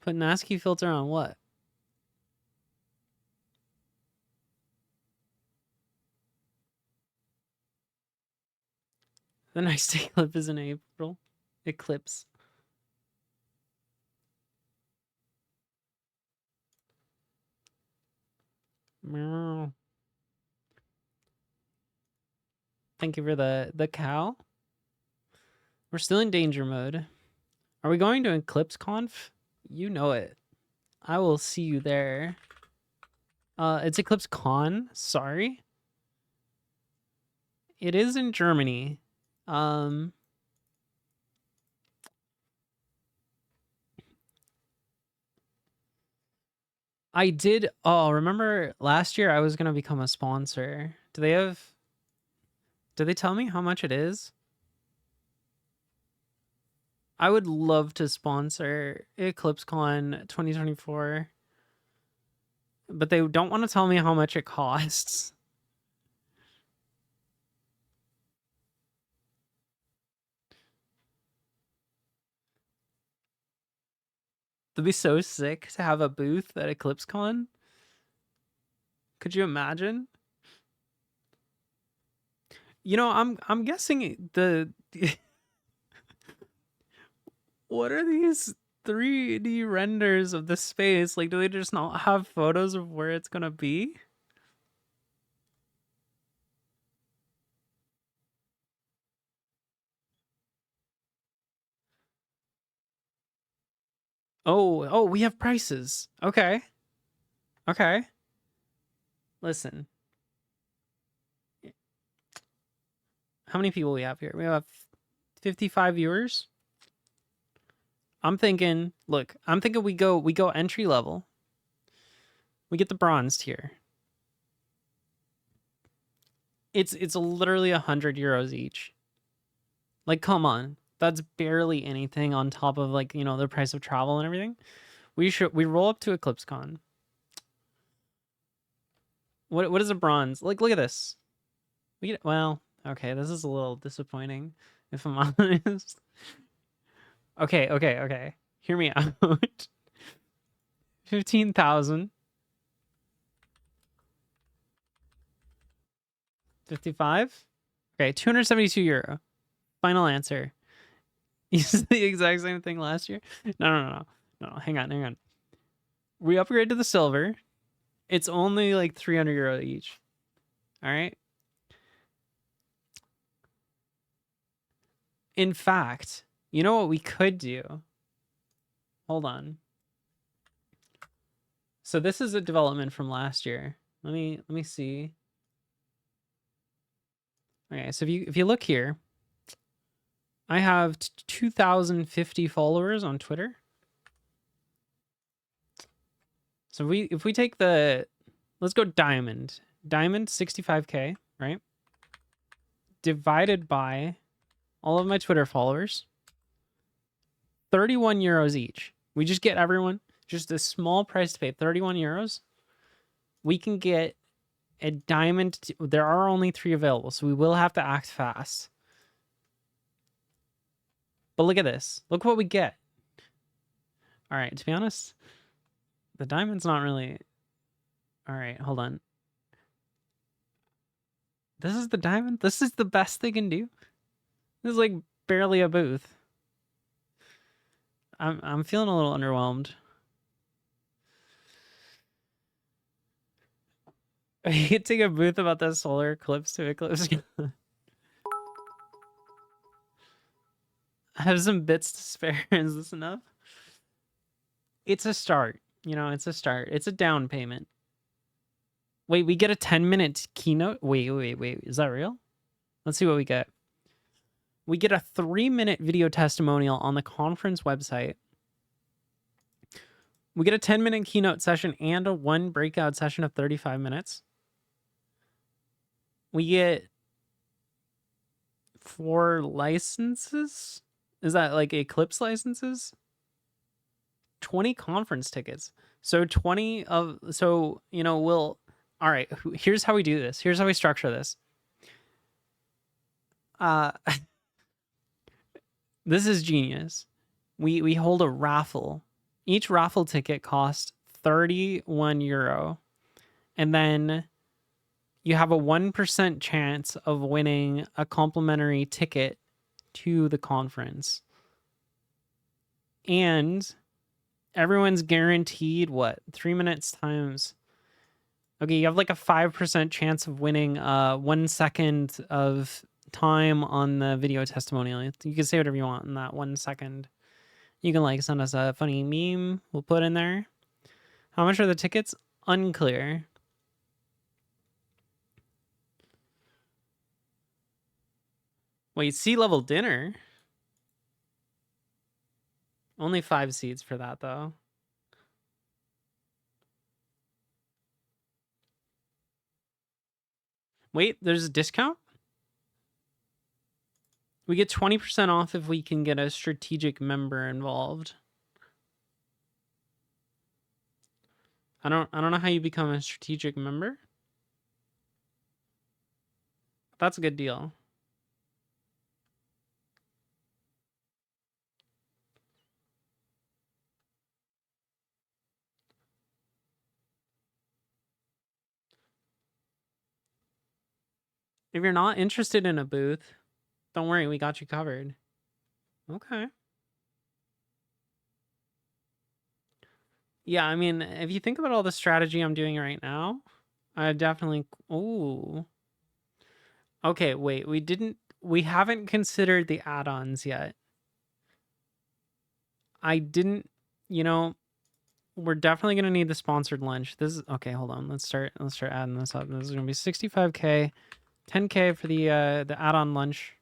Put an ASCII filter on what? The next eclipse is in April. Eclipse. Meow. Thank you for the cow. We're still in danger mode. Are we going to Eclipse Conf? You know it. I will see you there. It's Eclipse Con. Sorry. It is in Germany. I did. Oh, remember last year I was gonna become a sponsor. Do they have? Did they tell me how much it is? I would love to sponsor EclipseCon 2024, but they don't want to tell me how much it costs. It'd be so sick to have a booth at EclipseCon. Could you imagine? You know, I'm guessing the what are these 3D renders of the space? Like, do they just not have photos of where it's gonna be? Oh, we have prices. Okay. Okay. Listen. How many people we have here? We have 55 viewers. I'm thinking, look, we go entry level. We get the bronze tier. It's literally 100 euros each. Like, come on. That's barely anything on top of, like, you know, the price of travel and everything. We roll up to EclipseCon. What is a bronze? Like, look at this. Well, okay, this is a little disappointing, if I'm honest. Okay. Hear me out. 15,000. 55? Okay, 272 euro. Final answer. You said the exact same thing last year? No. Hang on. We upgrade to the silver. It's only like 300 euro each. All right. In fact, you know what we could do? Hold on. So this is a development from last year. Let me see. Okay, so if you look here, I have 2,050 followers on Twitter. So if we take let's go diamond 65K, right? Divided by all of my Twitter followers, 31 euros each. We just get everyone just a small price to pay, 31 euros. We can get a diamond. There are only 3 available, so we will have to act fast. But look at this. Look what we get. All right, to be honest, the diamond's not really... All right, hold on. This is the diamond? This is the best they can do? This is like barely a booth. I'm feeling a little underwhelmed. You could take a booth about the solar eclipse to eclipse. I have some bits to spare. Is this enough? It's a start. You know, it's a start. It's a down payment. Wait, we get a 10-minute keynote? Wait. Is that real? Let's see what we get. We get a 3-minute video testimonial on the conference website. We get a 10-minute keynote session and a 1 breakout session of 35 minutes. We get 4 licenses. Is that like Eclipse licenses? 20 conference tickets. So 20 of, so, you know, we'll, all right, here's how we do this. Here's how we structure this. This is genius. We hold a raffle. Each raffle ticket costs 31 euro. And then you have a 1% chance of winning a complimentary ticket to the conference. And everyone's guaranteed what? 3 minutes times. Okay, you have like a 5% chance of winning 1 second of time on the video testimonial. You can say whatever you want in that 1 second. You can like send us a funny meme we'll put in there. How much are the tickets? Unclear. Wait, sea-level dinner? Only 5 seats for that, though. Wait, there's a discount? We get 20% off if we can get a strategic member involved. I don't know how you become a strategic member. That's a good deal. If you're not interested in a booth, don't worry, we got you covered. Okay. Yeah, I mean, if you think about all the strategy I'm doing right now, I definitely... Ooh. Okay, wait, we haven't considered the add-ons yet. I didn't, you know, we're definitely going to need the sponsored lunch. This is, okay, hold on. Let's start adding this up. This is going to be 65K, 10K for the add-on lunch.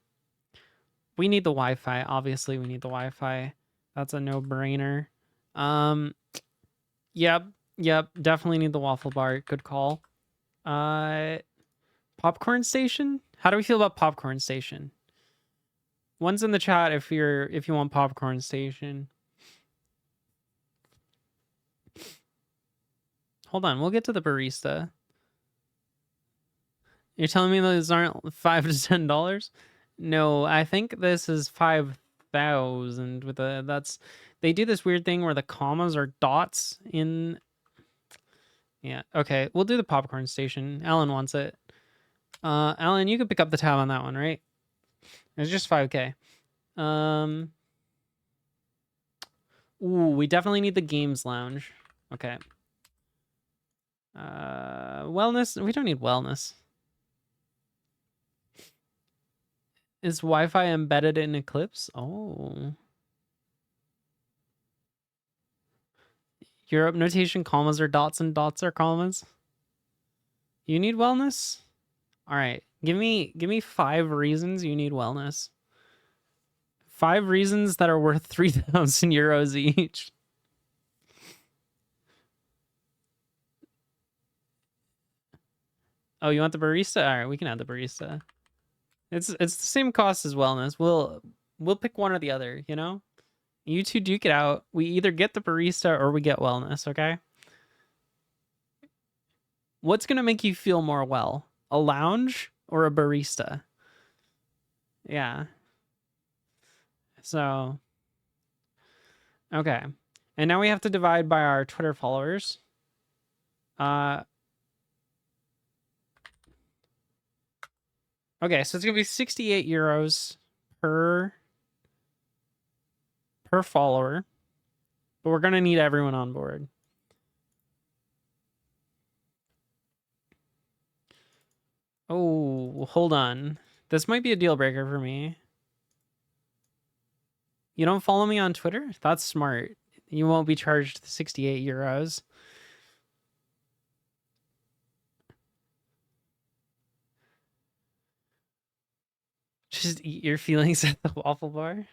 We need the Wi-Fi. Obviously, we need the Wi-Fi. That's a no-brainer. Yep, definitely need the waffle bar. Good call. Popcorn station? How do we feel about popcorn station? One's in the chat if you want popcorn station. Hold on, we'll get to the barista. You're telling me those aren't $5 to $10? No, I think this is 5,000 with a, that's, they do this weird thing where the commas are dots in. Yeah, okay, we'll do the popcorn station. Alan wants it. Alan, you can pick up the tab on that one, right? It's just 5K. Ooh, we definitely need the games lounge. Okay. Wellness, we don't need wellness. Is Wi-Fi embedded in Eclipse? Oh. Europe notation commas are dots and dots are commas. You need wellness? All right. Give me 5 reasons you need wellness. 5 reasons that are worth 3,000 euros each. Oh, you want the barista? All right, we can add the barista. It's the same cost as wellness. We'll pick one or the other, you know? You two duke it out. We either get the barista or we get wellness, okay? What's going to make you feel more well? A lounge or a barista? Yeah. So, okay. And now we have to divide by our Twitter followers. Okay, so it's going to be 68 euros per follower. But we're going to need everyone on board. Oh, hold on. This might be a deal breaker for me. You don't follow me on Twitter? That's smart. You won't be charged 68 euros. Just eat your feelings at the waffle bar.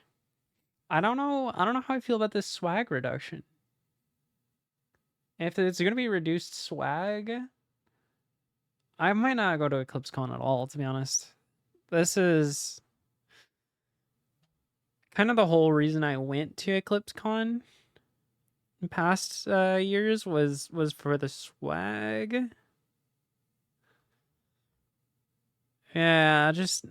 I don't know how I feel about this swag reduction. If it's gonna be reduced swag, I might not go to EclipseCon at all, to be honest. This is kind of the whole reason I went to EclipseCon in past years was for the swag. Yeah, just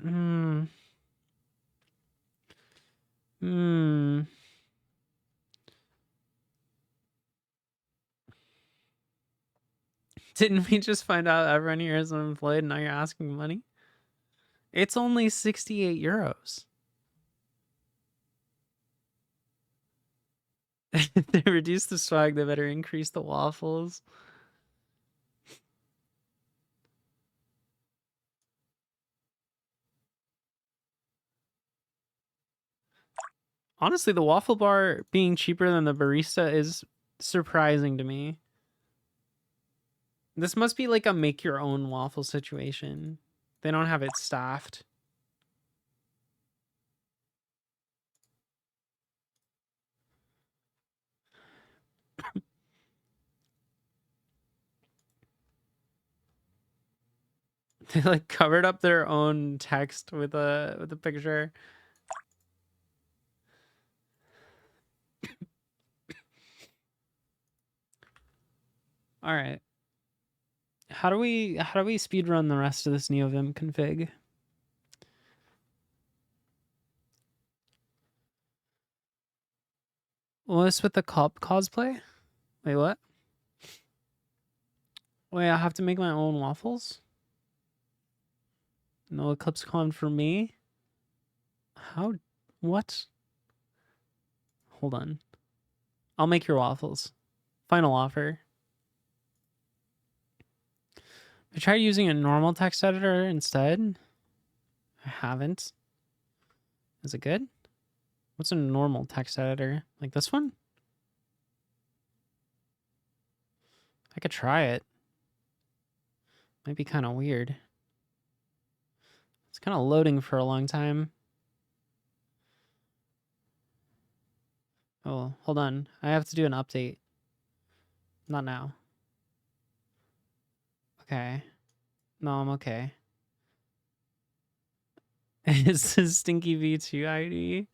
Didn't we just find out everyone here is unemployed and now you're asking money? It's only 68 euros. If they reduce the swag, they better increase the waffles. Honestly, the waffle bar being cheaper than the barista is surprising to me. This must be like a make your own waffle situation. They don't have it staffed. They like covered up their own text with a picture. All right. How do we speed run the rest of this NeoVim config? What's with the cop cosplay? Wait, what? Wait, I have to make my own waffles? No EclipseCon for me? How? What? Hold on. I'll make your waffles. Final offer. I tried using a normal text editor instead. I haven't. Is it good? What's a normal text editor? Like this one? I could try it. Might be kind of weird. It's kind of loading for a long time. Oh, hold on. I have to do an update. Not now. Okay. No, I'm okay. It's a stinky V2 ID.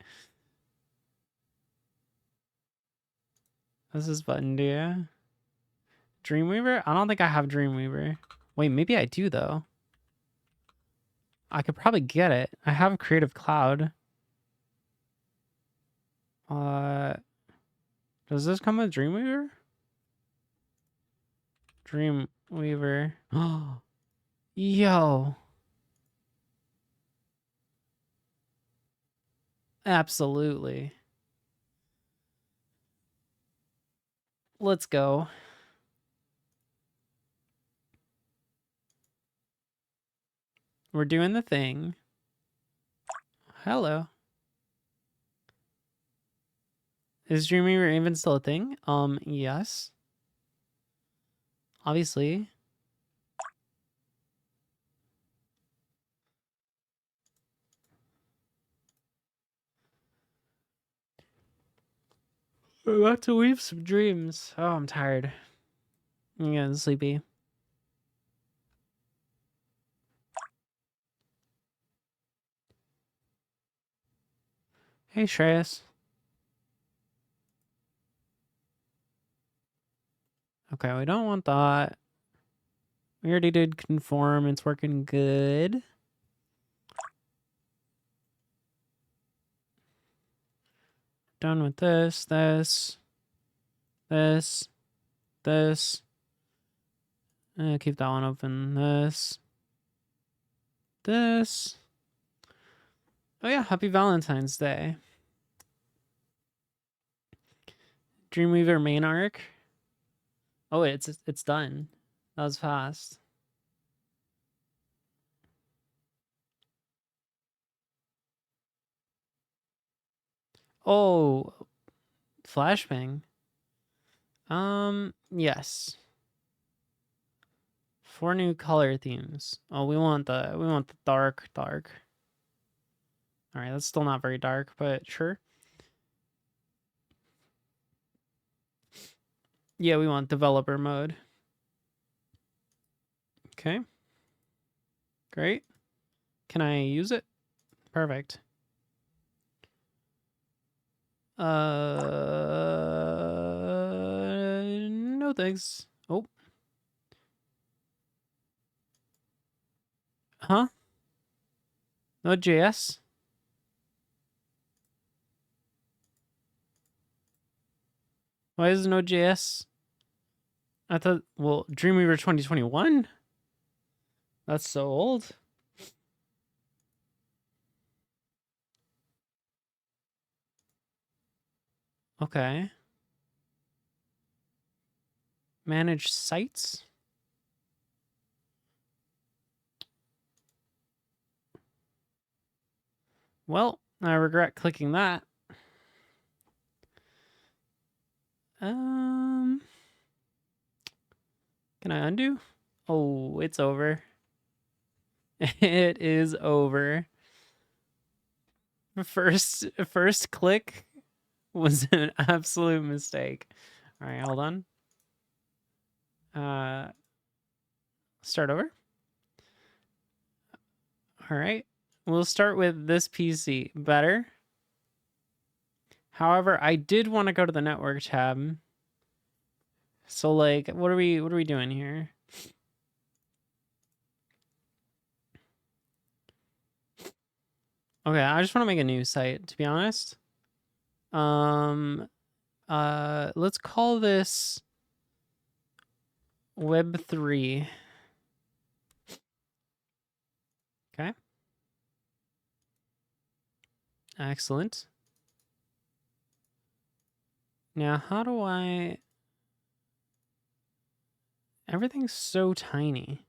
This is button, do you? Dreamweaver? I don't think I have Dreamweaver. Wait, maybe I do though. I could probably get it. I have a Creative Cloud. Does this come with Dreamweaver? Dreamweaver. Oh, yo. Absolutely. Let's go. We're doing the thing. Hello. Is Dreamweaver even still a thing? Yes. Obviously. We're about to weave some dreams. Oh, I'm tired. I'm getting sleepy. Hey, Shreyas. Okay, we don't want that. We already did conform. It's working good. Done with this, this. Keep that one open. This. Oh yeah, happy Valentine's Day. Dreamweaver main arc. Oh, it's done. That was fast. Oh, flashbang. Yes. 4 new color themes. Oh, we want the dark. All right, that's still not very dark, but sure. Yeah, we want developer mode. Okay. Great. Can I use it? Perfect. No thanks. Oh. Huh? Node.js? Why is Node.js? I thought, well, Dreamweaver 2021? That's so old. Okay. Manage sites? Well, I regret clicking that. Can I undo? Oh, it's over. It is over. First click was an absolute mistake. All right, hold on. Start over. All right. We'll start with this PC. Better. However, I did want to go to the network tab. So like, what are we doing here? Okay, I just want to make a new site, to be honest. Let's call this Web3. Okay. Excellent. Now, how do I... Everything's so tiny.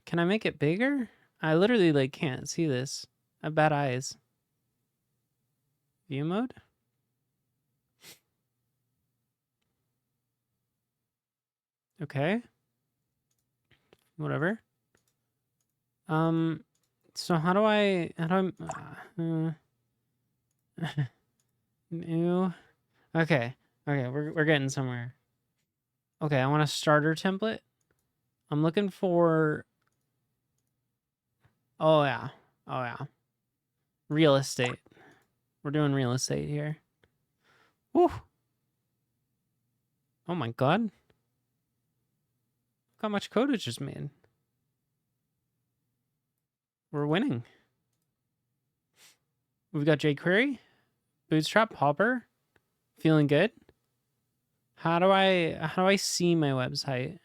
Can I make it bigger? I literally like can't see this. I have bad eyes. View mode? Okay. Whatever. So how do I new? Okay. Okay, we're getting somewhere. Okay, I want a starter template. I'm looking for... Oh, yeah. Oh, yeah. Real estate. We're doing real estate here. Woo! Oh my god. Look how much code it just made. We're winning. We've got jQuery, Bootstrap, Hopper. Feeling good. How do I see my website?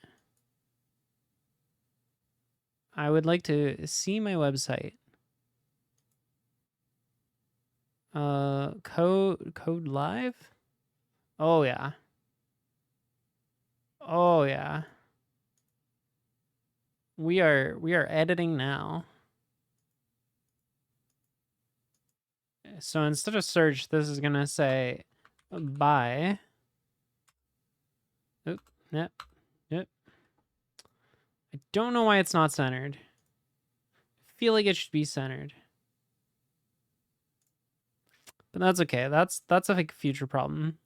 I would like to see my website. Code live? Oh yeah. Oh yeah. We are editing now. So instead of search, this is gonna say by. Oop, yep, yep. I don't know why it's not centered. I feel like it should be centered. But that's okay. That's a like future problem.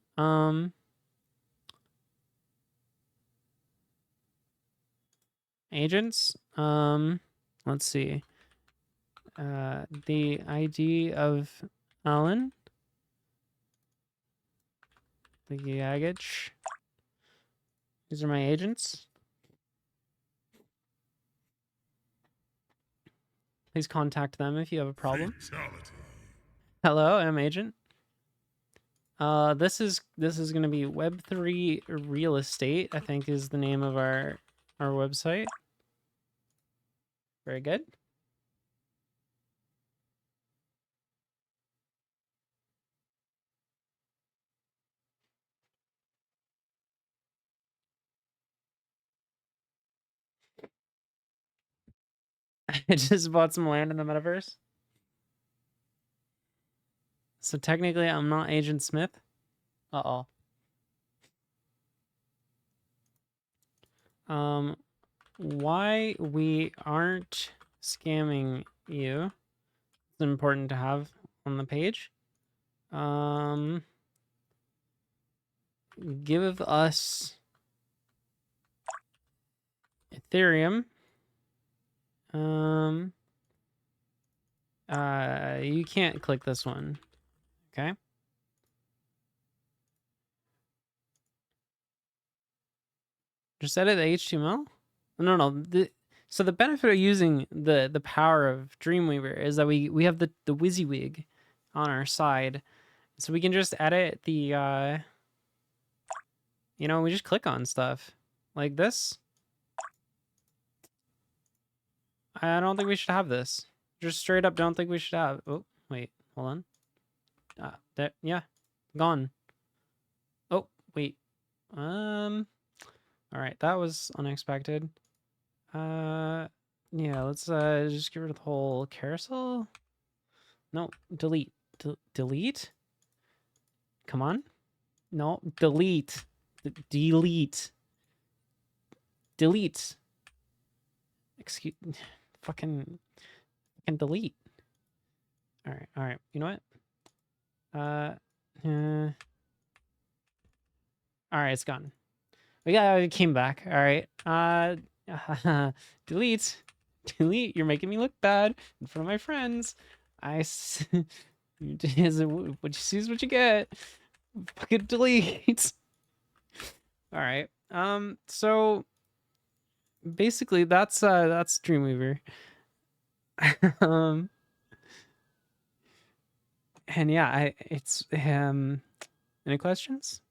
Agents. Let's see. The ID of Alan. The Yagich. These are my agents. Please contact them if you have a problem. Fatality. Hello, I'm agent. This is gonna be Web3 Real Estate, I think is the name of our website. Very good. I just bought some land in the metaverse. So technically I'm not Agent Smith. Uh-oh. Why we aren't scamming you. It's important to have on the page. Give us Ethereum. You can't click this one. Okay. Just edit the HTML? No. So the benefit of using the power of Dreamweaver is that we have the WYSIWYG on our side. So we can just edit the, you know, we just click on stuff like this. I don't think we should have this. Just straight up don't think we should have. Oh, wait, hold on. There, yeah, gone. Oh, wait. All right, that was unexpected. Yeah, let's just get rid of the whole carousel. No, delete. Delete? Come on. No, delete. Delete. Delete. Excuse fucking delete. All right. You know what? All right, it's gone. It came back. All right. Delete. Delete. You're making me look bad in front of my friends. What you see is what you get. Fucking delete. All right. So basically that's Dreamweaver. And yeah, it's any questions?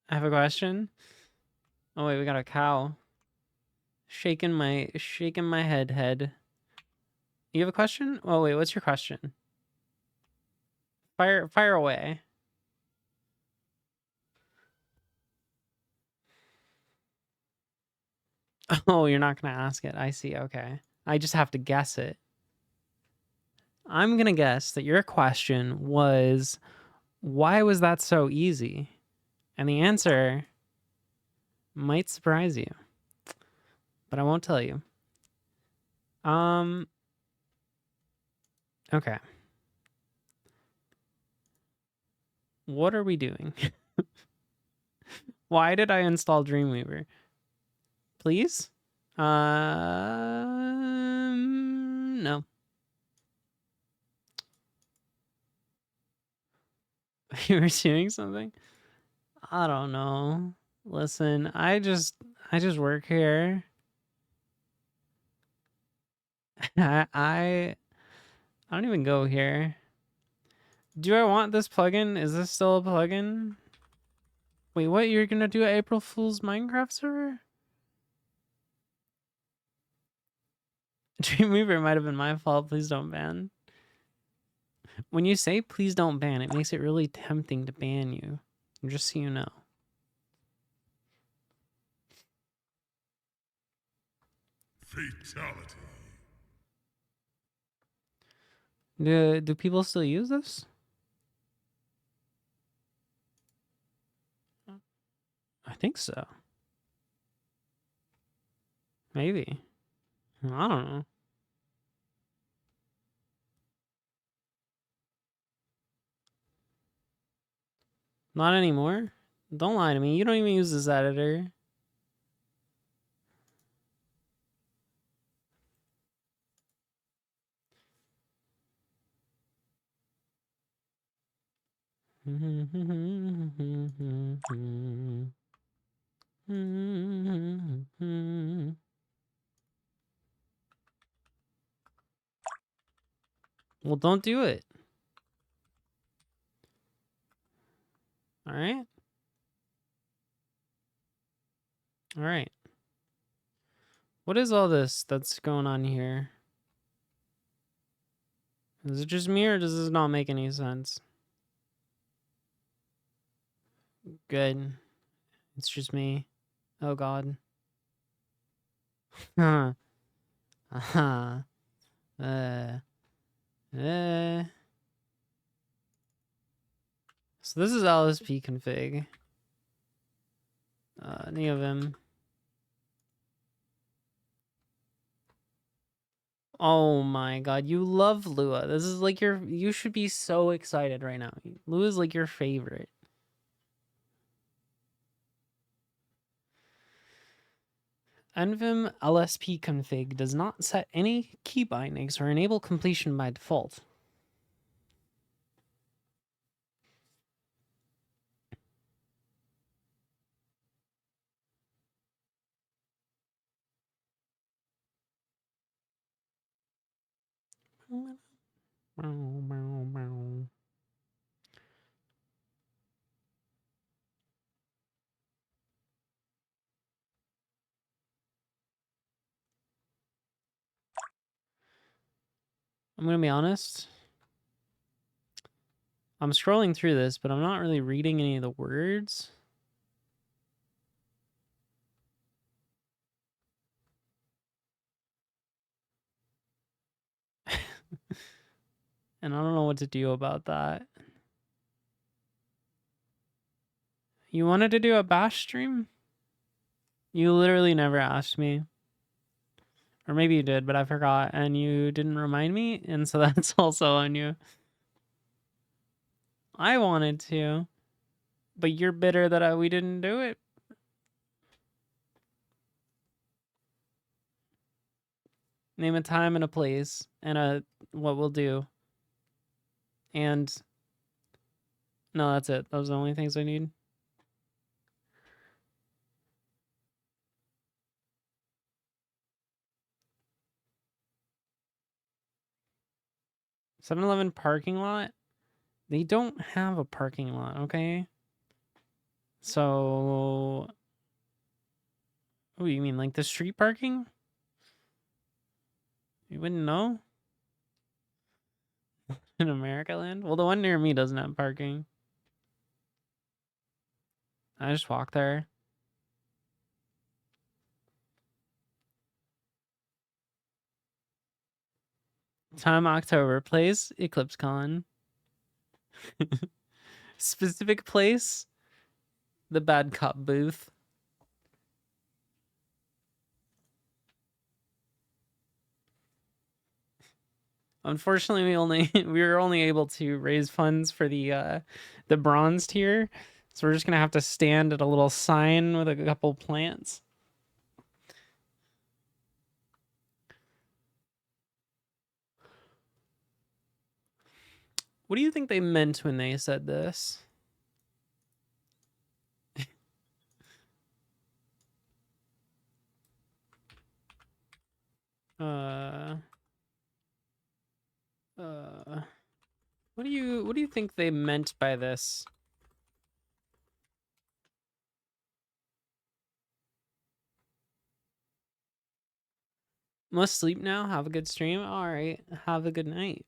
I have a question. Oh wait, we got a cow. Shaking my head. You have a question? Oh wait, what's your question? Fire away. Oh, you're not gonna ask it. I see. Okay. I just have to guess it. I'm gonna guess that your question was, why was that so easy? And the answer might surprise you, but I won't tell you. Okay. What are we doing? Why did I install Dreamweaver? Please? No. You were doing something? I don't know. Listen, I just work here. I don't even go here. Do I want this plugin? Is this still a plugin? Wait, what? You're gonna do an April Fool's Minecraft server? Dreamweaver might have been my fault. Please don't ban. When you say please don't ban, it makes it really tempting to ban you. Just so you know. Fatality. Do people still use this? I think so. Maybe. I don't know. Not anymore? Don't lie to me. You don't even use this editor. Well, don't do it. All right? All right. What is all this that's going on here? Is it just me or does this not make any sense? Good. It's just me. Oh god. Huh. Uh-huh. So this is LSP config. NEOVIM. Oh my god, you love Lua. This is like you should be so excited right now. Lua is like your favorite. NVIM LSP config does not set any key bindings or enable completion by default. I'm gonna be honest. I'm scrolling through this, but I'm not really reading any of the words. And I don't know what to do about that. You wanted to do a bash stream? You literally never asked me. Or maybe you did, but I forgot and you didn't remind me, and so that's also on you. I wanted to, but you're bitter that we didn't do it. Name a time and a place and what we'll do. And no, that's it. Those are the only things I need. $7-Eleven parking lot? They don't have a parking lot, okay? So, oh, you mean like the street parking? You wouldn't know? In America land? Well, the one near me doesn't have parking. I just walk there. Time October. Place EclipseCon. Specific place, the Bad Cop booth. Unfortunately, we were only able to raise funds for the bronze tier, so we're just gonna have to stand at a little sign with a couple plants. What do you think they meant when they said this? What do you think they meant by this? Must sleep now. Have a good stream. All right. Have a good night.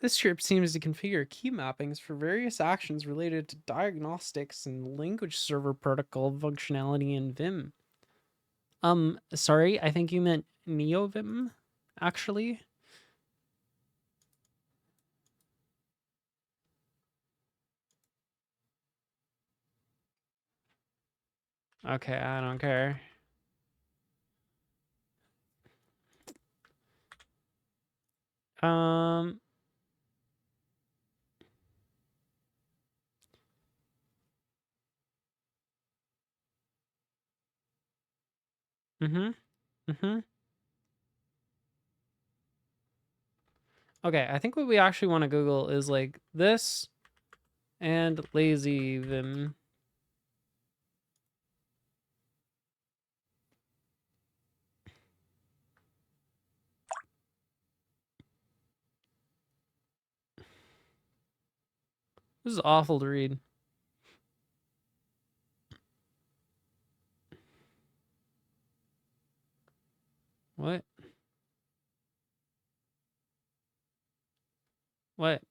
This script seems to configure key mappings for various actions related to diagnostics and language server protocol functionality in Vim. Sorry, I think you meant NeoVim, actually. Okay, I don't care. Um. Okay, I think what we actually want to Google is like this and lazy Vim. This is awful to read. What? What?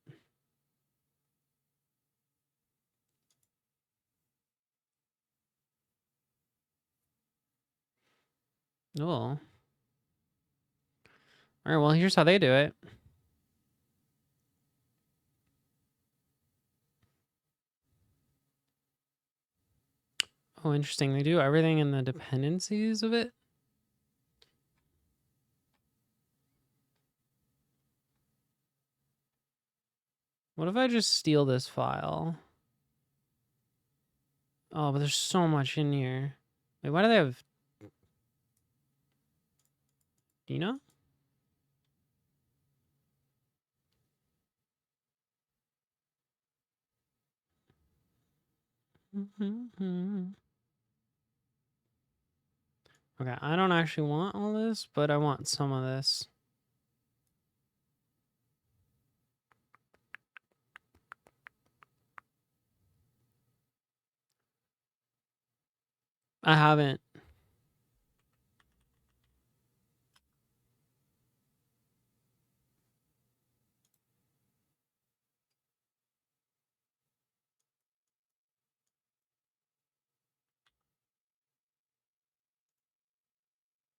Oh. All right, well, here's how they do it. Oh, interesting. They do everything in the dependencies of it. What if I just steal this file? Oh, but there's so much in here. Wait, why do they have... Do you know? Okay, I don't actually want all this, but I want some of this. I haven't.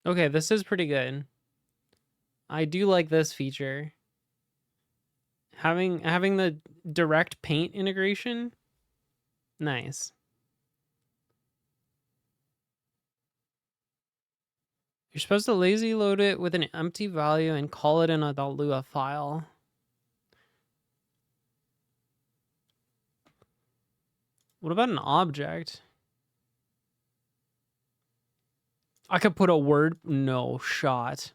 Okay, this is pretty good. I do like this feature. Having the direct paint integration, nice. You're supposed to lazy load it with an empty value and call it in a .lua file. What about an object? I could put a word. No shot.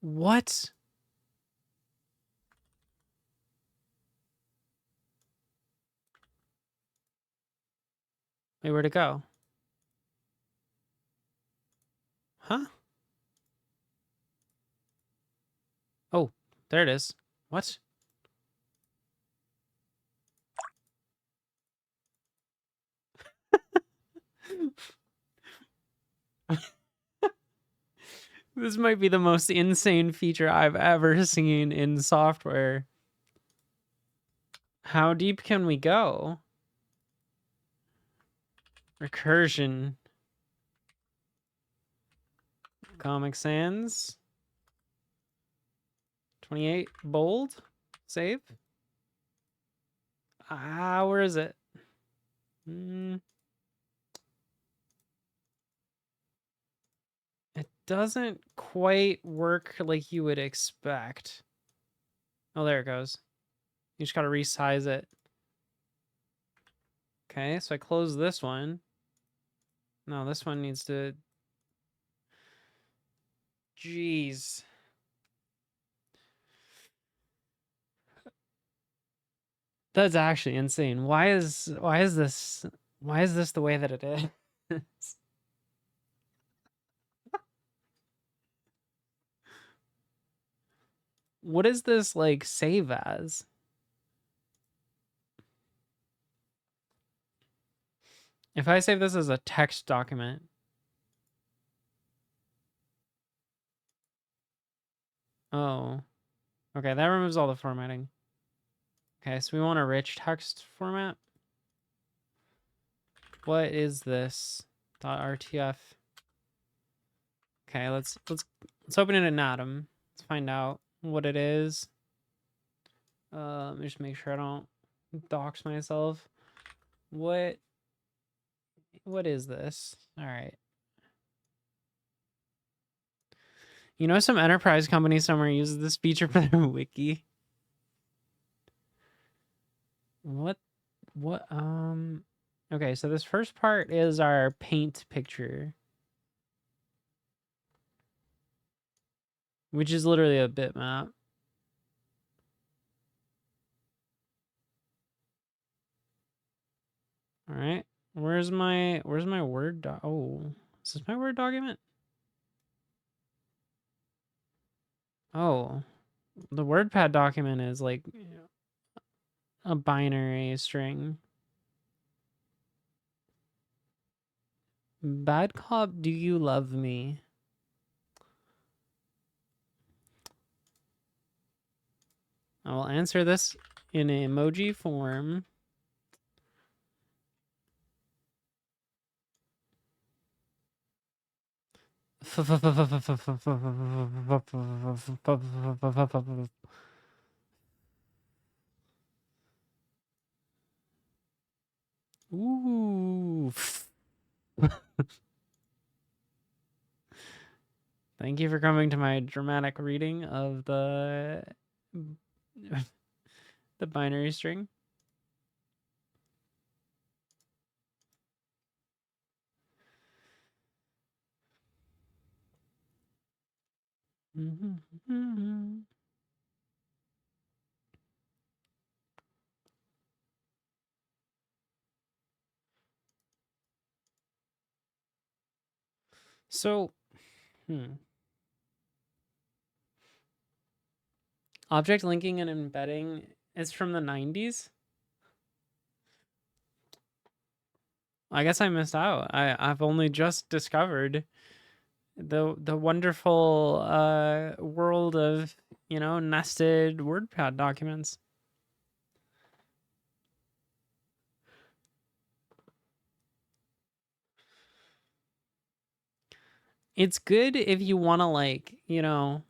What? Wait, where'd it go? Huh? Oh, there it is. What? This might be the most insane feature I've ever seen in software. How deep can we go? Recursion. Comic Sans. 28. Bold. Save. Where is it? It doesn't quite work like you would expect. Oh, there it goes. You just gotta resize it. Okay, so I close this one. No, this one needs to... Jeez. That's actually insane. Why is this the way that it is? What is this like save as? If I save this as a text document. Oh. Okay, that removes all the formatting. Okay, so we want a rich text format. What is this? .rtf. Okay, let's open it in Atom. Let's find out what it is. Let me just make sure I don't dox myself. What is this? All right. You know, some enterprise company somewhere uses this feature for their wiki. What? Okay, so this first part is our paint picture, which is literally a bitmap. All right. Where's my Word doc? Oh, is this my Word document? Oh, the WordPad document is like a binary string. Bad cop, do you love me? I will answer this in an emoji form. Ooh. Thank you for coming to my dramatic reading of the binary string. So, object linking and embedding is from the 90s. I guess I missed out. I've only just discovered the wonderful world of, you know, nested WordPad documents. It's good if you want to, like, you know,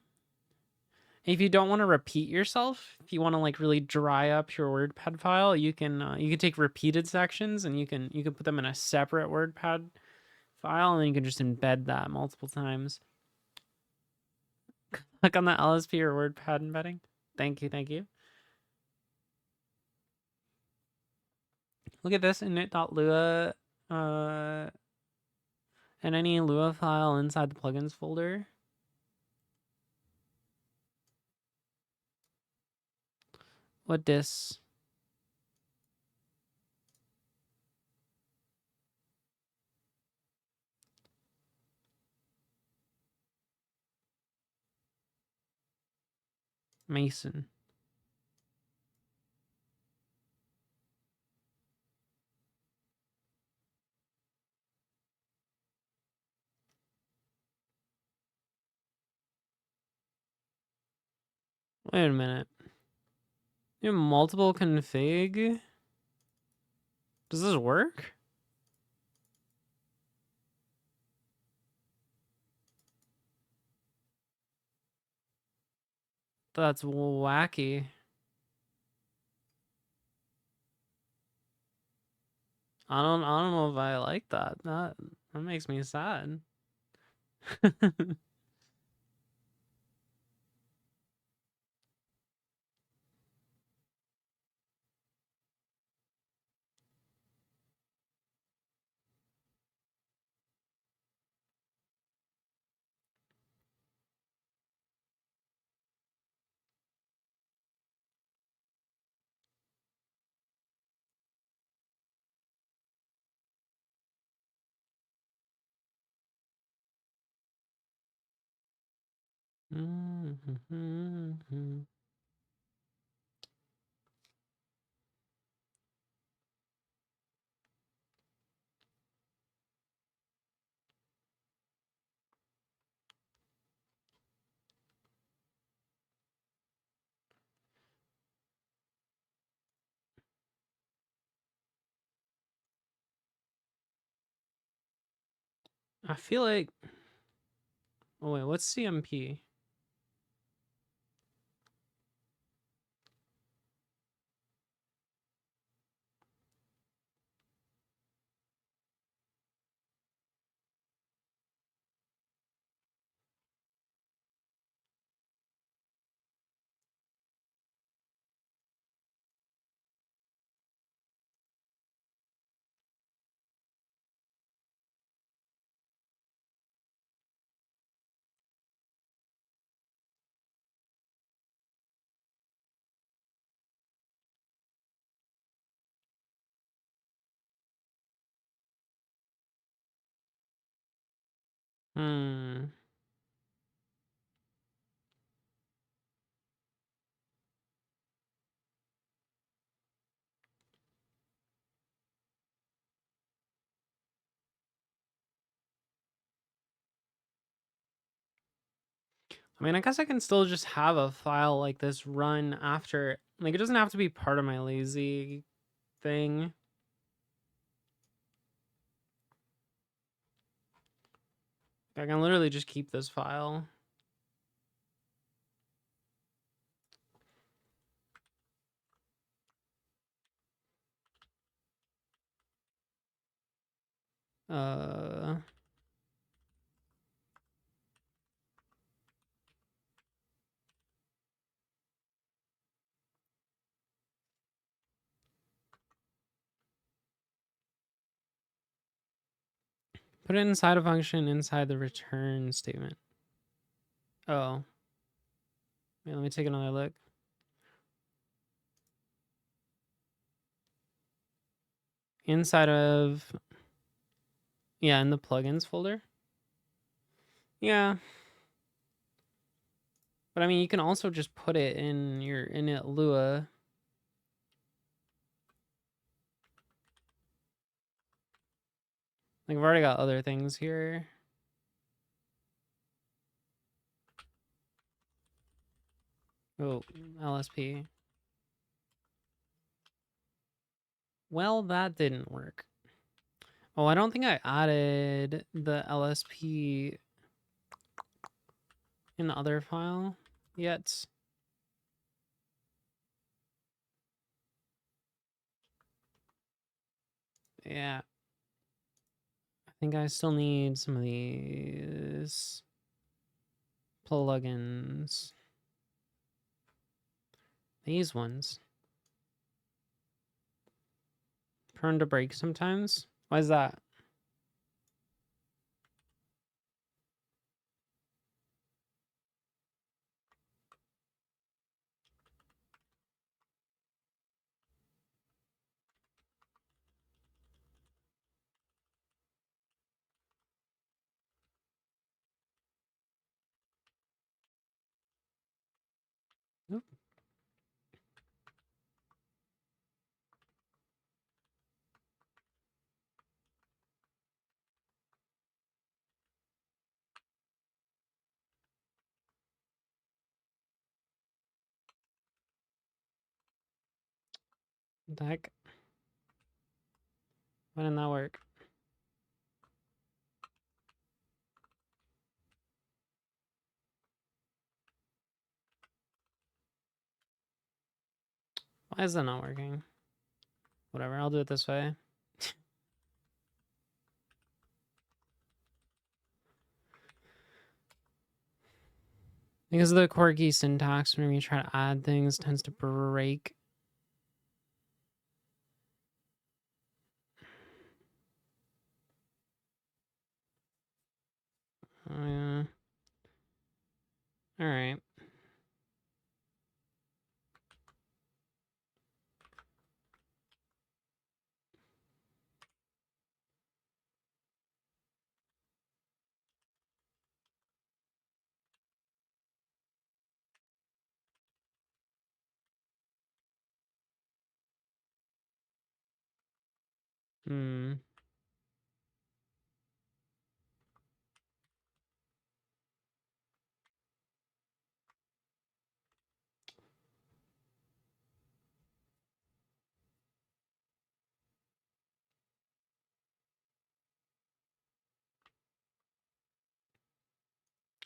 if you don't want to repeat yourself, if you want to like really dry up your WordPad file, you can take repeated sections and you can put them in a separate WordPad file, and then you can just embed that multiple times. Click on the LSP or WordPad embedding. Thank you, thank you. Look at this init.lua and any Lua file inside the plugins folder. What dis? Mason. Wait a minute. You have multiple config? Does this work? That's wacky. I don't know if I like that. That makes me sad. I feel like, oh wait, what's CMP? Hmm. I mean, I guess I can still just have a file like this run after, like it doesn't have to be part of my lazy thing. I can literally just keep this file. Uh, Put it inside a function inside the return statement. Oh. Wait, let me take another look. Inside of, yeah, in the plugins folder. Yeah. But I mean, you can also just put it in your init Lua. Like I've already got other things here. Oh, LSP. Well, that didn't work. Oh, I don't think I added the LSP in the other file yet. Yeah. I think I still need some of these plugins. These ones. Prone to break sometimes. Why is that? Oop. What the heck? Why didn't that work? Why is that not working? Whatever, I'll do it this way. Because of the quirky syntax, whenever you try to add things, tends to break. Oh, yeah. All right. Hmm.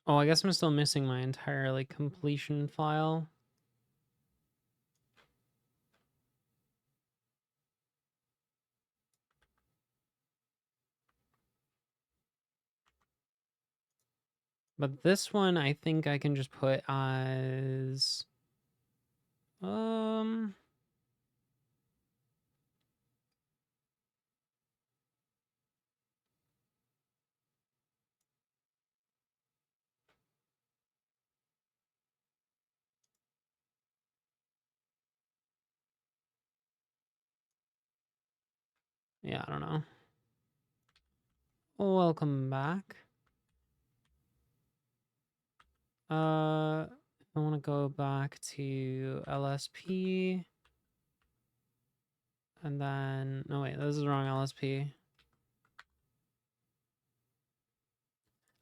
Oh, I guess I'm still missing my entire like completion file. But this one I think I can just put as yeah, I don't know. Welcome back. I want to go back to LSP. And then, no wait, this is the wrong LSP.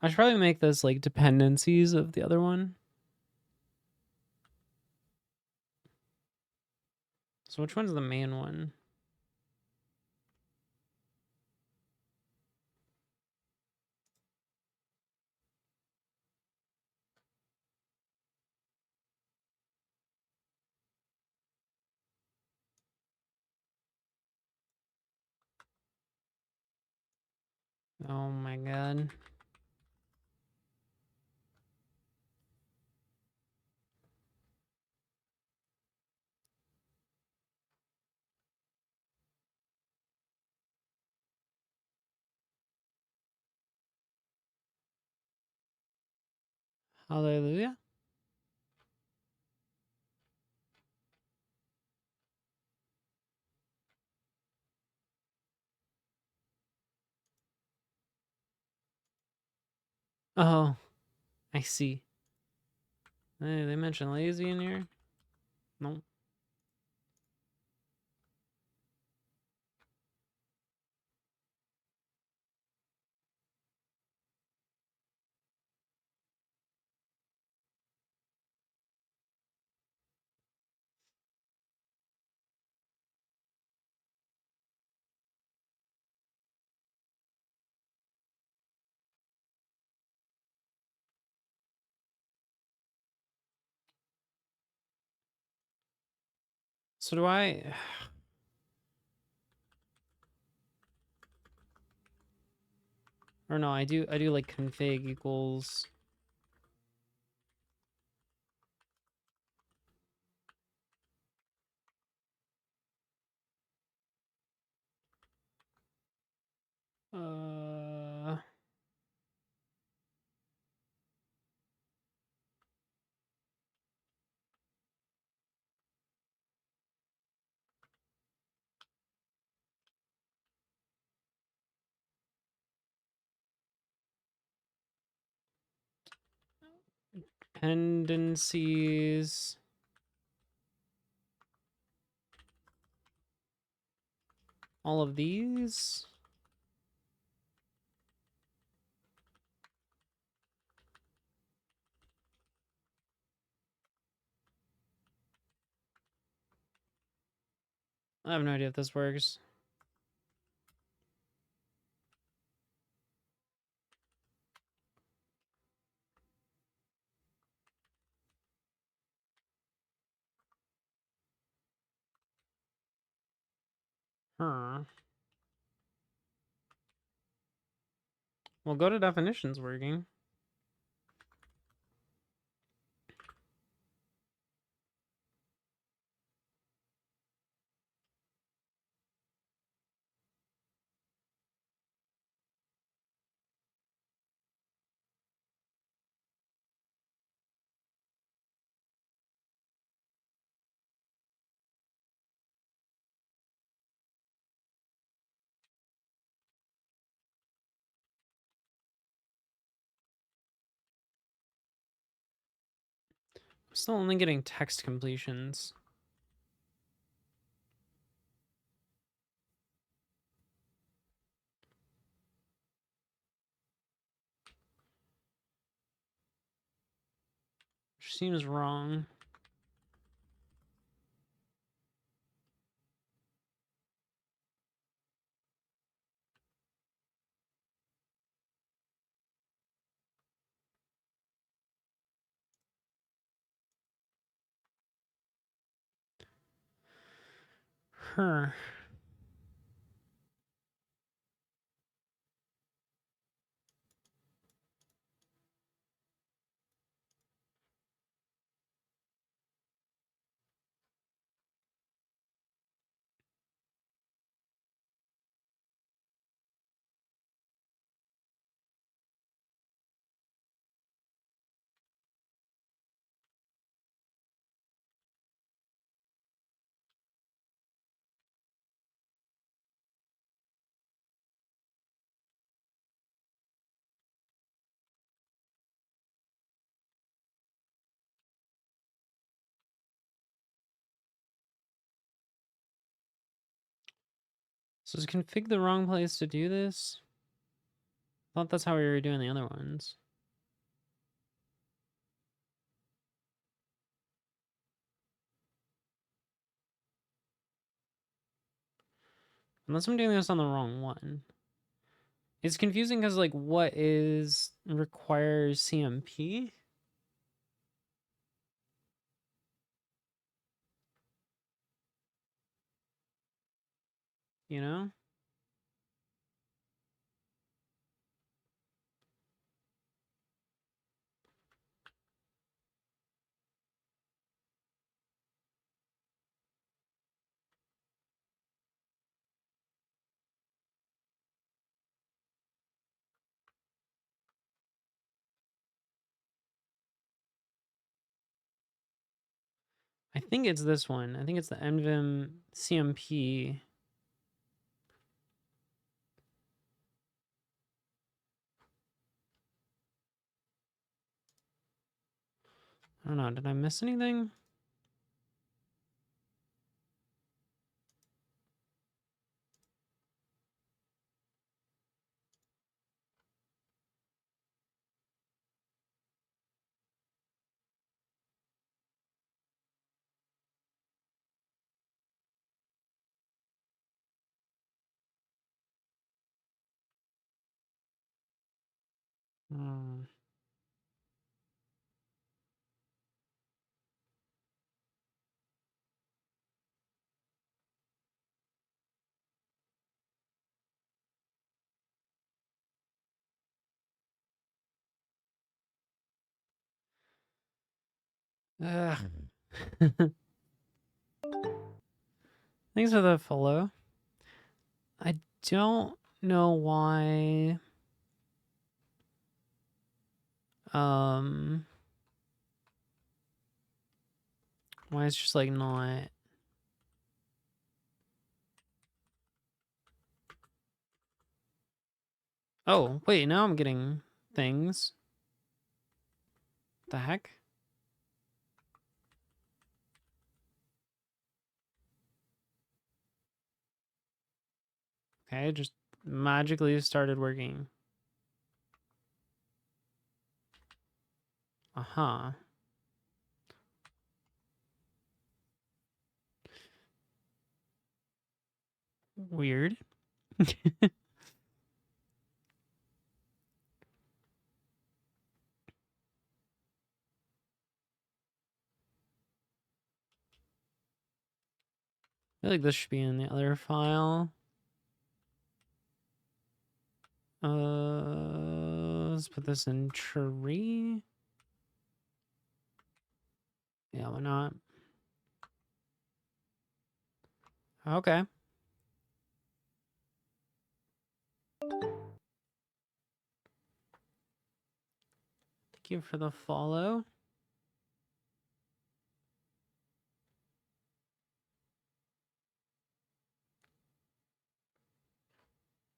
I should probably make this like dependencies of the other one. So which one's the main one? Oh my god. Hallelujah. Oh, I see. Hey, they mentioned lazy in here? Nope. So do I... Or no, I do like config equals... Uh... Dependencies... All of these? I have no idea if this works. Huh. Well, go to definitions working. I'm still only getting text completions. Which seems wrong. Her. So is config the wrong place to do this? I thought that's how we were doing the other ones. Unless I'm doing this on the wrong one. It's confusing because, like, what is requires CMP? You know? I think it's this one. I think it's the NVIM CMP. I don't know. Did I miss anything? Hmm. Ugh. Thanks for the follow. I don't know why. Why it's just like not. Oh, wait, now I'm getting things. The heck? Okay, it just magically started working. Uh-huh. Weird. I feel like this should be in the other file. Let's put this in tree. Yeah, why not? Okay. Thank you for the follow.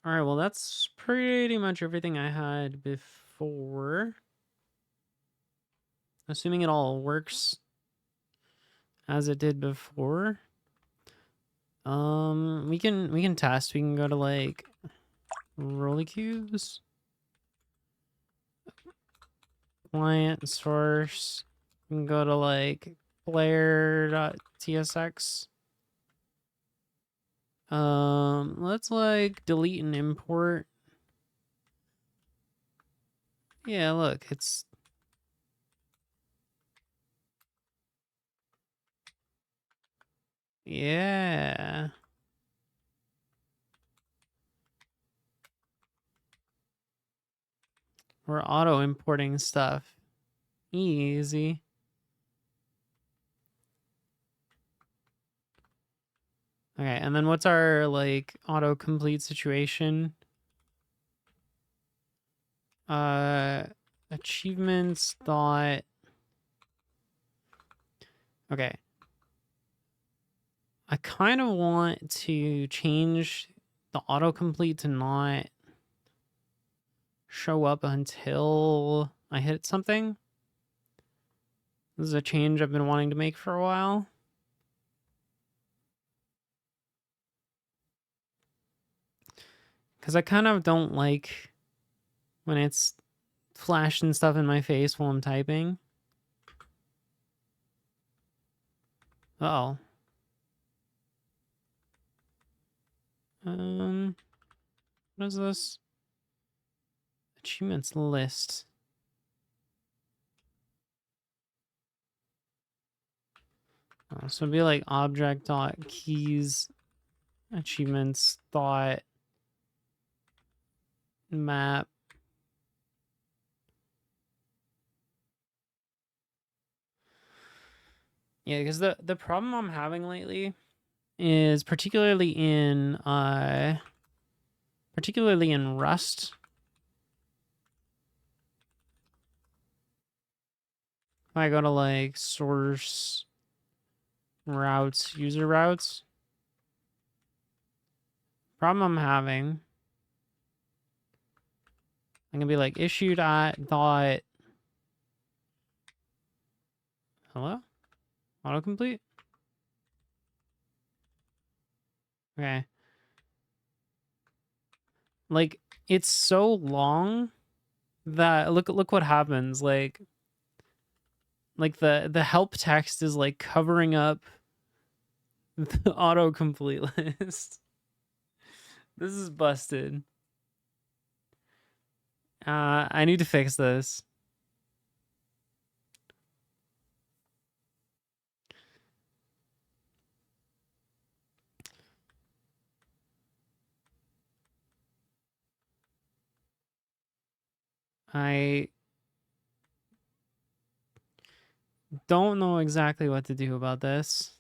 All right, well, that's pretty much everything I had before. Assuming it all works as it did before. We can test. We can go to like Rolly Cubes, client source. We can go to like player.tsx. Let's like delete and import. Yeah, look, it's yeah. We're auto importing stuff. Easy. Okay, and then what's our like autocomplete situation? Achievements dot. Okay. I kind of want to change the autocomplete to not show up until I hit something. This is a change I've been wanting to make for a while. Because I kind of don't like when it's flashing stuff in my face while I'm typing. Uh-oh. What is this? Achievements list. Oh, so it'd be like object dot keys achievements dot map. Yeah, because the problem I'm having lately is particularly in Rust. If I go to like source routes, user routes, problem I'm having, I'm gonna be like issued at dot hello? Autocomplete? Okay. Like it's so long that look what happens. Like the help text is like covering up the autocomplete list. This is busted. I need to fix this. I don't know exactly what to do about this.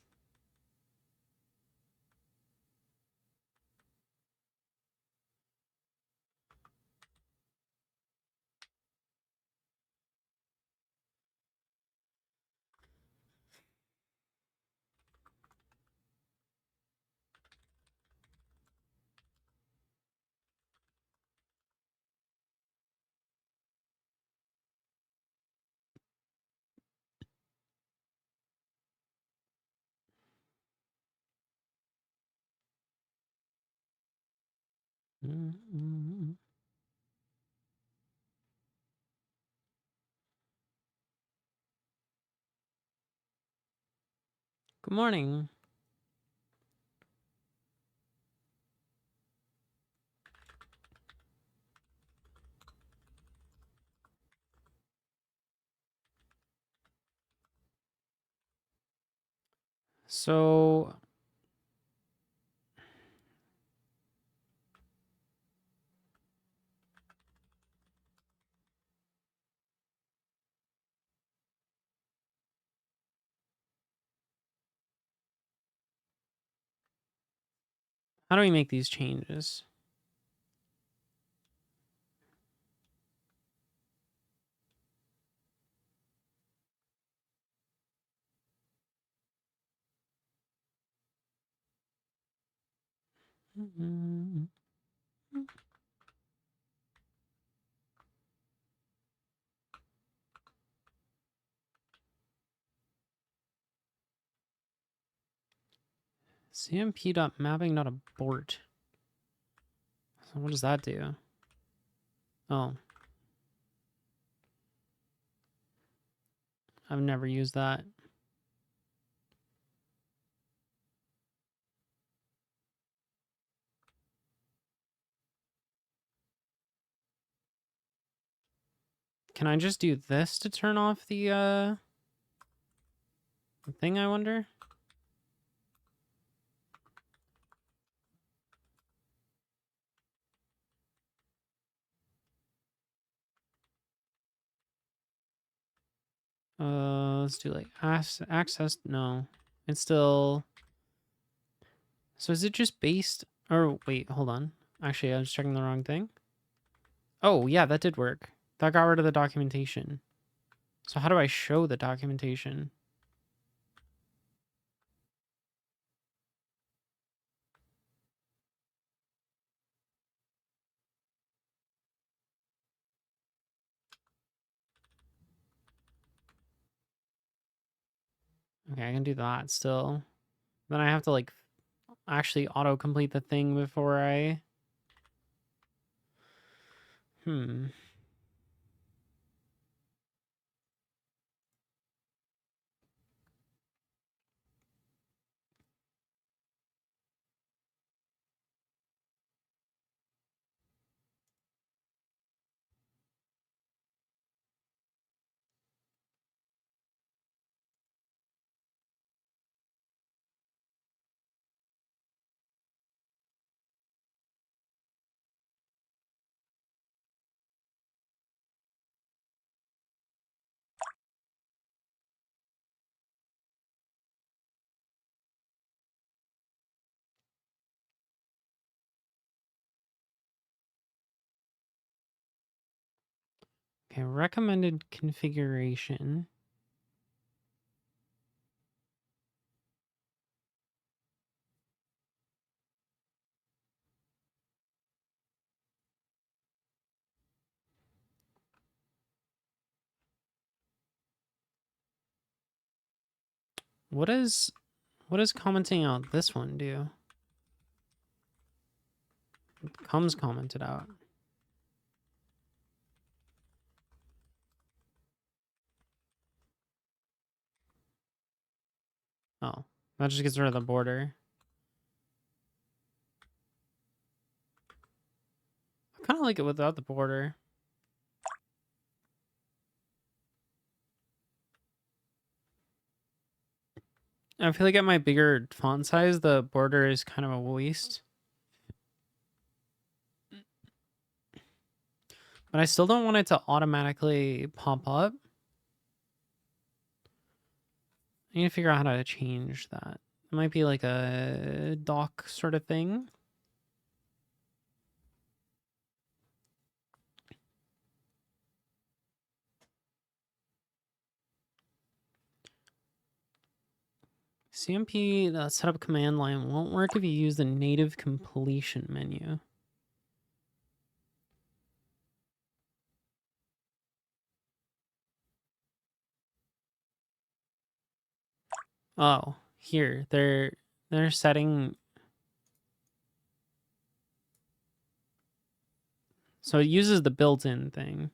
Good morning. So how do we make these changes? cmp.mapping.abort. So what does that do? Oh. I've never used that. Can I just do this to turn off the thing, I wonder? let's do like access. No, it's still. So is it just based? Or wait, hold on. Actually, I was checking the wrong thing. Oh yeah, that did work. That got rid of the documentation. So how do I show the documentation? Okay, I can do that still. Then I have to like actually auto-complete the thing before I... Okay, recommended configuration. What does commenting out this one do? It comes commented out. Oh, that just gets rid of the border. I kind of like it without the border. I feel like at my bigger font size, the border is kind of a waste. But I still don't want it to automatically pop up. I need to figure out how to change that. It might be like a doc sort of thing. CMP, the setup command line won't work if you use the native completion menu. Oh, here they're setting. So it uses the built-in thing.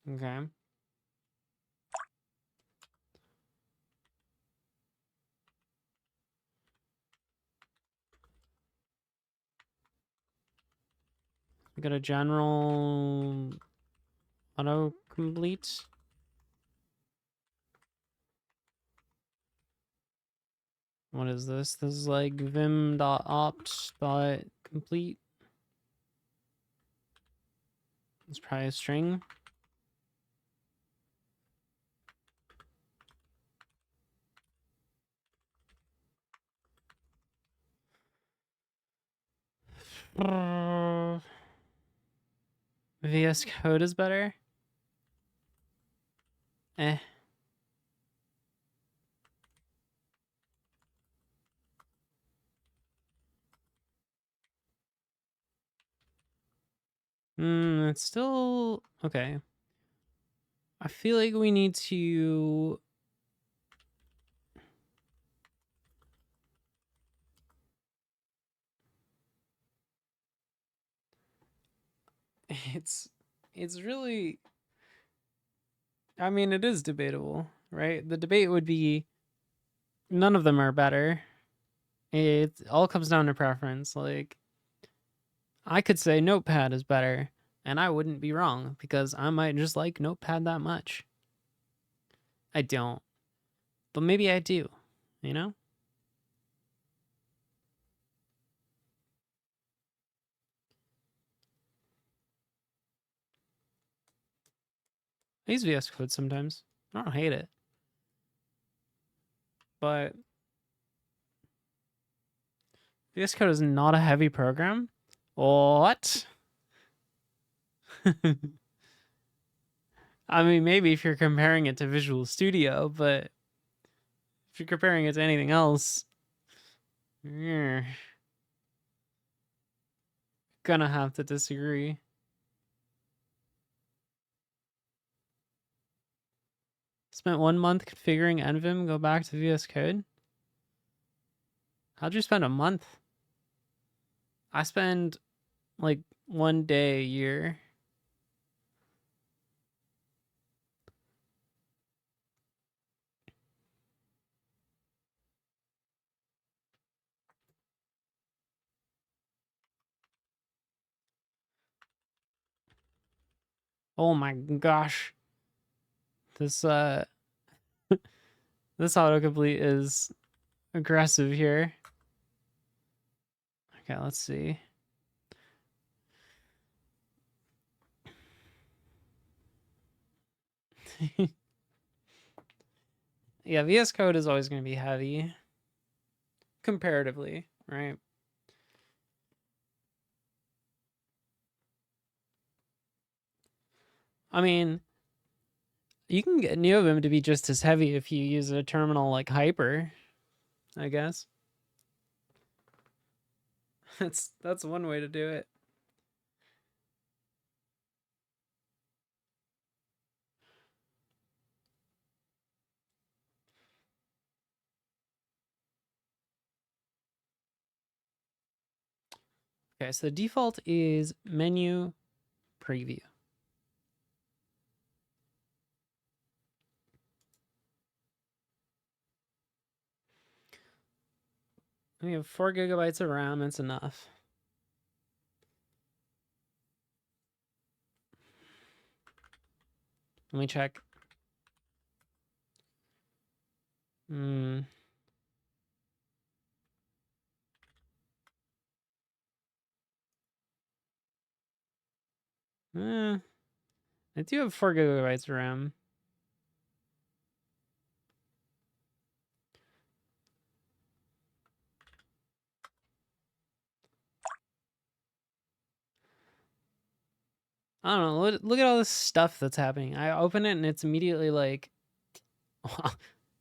Okay. We got a general autocomplete. What is this? This is like vim.opt.complete. Let's try a string. VS Code is better. Eh. It's still okay. I feel like we need to it's really, I mean, it is debatable, right? The debate would be none of them are better. It all comes down to preference. Like, I could say Notepad is better, and I wouldn't be wrong because I might just like Notepad that much. I don't, but maybe I do, you know? I use VS Code sometimes. I don't hate it. But VS Code is not a heavy program. What? I mean, maybe if you're comparing it to Visual Studio, but if you're comparing it to anything else, you're gonna have to disagree. Spent 1 month configuring NVim, go back to VS Code. How'd you spend a month? I spend like 1 day a year. Oh my gosh. This this autocomplete is aggressive here. Okay, let's see. Yeah, VS Code is always going to be heavy comparatively, right? I mean, you can get NeoVim to be just as heavy if you use a terminal like Hyper, I guess. That's one way to do it. Okay, so the default is menu preview. We have 4 gigabytes of RAM, that's enough. Let me check. I do have 4 gigabytes of RAM. I don't know. Look at all this stuff that's happening. I open it and it's immediately like,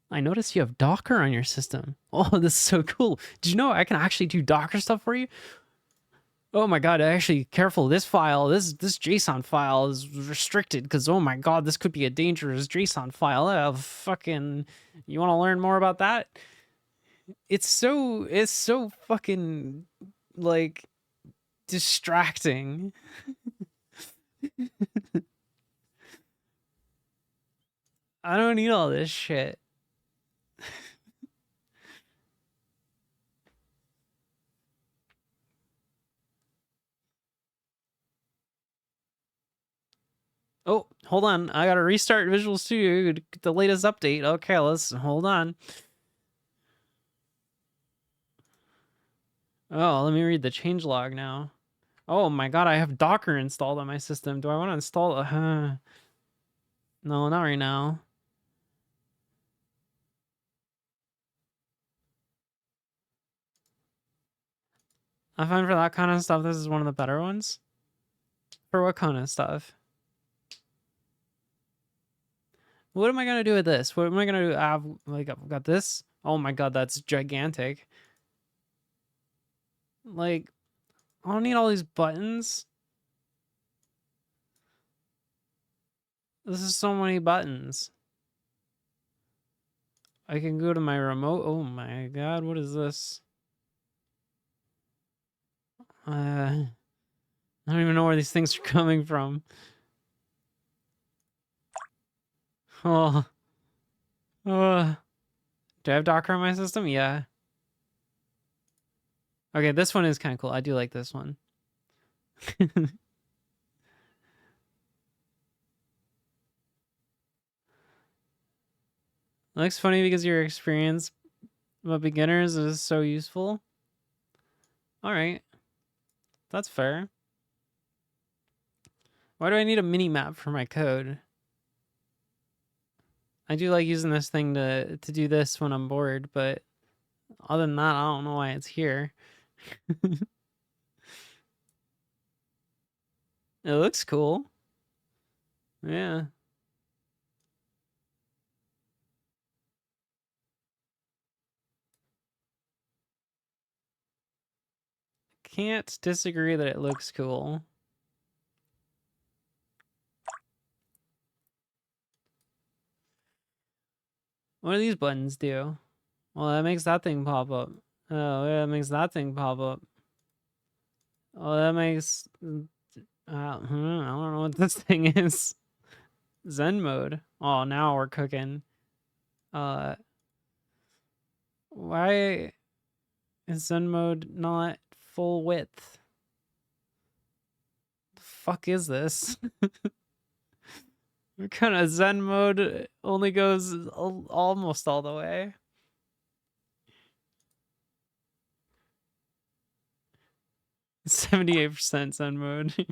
I noticed you have Docker on your system. Oh, this is so cool. Did you know I can actually do Docker stuff for you? Oh my god, actually, careful. This file, this JSON file is restricted because, oh my god, this could be a dangerous JSON file. Oh, fucking, you want to learn more about that? It's so fucking, like, distracting. I don't need all this shit. Oh, hold on. I gotta restart Visual Studio to get the latest update. Okay, let's hold on. Oh, let me read the changelog now. Oh my god, I have Docker installed on my system. Do I want to install it? No, not right now. I find for that kind of stuff, this is one of the better ones. For what kind of stuff? What am I gonna do with this? What am I gonna do? I've got this. Oh my god, that's gigantic. Like, I don't need all these buttons. This is so many buttons. I can go to my remote. Oh my god, what is this? I don't even know where these things are coming from. Oh. Do I have Docker on my system? Yeah. Okay, this one is kind of cool. I do like this one. Looks funny because your experience about beginners is so useful. All right. That's fair. Why do I need a mini map for my code? I do like using this thing to do this when I'm bored, but other than that, I don't know why it's here. It looks cool. Yeah. Can't disagree that it looks cool. What do these buttons do? Well, that makes that thing pop up. Oh, yeah, that makes that thing pop up. Oh, that makes... I don't know what this thing is. Zen mode. Oh, now we're cooking. Why is Zen mode not full width? The fuck is this? What kind of Zen mode only goes almost all the way? %78% Zen mode. This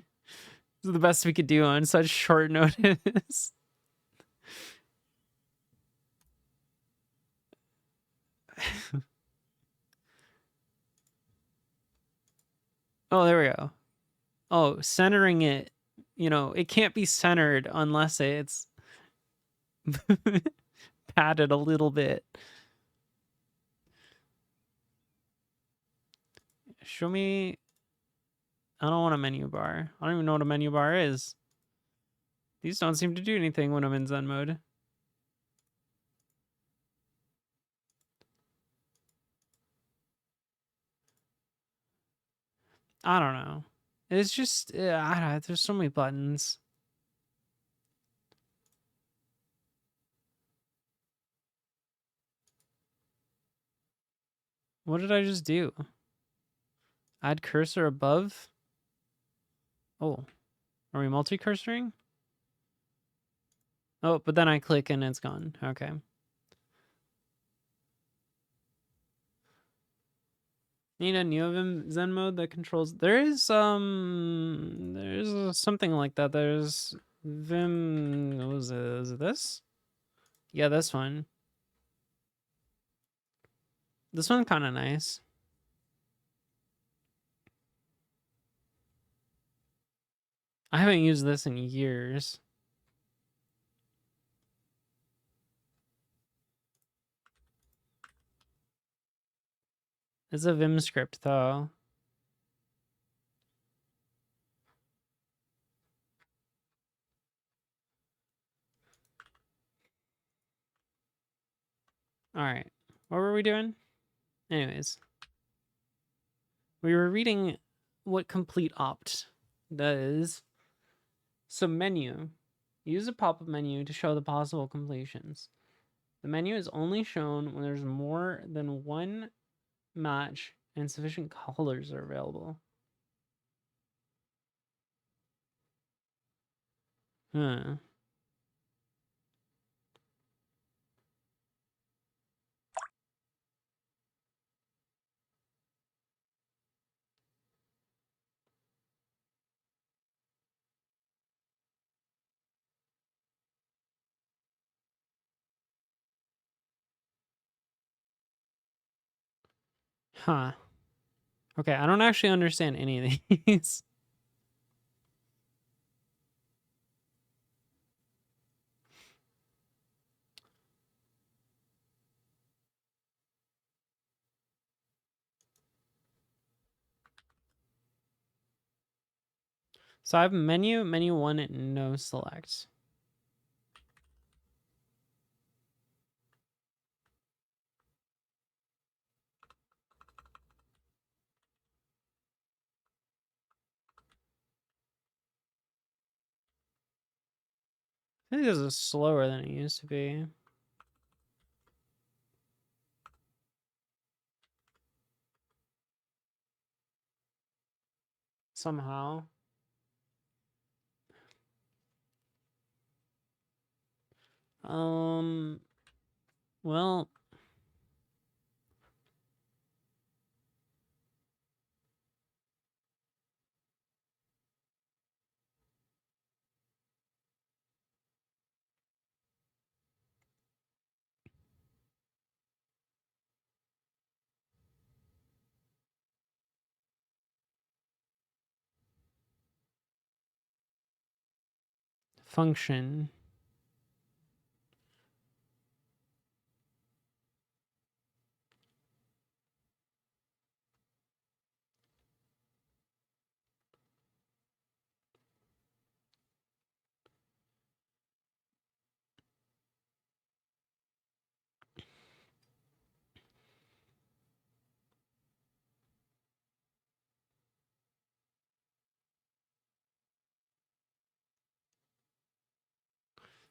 is the best we could do on such short notice. Oh, there we go. Oh, centering it. You know, it can't be centered unless it's padded a little bit. Show me. I don't want a menu bar. I don't even know what a menu bar is. These don't seem to do anything when I'm in Zen mode. I don't know. It's just, I don't know, there's so many buttons. What did I just do? Add cursor above? Oh, are we multi-cursoring? Oh, but then I click and it's gone. Okay. Need a NEOVIM Zen mode that controls. There's something like that. There's Vim. What was it? Is it this? Yeah, this one. This one's kind of nice. I haven't used this in years. It's a Vim script though. All right. What were we doing? Anyways, we were reading what complete opt does. So menu. Use a pop-up menu to show the possible completions. The menu is only shown when there's more than one match and sufficient colors are available. Huh. Huh. Okay, I don't actually understand any of these. So I have menu, menu one, and no select. I think this is slower than it used to be. Somehow. Well, function.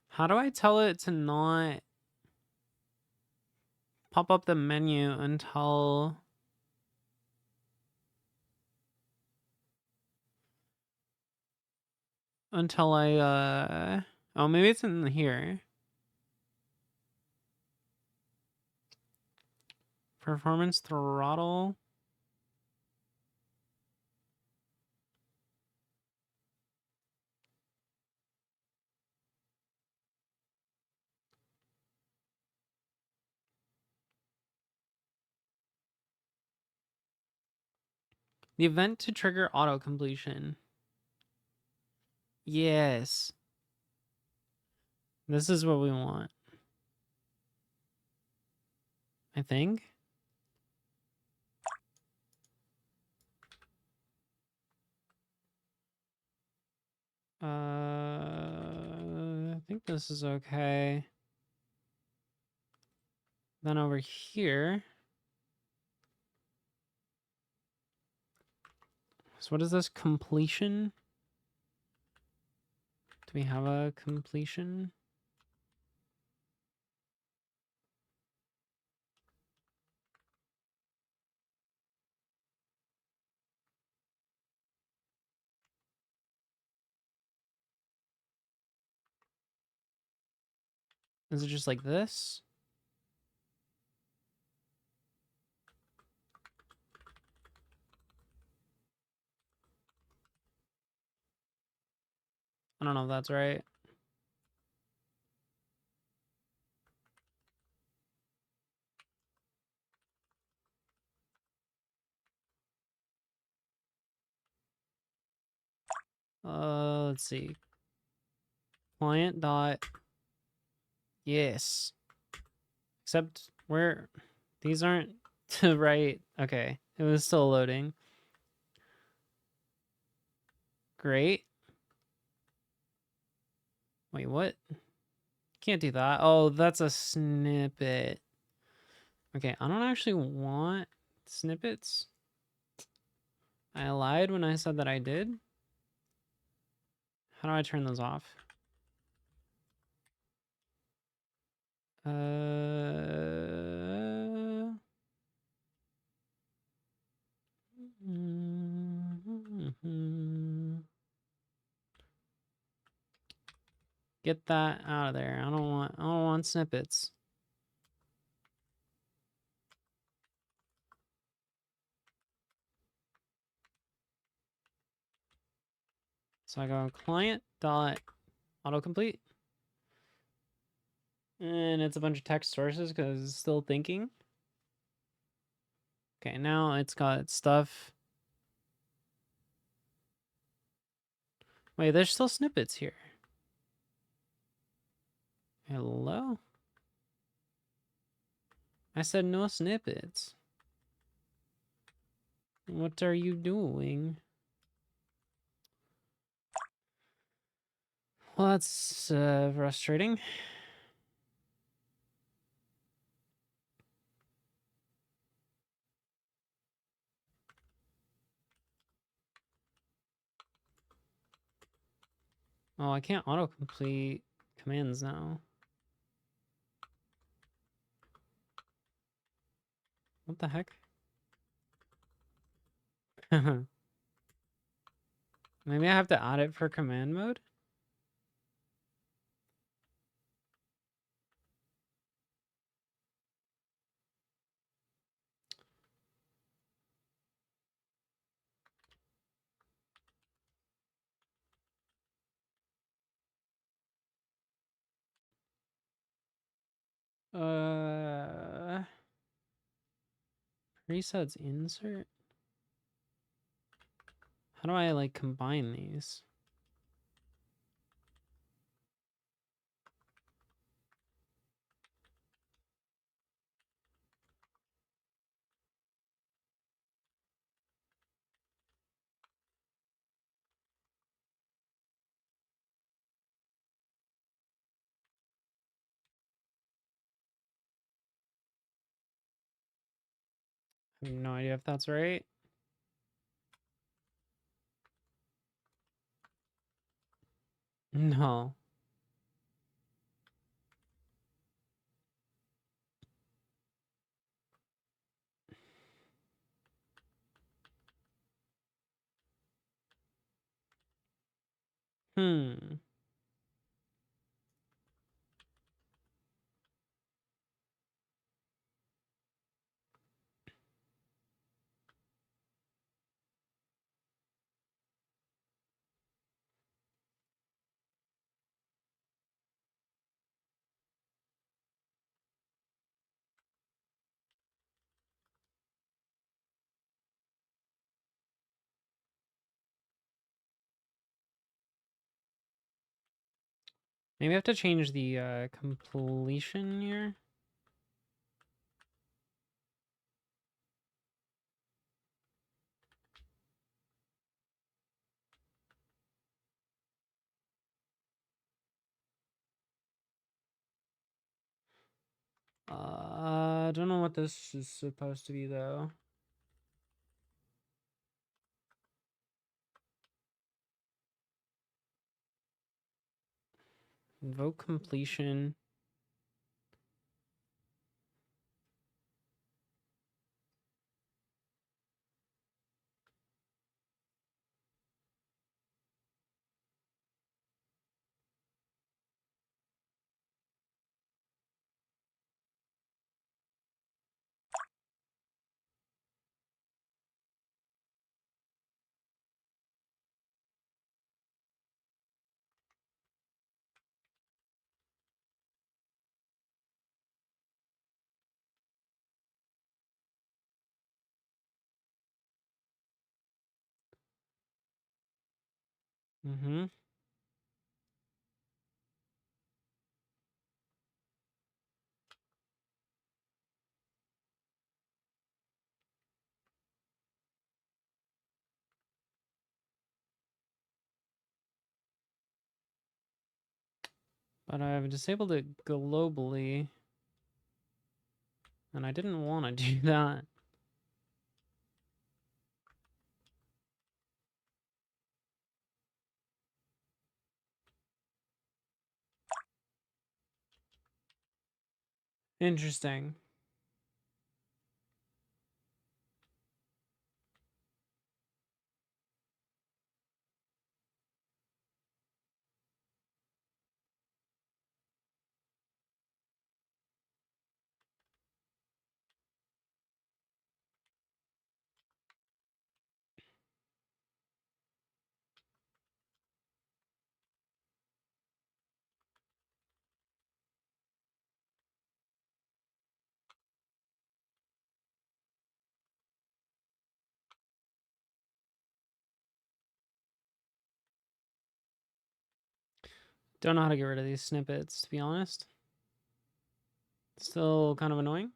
How do I tell it to not pop up the menu until I oh, maybe it's in here. Performance throttle. The event to trigger auto completion. Yes. This is what we want. I think. I think this is okay. Then over here. So what is this? Completion? Do we have a completion? Is it just like this? I don't know if that's right. Let's see. Client dot. Yes. Except where these aren't to right. Okay. It was still loading. Great. Wait, what? Can't do that. Oh, that's a snippet. Okay, I don't actually want snippets. I lied when I said that I did. How do I turn those off? Get that out of there. I don't want snippets. So I go client dot autocomplete. And it's a bunch of text sources because it's still thinking. Okay, now it's got stuff. Wait, there's still snippets here. Hello? I said no snippets. What are you doing? Well, that's frustrating. Oh, I can't autocomplete commands now. What the heck? Maybe I have to add it for command mode? Presets insert? How do I like combine these? I have no idea if that's right. No. Hmm. Maybe I have to change the completion here. I don't know what this is supposed to be though. Invoke completion. Mm-hmm. But I've disabled it globally, and I didn't want to do that. Interesting. Don't know how to get rid of these snippets, to be honest. Still kind of annoying.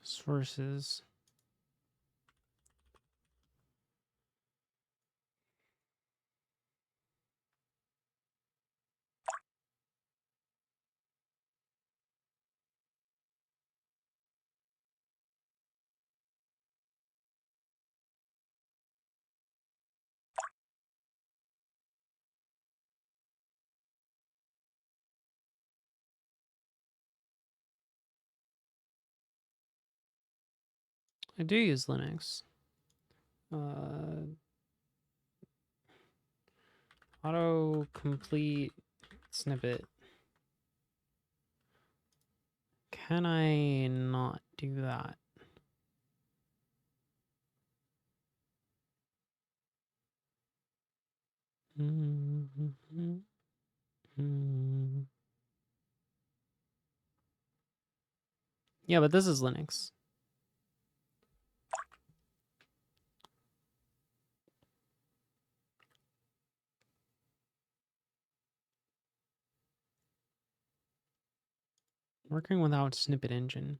Sources. I do use Linux. Auto complete snippet. Can I not do that? Yeah, but this is Linux. Working without snippet engine.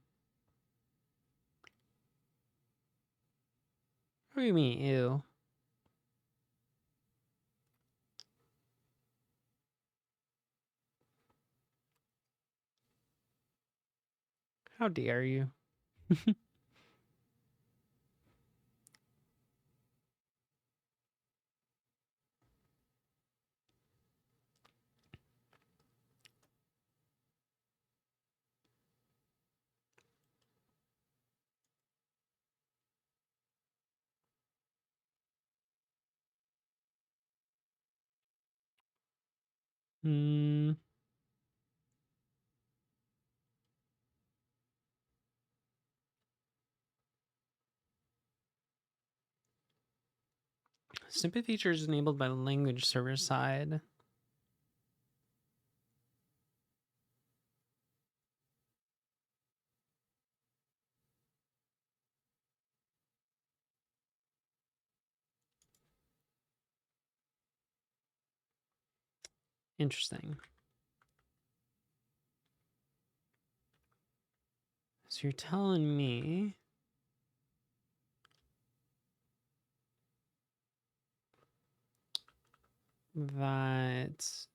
What do you mean, ew? How dare you? Hmm. Snippet feature is enabled by the language server side. Interesting. So you're telling me that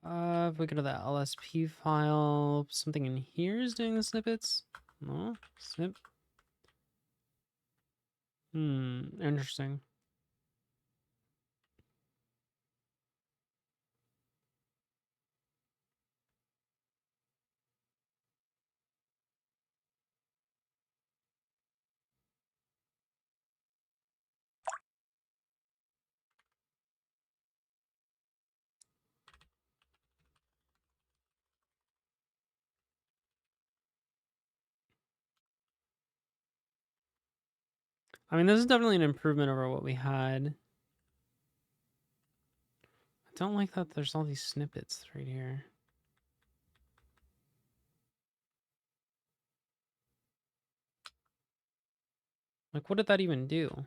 if we go to the LSP file, something in here is doing the snippets? No? Snip? Interesting. I mean, this is definitely an improvement over what we had. I don't like that there's all these snippets right here. Like, what did that even do?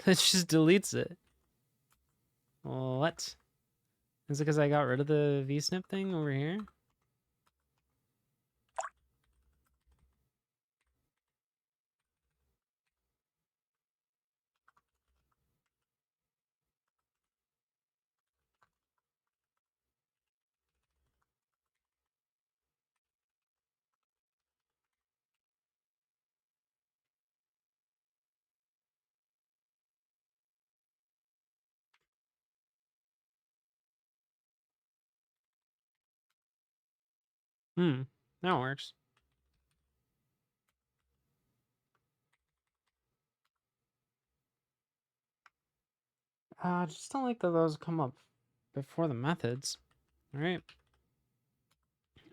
It just deletes it. What? Is it because I got rid of the vsnip thing over here? That works. I just don't like that those come up before the methods. All right.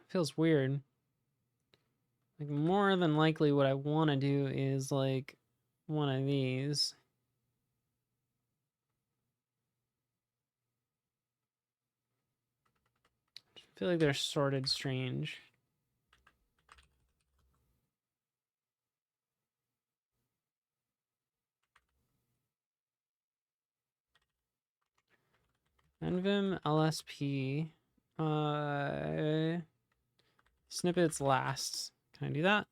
Feels weird. Like, more than likely what I want to do is like one of these. I feel like they're sorted strange. NVim LSP snippets last. Can I do that?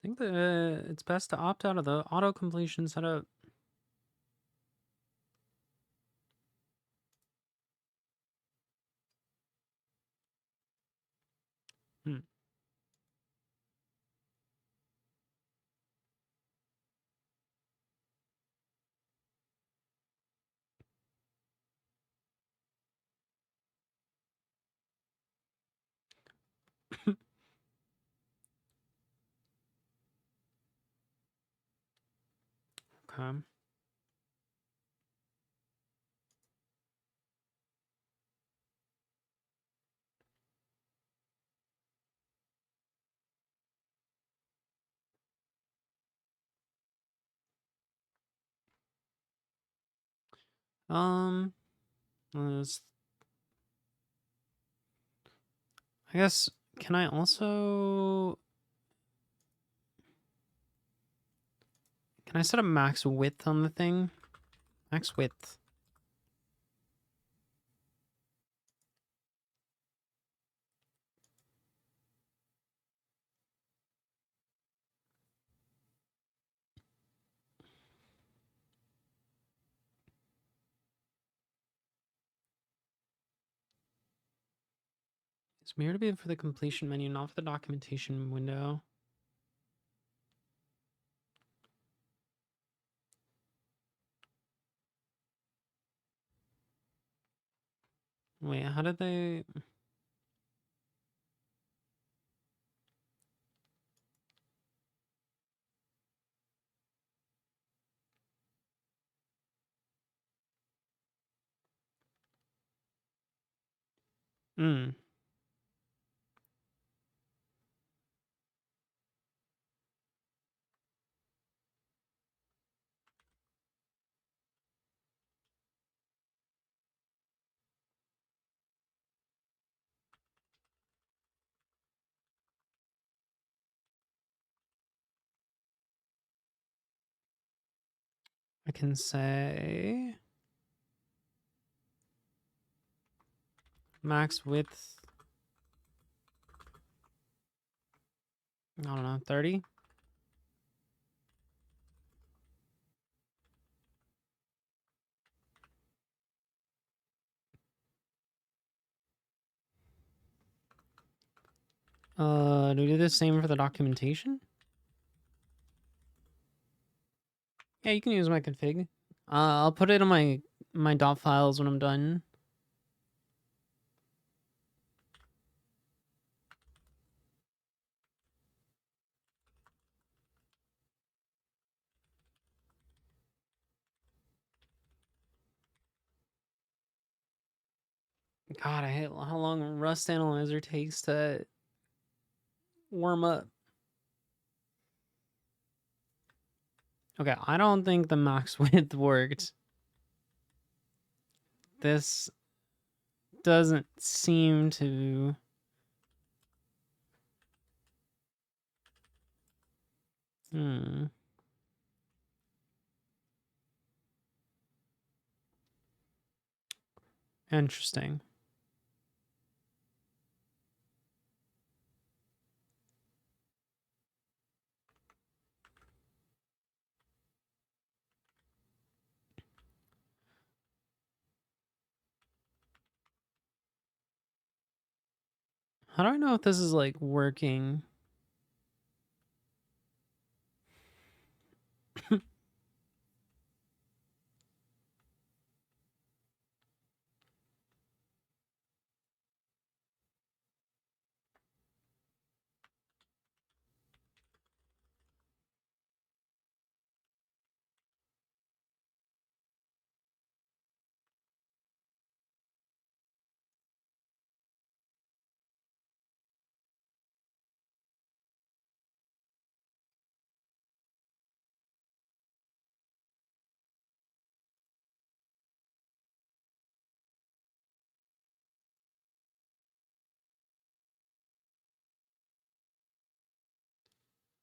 think that it's best to opt out of the auto completion setup. Okay. let's- I guess, can I also, can I set a max width on the thing? Max width. It's weird to be for the completion menu, not for the documentation window. Wait, how did they... Hmm. I can say max width, I don't know, 30? Do we do the same for the documentation? Yeah, you can use my config. I'll put it on my dot files when I'm done. God, I hate how long Rust Analyzer takes to warm up. Okay, I don't think the max width worked. This doesn't seem to... Interesting. How do I know if this is like working?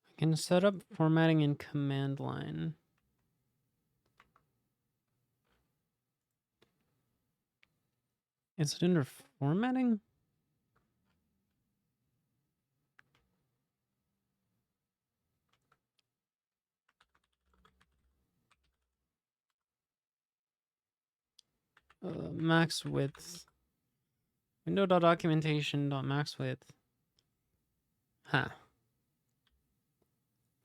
I can set up formatting in command line. Is it under formatting? max width. Window.documentation.max width. Huh.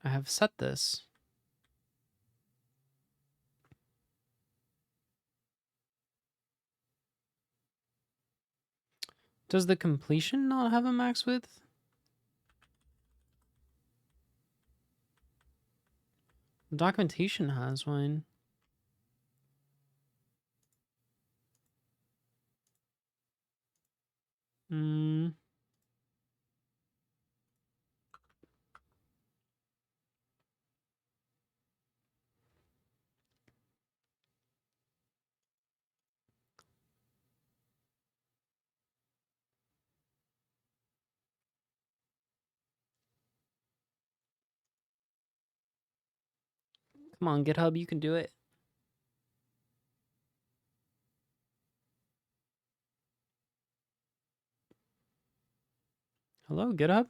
I have set this. Does the completion not have a max width? The documentation has one. Hmm. Come on, GitHub, you can do it. Hello, GitHub?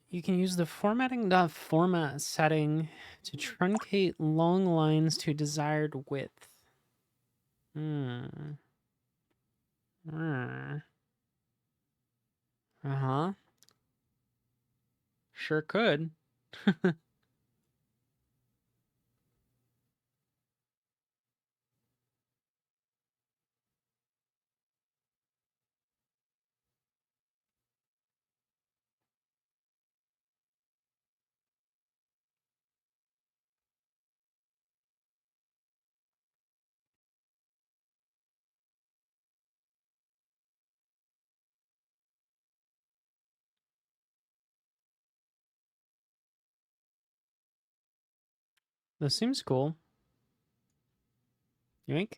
You can use the formatting.format setting to truncate long lines to desired width. Uh-huh. Sure could. This seems cool. Yoink.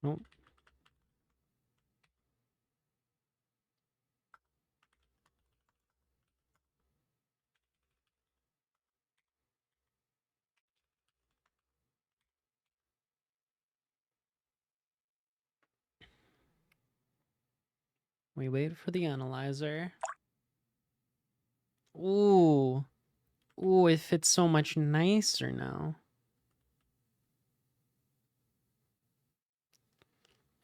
Oh. We wait for the analyzer. Ooh. Ooh, it fits so much nicer now.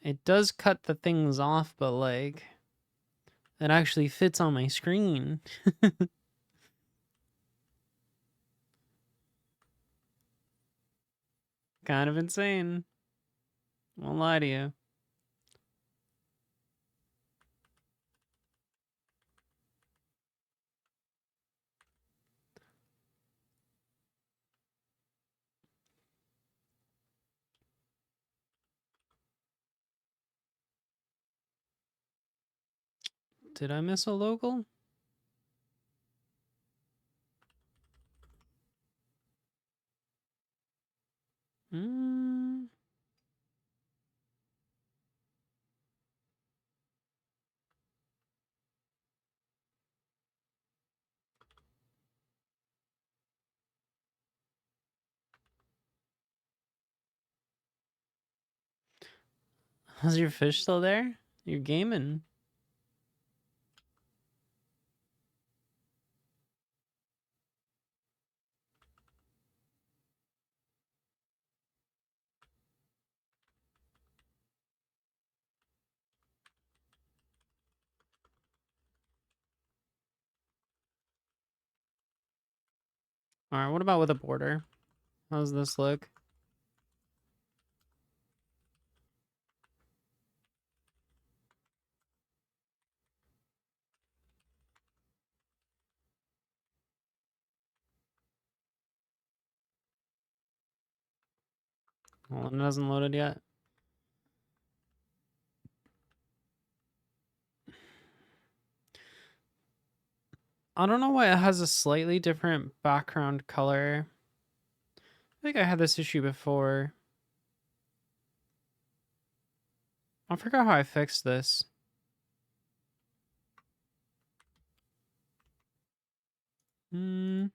It does cut the things off, but like, it actually fits on my screen. Kind of insane. Won't lie to you. Did I miss a local? Is your fish still there? You're gaming. Alright, what about with a border? How's this look? Well, it hasn't loaded yet. I don't know why it has a slightly different background color. I think I had this issue before. I forgot how I fixed this. Hmm.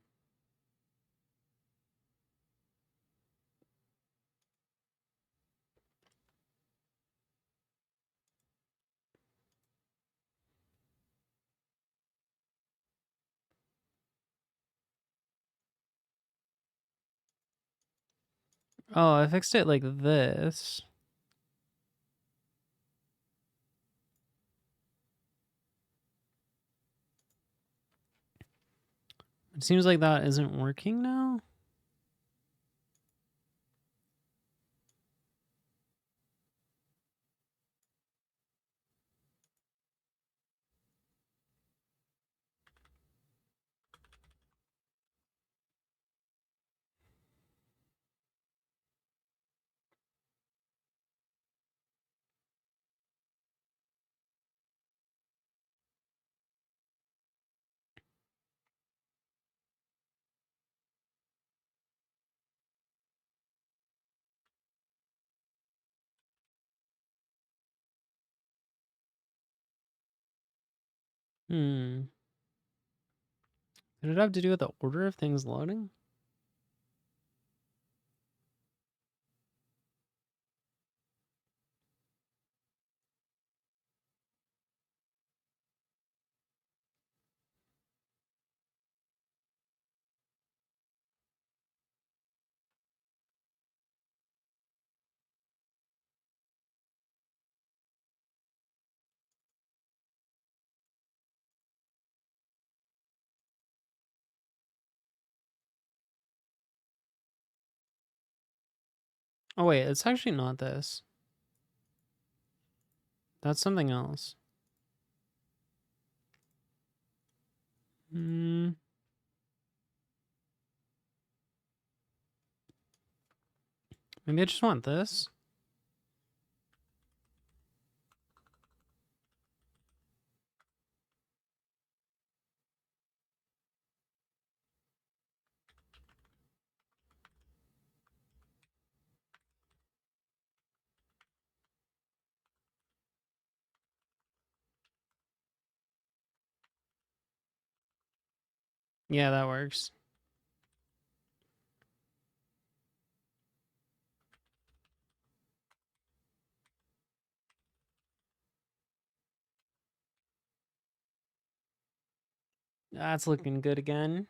Oh, I fixed it like this. It seems like that isn't working now. Hmm. Did it have to do with the order of things loading? Oh wait, it's actually not this. That's something else. Hmm. Maybe I just want this. Yeah, that works. That's looking good again.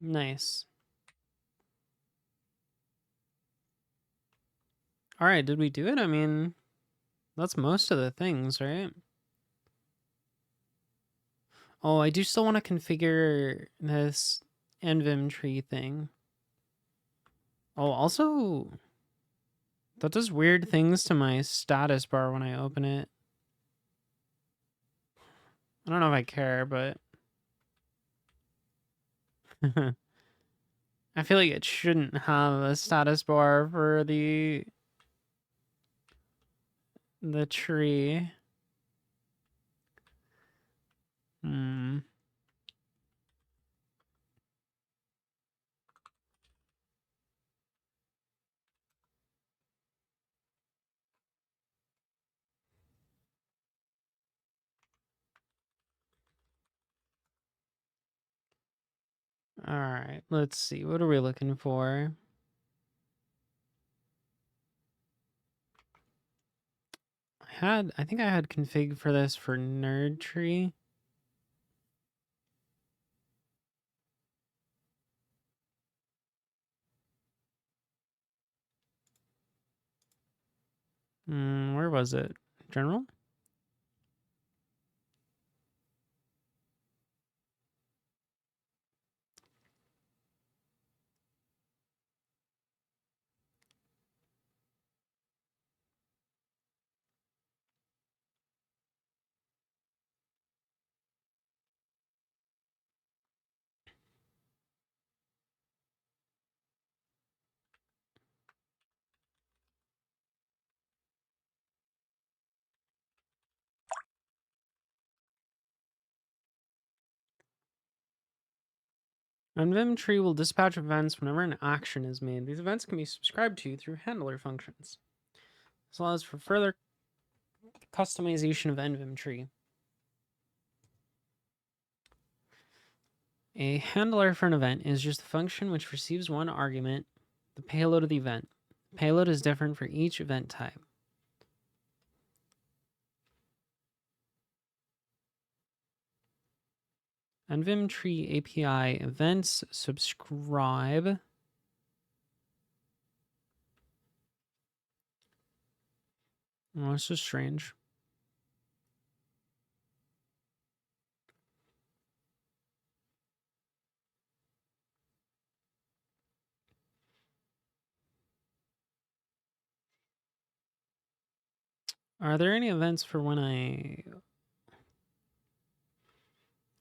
Nice. All right, did we do it? I mean, that's most of the things, right? Oh, I do still want to configure this NVIM tree thing. Oh, also, that does weird things to my status bar when I open it. I don't know if I care, but I feel like it shouldn't have a status bar for the tree. Hmm. All right, let's see. What are we looking for? I think I had config for this for nerd tree. Where was it? General? NVim tree will dispatch events whenever an action is made. These events can be subscribed to through handler functions. This allows for further customization of NVim tree. A handler for an event is just a function which receives one argument, the payload of the event. The payload is different for each event type. NVim tree API events subscribe. Oh, this is strange. Are there any events for when I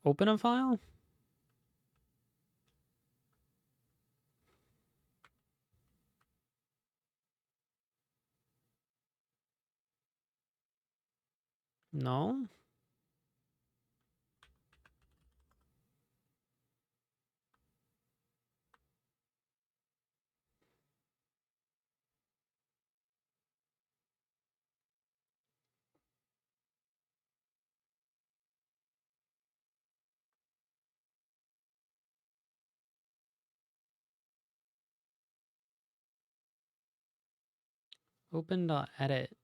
open a file? No. Open.edit.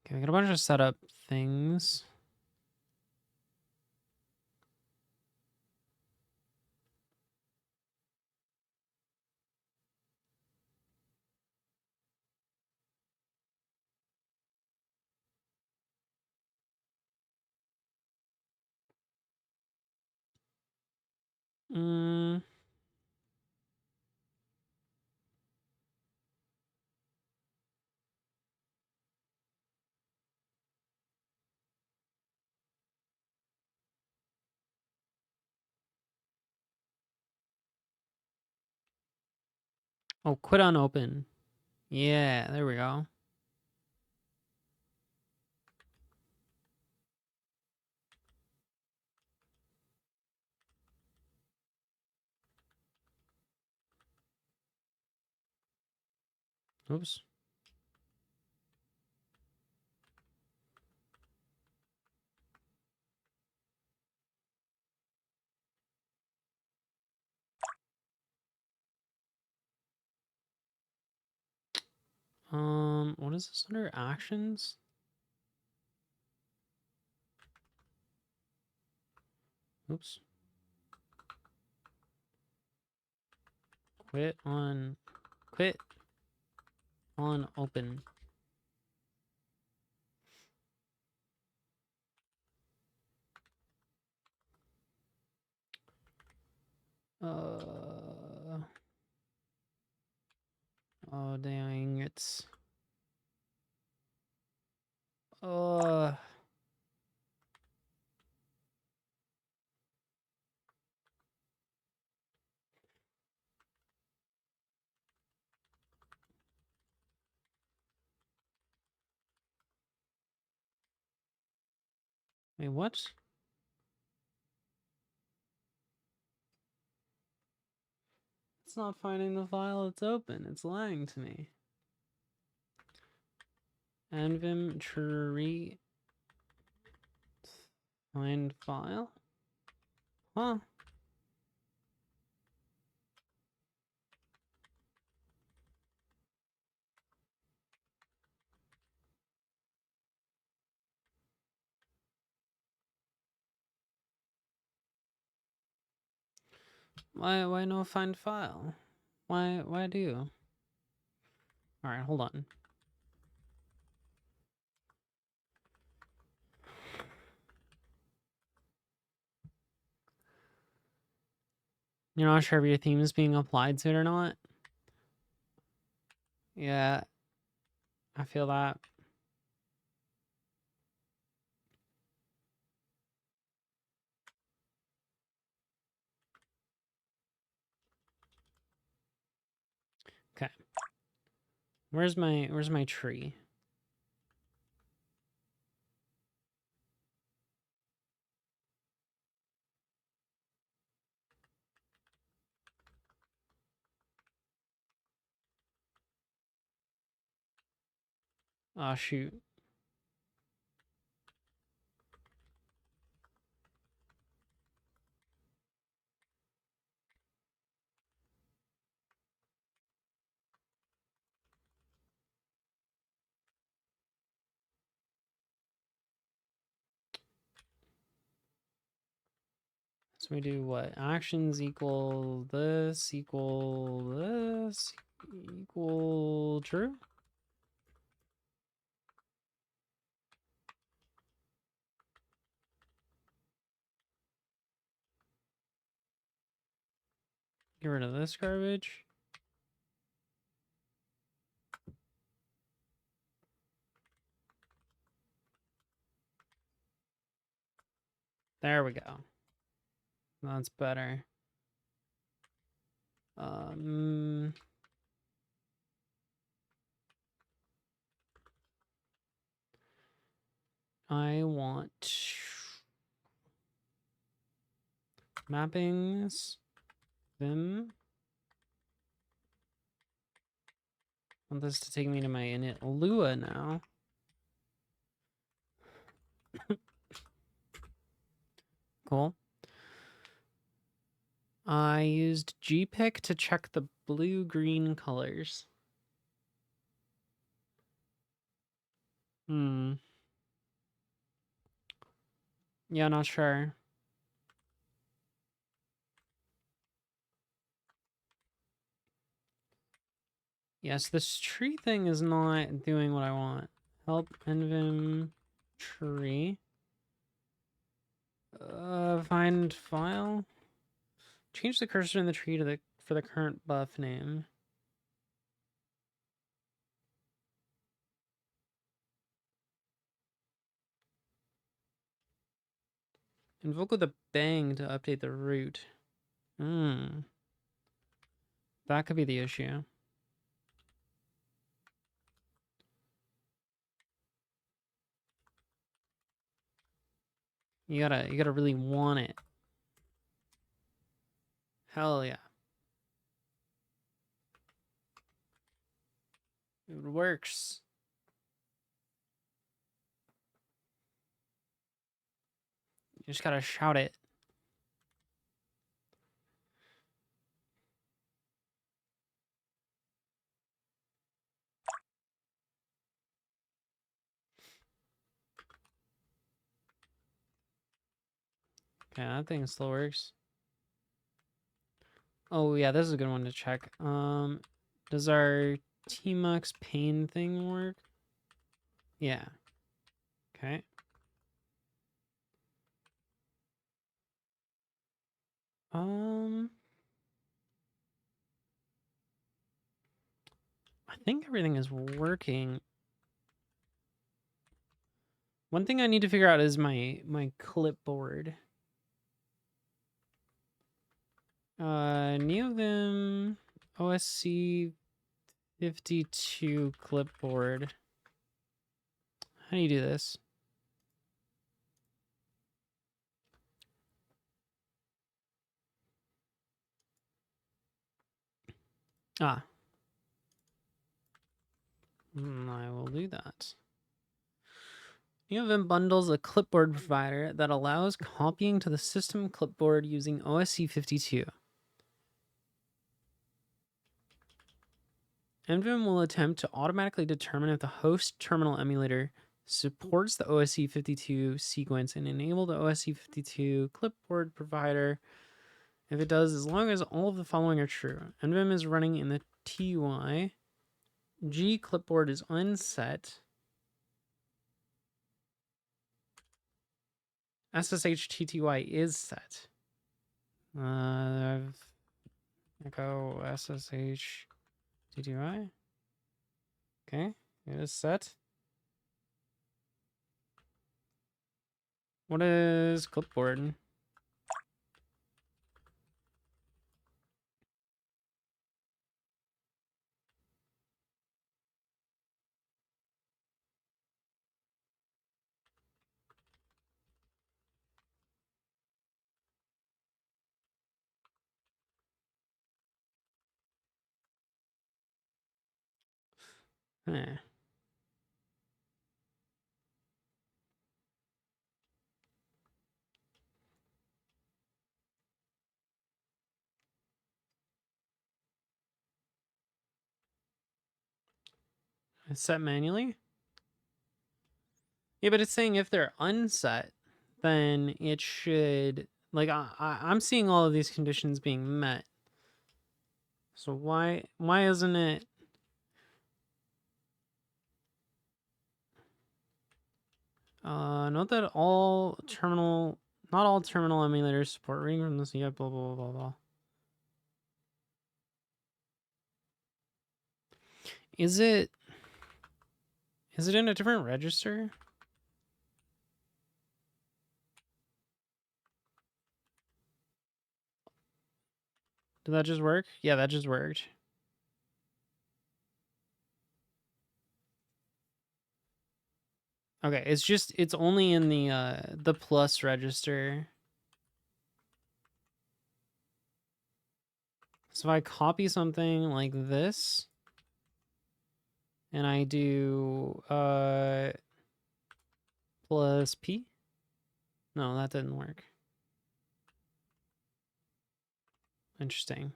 Okay, we got a bunch of setup things. Oh, quit on open. Yeah, there we go. Oops. What is this under actions? Oops. Quit on open. Oh dang it. Wait, what? It's not finding the file it's open. It's lying to me. NVim tree find file? Huh? Why no find file? Why do? Alright, hold on. You're not sure if your theme is being applied to it or not? Yeah, I feel that. Okay. Where's my tree? Oh shoot. So we do what? Actions equal this equal true? Get rid of this garbage. There we go. That's better. I want mappings, Vim. I want this to take me to my init Lua now. Cool. I used gpick to check the blue-green colors. Yeah, not sure. Yes, this tree thing is not doing what I want. Help NVim tree. Find file. Change the cursor in the tree to for the current buff name. Invoke with a bang to update the root. That could be the issue. You gotta really want it. Hell yeah. It works. You just gotta shout it. Okay, that thing still works. Oh yeah, this is a good one to check. Does our tmux pane thing work? Yeah. Okay. I think everything is working. One thing I need to figure out is my clipboard. NEOVIM OSC 52 clipboard. How do you do this? I will do that. NEOVIM bundles a clipboard provider that allows copying to the system clipboard using OSC 52. NVIM will attempt to automatically determine if the host terminal emulator supports the OSC 52 sequence and enable the OSC 52 clipboard provider if it does, as long as all of the following are true. NVIM is running in the TUI. G clipboard is unset. SSH TTY is set. echo SSH TTY. Okay, it is set. What is clipboard? Eh. It's set manually? Yeah, but it's saying if they're unset, then it should, like, I'm seeing all of these conditions being met. So why isn't it? Note that not all terminal emulators support reading from this yet, blah, blah, blah, blah. Is it in a different register? Did that just work? Yeah, that just worked. Okay, it's only in the plus register. So if I copy something like this and I do plus P. No, that didn't work. Interesting.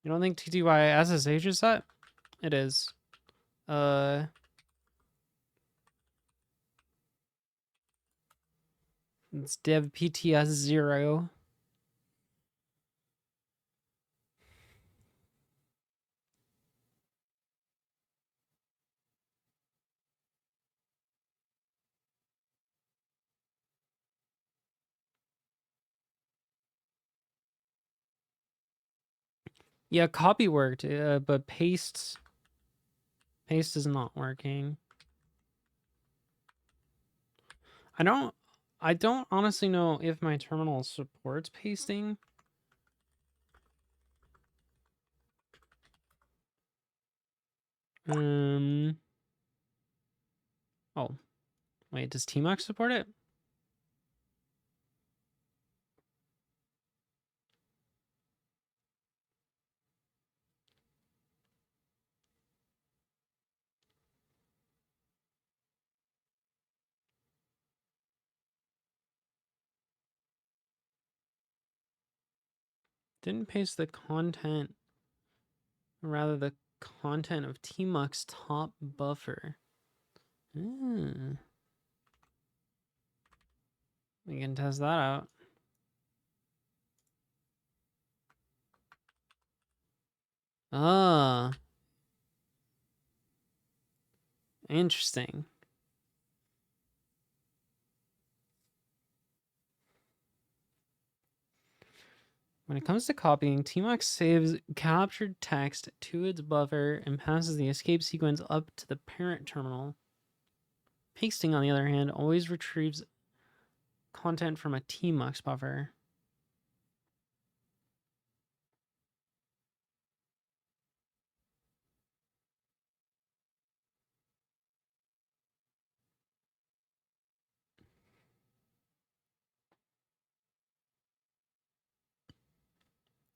You don't think TTY SSH is set? It is. It's dev PTS 0. Yeah, copy worked, but paste is not working. I don't honestly know if my terminal supports pasting. Oh, wait, does Tmux support it? Didn't paste the content, rather the content of Tmux top buffer. We can test that out. Ah, interesting. When it comes to copying, Tmux saves captured text to its buffer and passes the escape sequence up to the parent terminal. Pasting, on the other hand, always retrieves content from a Tmux buffer.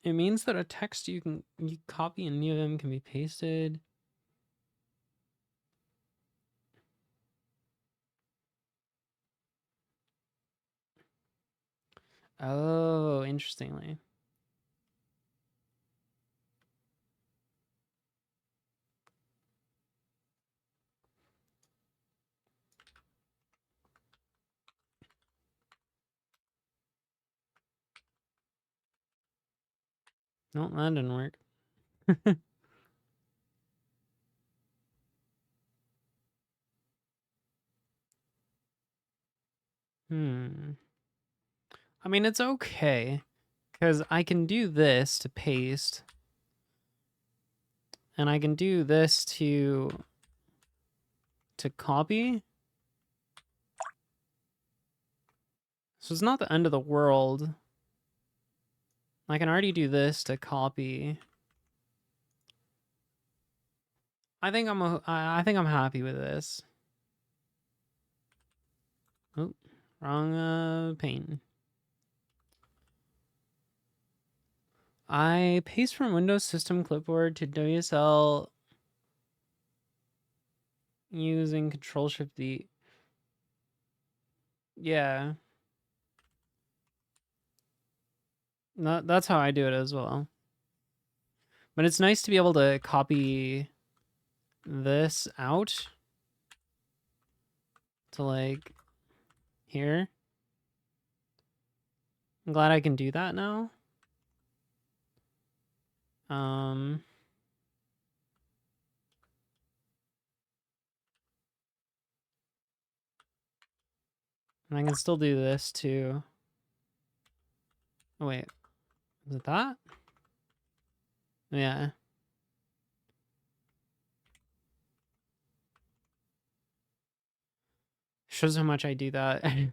It means that a text you copy in NEOVIM can be pasted. Oh, interestingly. No, that didn't work. I mean, it's okay, because I can do this to paste, and I can do this to copy. So it's not the end of the world. I can already do this to copy. I think I'm happy with this. Oh, wrong pane. I paste from Windows System Clipboard to WSL using Control-Shift-D. Yeah. That's how I do it as well. But it's nice to be able to copy this out to like here. I'm glad I can do that now. And I can still do this too. Oh wait, is it that? Yeah. Shows how much I do that. I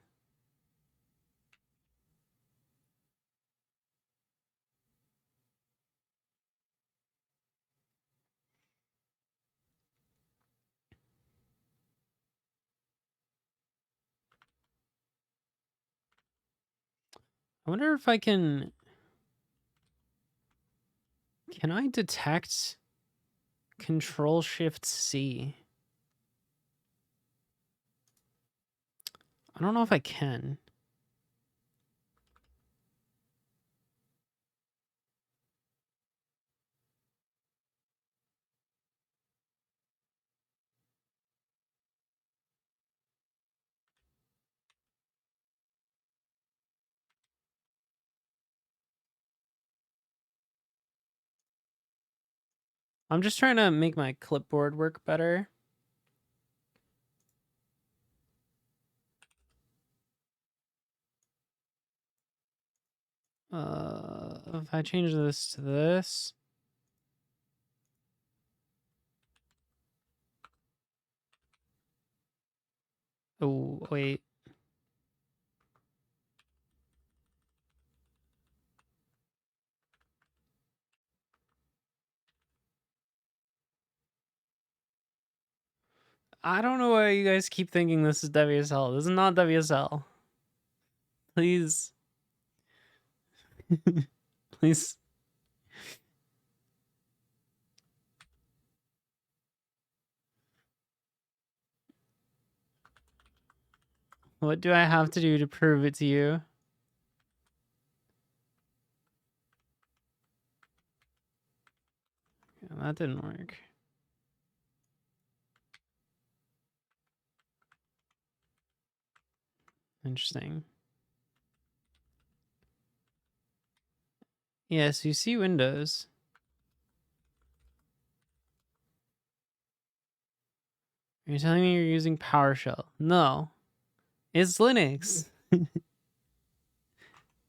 wonder if I can I detect Control-Shift-C? I don't know if I can. I'm just trying to make my clipboard work better. If I change this to this. Oh, wait. I don't know why you guys keep thinking this is WSL. This is not WSL. Please. Please. What do I have to do to prove it to you? Yeah, that didn't work. Interesting. Yes, you see Windows. You're telling me you're using PowerShell? No. It's Linux.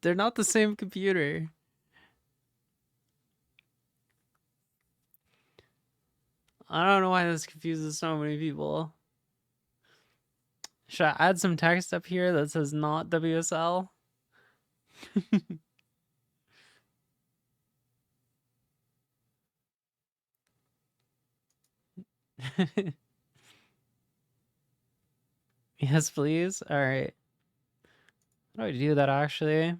They're not the same computer. I don't know why this confuses so many people. Should I add some text up here that says not WSL? Yes, please. All right. How do I do that actually?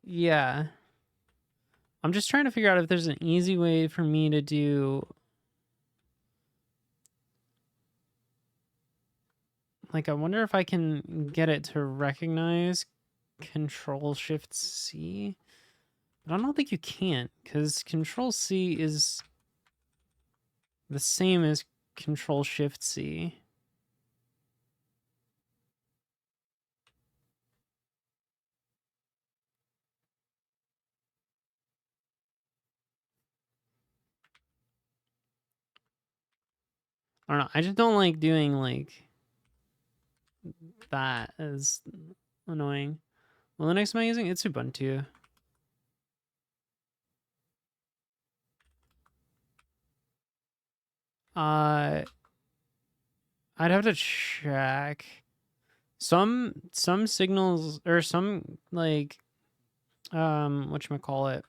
Yeah. I'm just trying to figure out if there's an easy way for me to do. Like, I wonder if I can get it to recognize Control-Shift-C. But I don't think you can, because Control-C is the same as Control-Shift-C. I don't know. I just don't like doing like that as annoying. What Linux am I using? It's Ubuntu. I'd have to check. Some signals or some like whatchamacallit.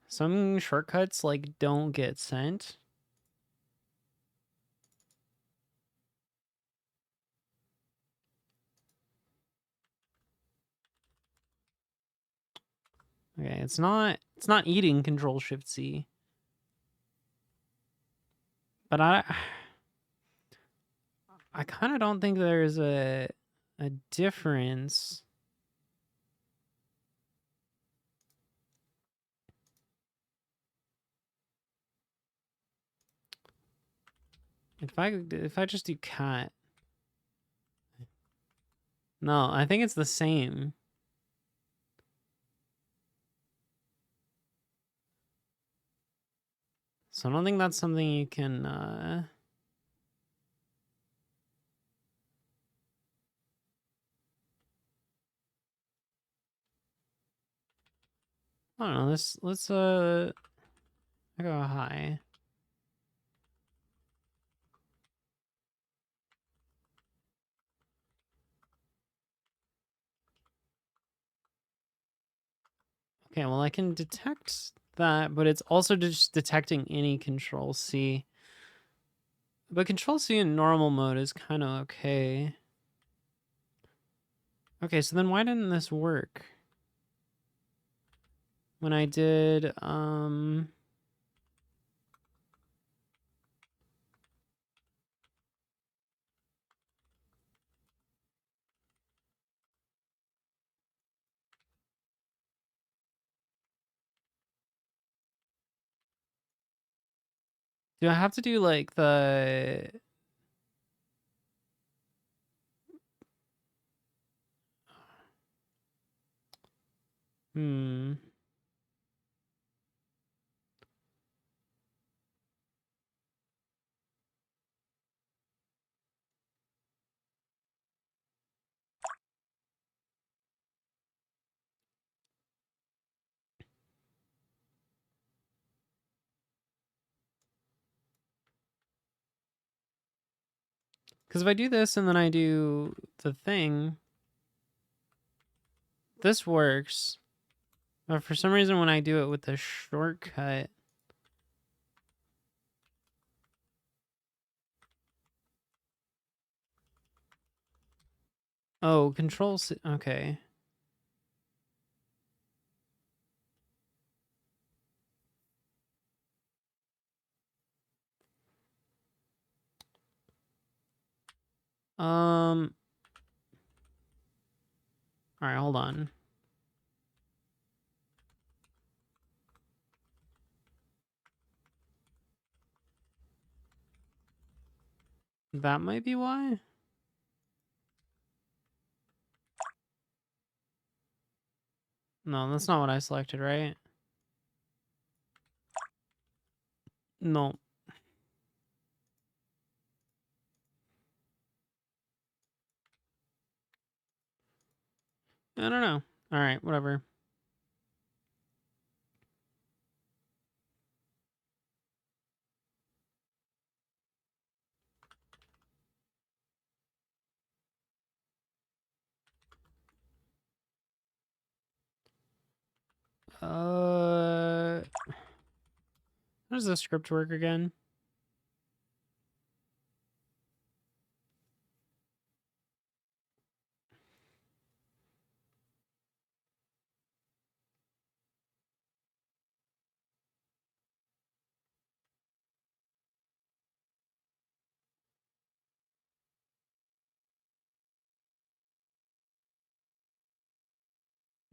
Some shortcuts like don't get sent. Okay, it's not eating Control Shift C. But I kind of don't think there's a difference. If I just do cat. No, I think it's the same. So I don't think that's something you can I don't know, let's go high. Okay, well I can detect that, but it's also just detecting any Control C. But Control C in normal mode is kind of okay. Okay, so then why didn't this work? When I did do I have to do like the because if I do this and then I do the thing, this works. But for some reason when I do it with the shortcut, oh, Control C, okay. All right, hold on. That might be why. No, that's not what I selected, right? No. I don't know. All right, whatever. How does this script work again?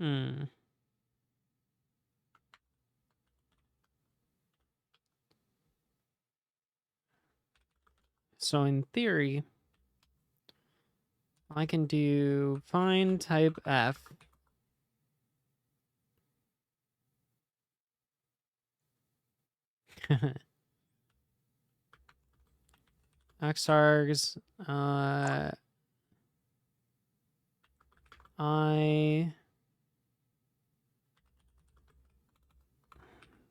Hmm. So in theory, I can do find type F. xargs,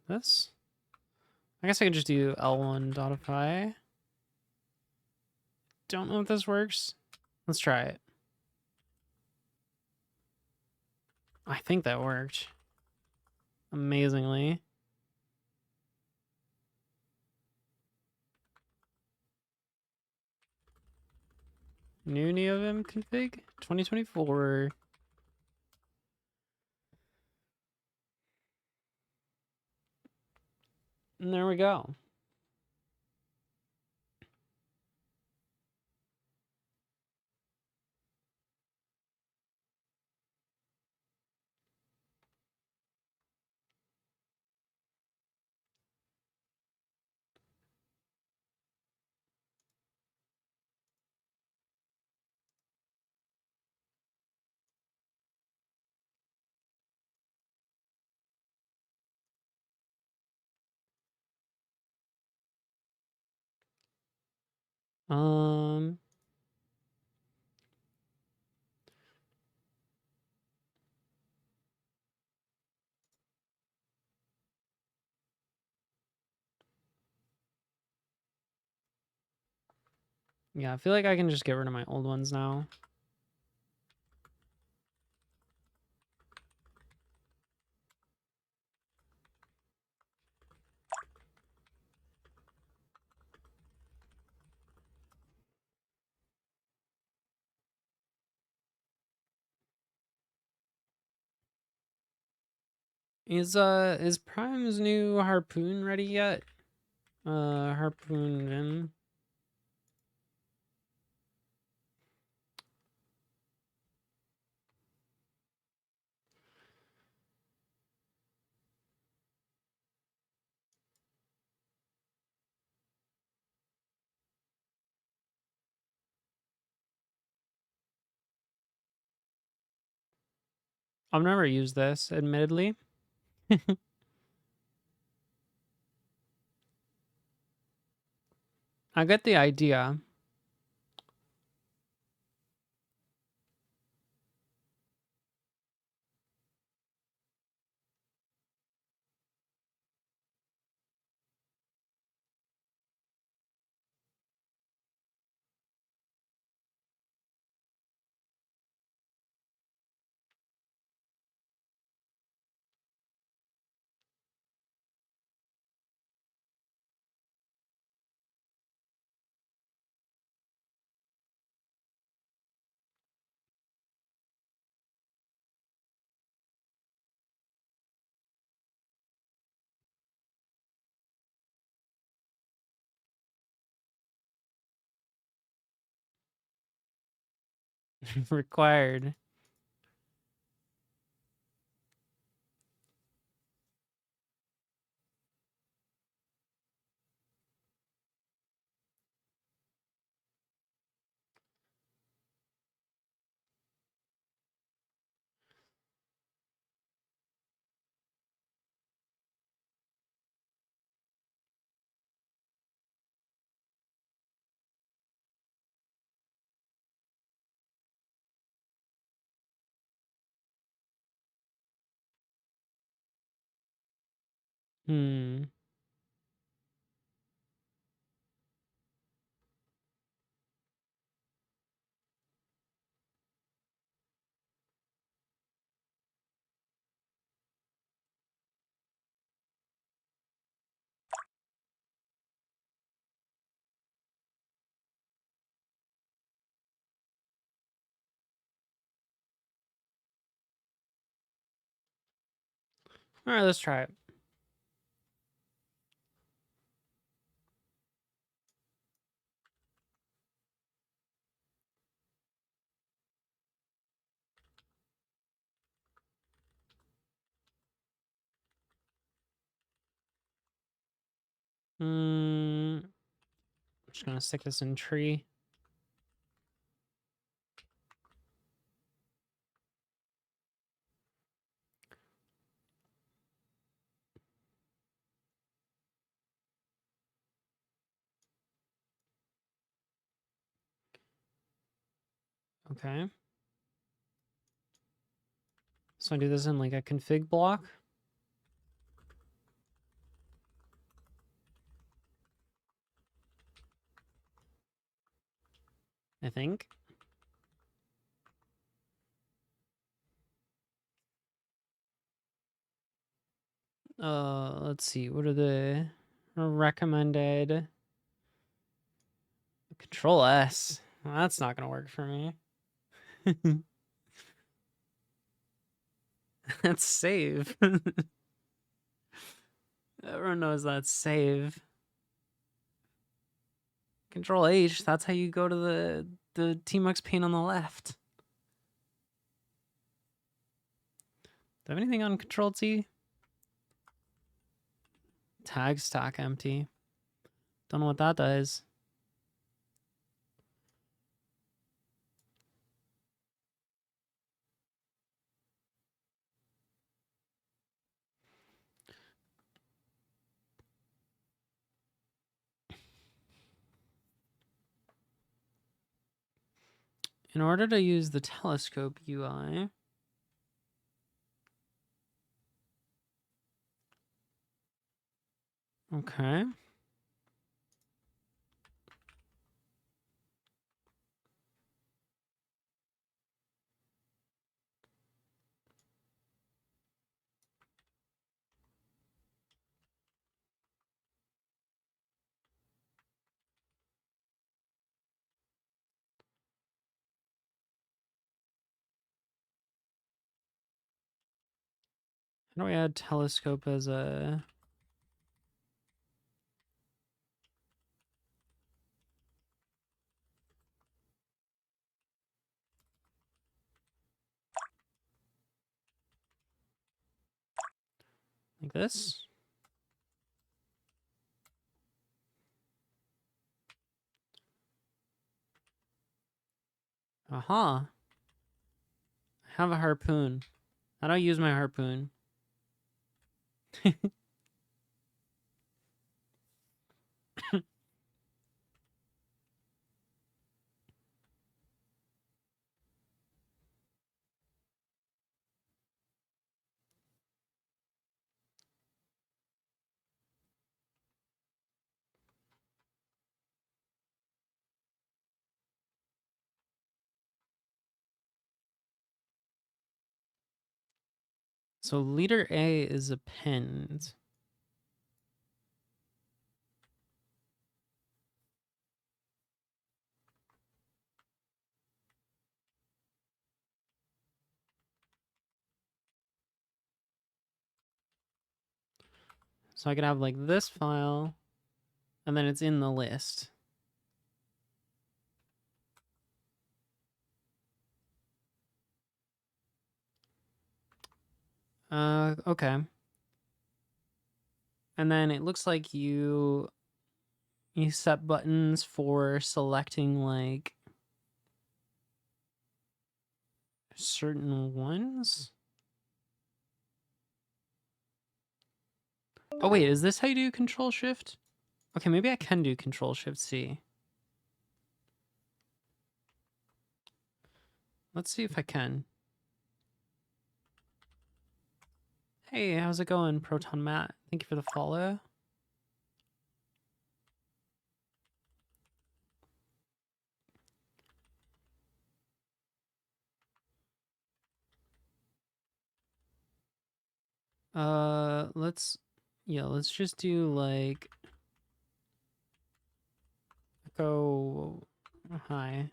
this. I guess I could just do L1 dotify. Don't know if this works. Let's try it. I think that worked amazingly. New NEOVIM config 2024. And there we go. Yeah, I feel like I can just get rid of my old ones now. Is Prime's new harpoon ready yet? Harpoon Vim. I've never used this, admittedly. I get the idea. Required. Hmm. All right, let's try it. I'm just gonna stick this in tree. Okay. So I do this in like a config block. I think. Let's see. What are the recommended? Control S. Well, that's not gonna work for me. That's save. Everyone knows that's save. Control H. That's how you go to the tmux pane on the left. Do I have anything on Control T? Tag stack empty. Don't know what that does. In order to use the telescope UI, okay. How do we add telescope as a... like this? Aha. I have a harpoon. How do I use my harpoon? So leader A is append. So I could have like this file, and then it's in the list. Okay. And then it looks like you set buttons for selecting like certain ones. Oh wait, is this how you do Control Shift? Okay, maybe I can do Control Shift C. Let's see if I can. Hey, how's it going, Proton Matt? Thank you for the follow. Let's just do like echo hi.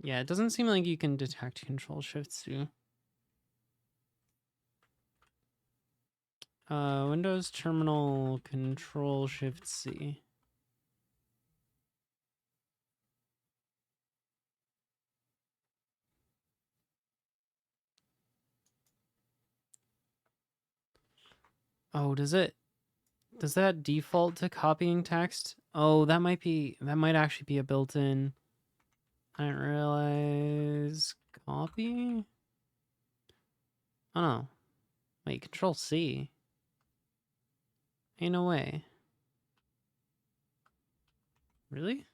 Yeah, it doesn't seem like you can detect Control Shift C. Windows Terminal Control Shift C. Oh, does that default to copying text? Oh, that might actually be a built-in. I didn't realize copy. Oh no. Wait, Control C. Ain't no way. Really?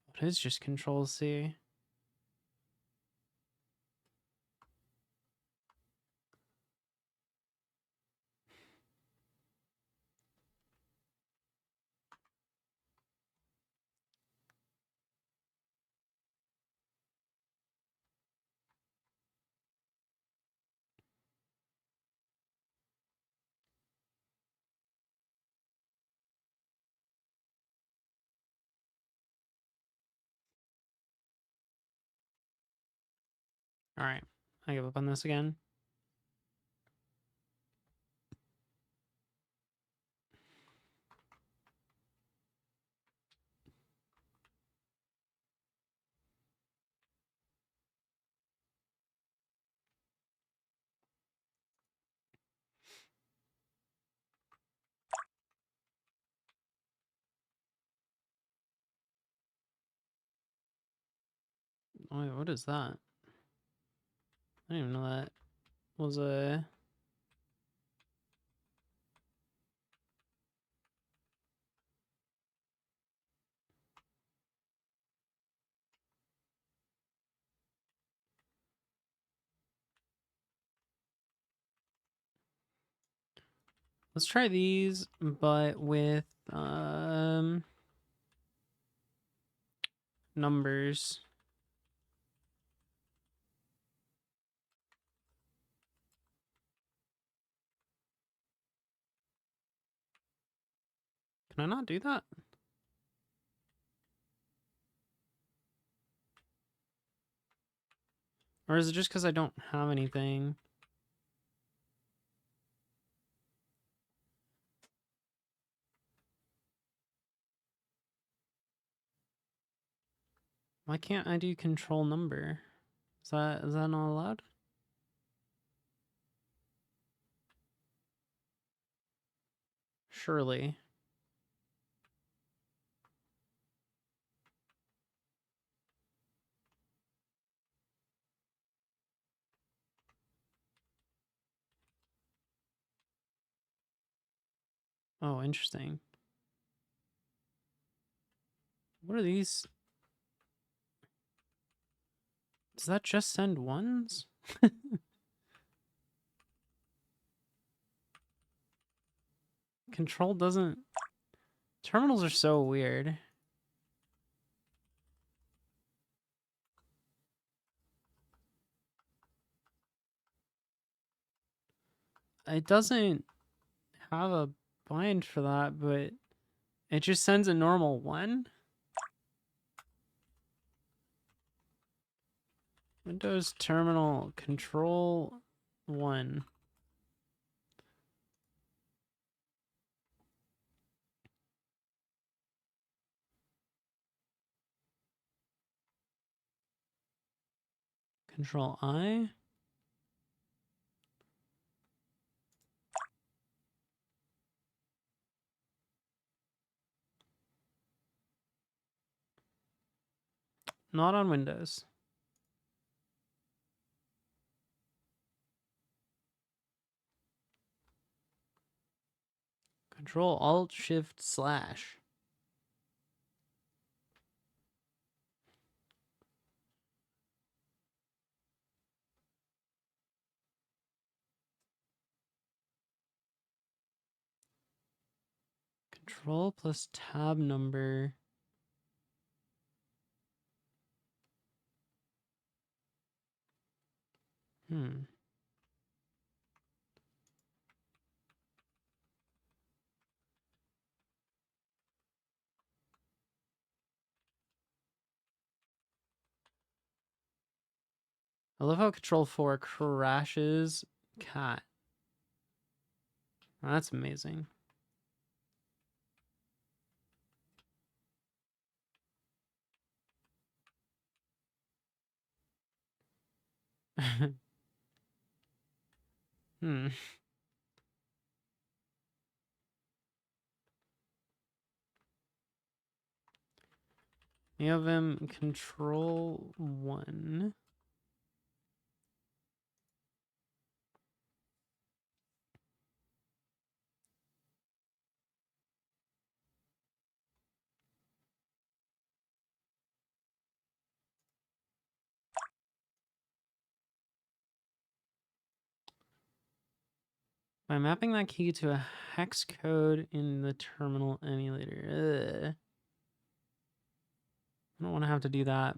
What is just Control C? Alright. I give up on this again. Oh, wait, what is that? I didn't even know that was a... Let's try these, but with numbers. Can I not do that? Or is it just because I don't have anything? Why can't I do control number? Is that not allowed? Surely. Oh, interesting. What are these? Does that just send ones? Control doesn't... Terminals are so weird. It doesn't have a bind for that, but it just sends a normal one. Windows terminal control 1. Control I. Not on Windows. Control Alt Shift Slash. Control plus tab number. I love how Control 4 crashes cat. That's amazing. NEOVIM Control 1. By mapping that key to a hex code in the terminal emulator. Ugh. I don't want to have to do that.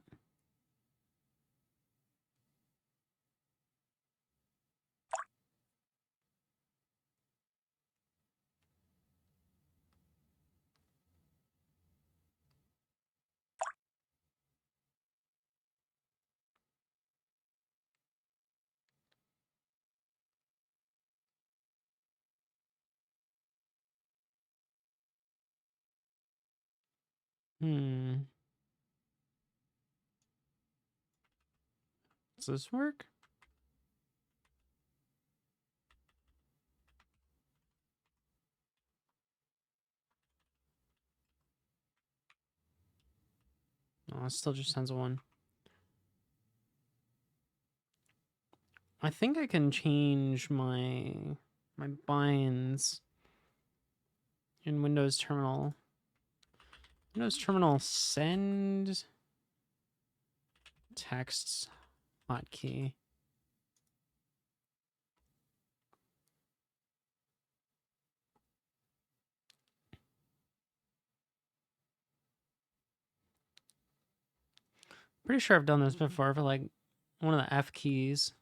Does this work? Oh, it still just sends a 1. I think I can change my binds in Windows Terminal. Windows Terminal send text hotkey. Pretty sure I've done this before for like one of the F keys.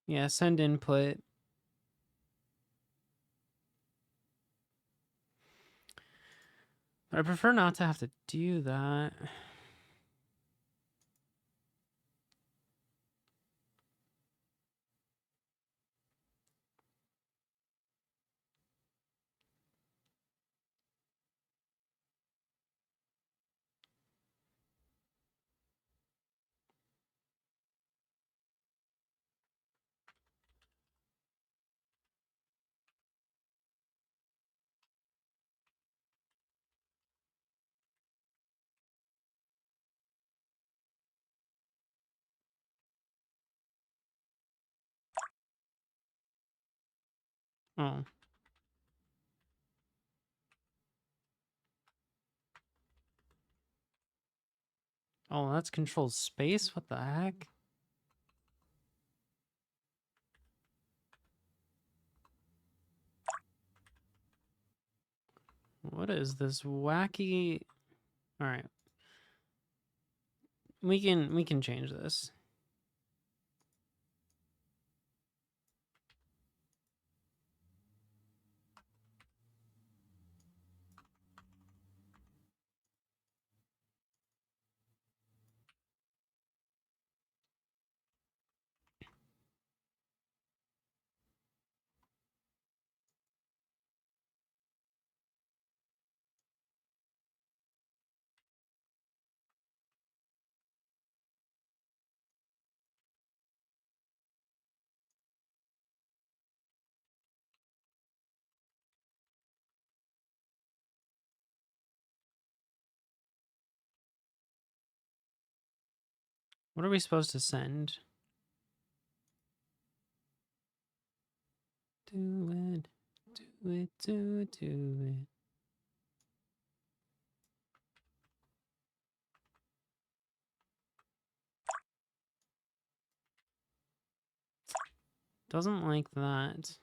Yeah, send input. But I prefer not to have to do that. Oh. Oh, that's control space? What the heck? What is this wacky? All right. We can change this. What are we supposed to send? Do it, do it, do it, do it. Doesn't like that.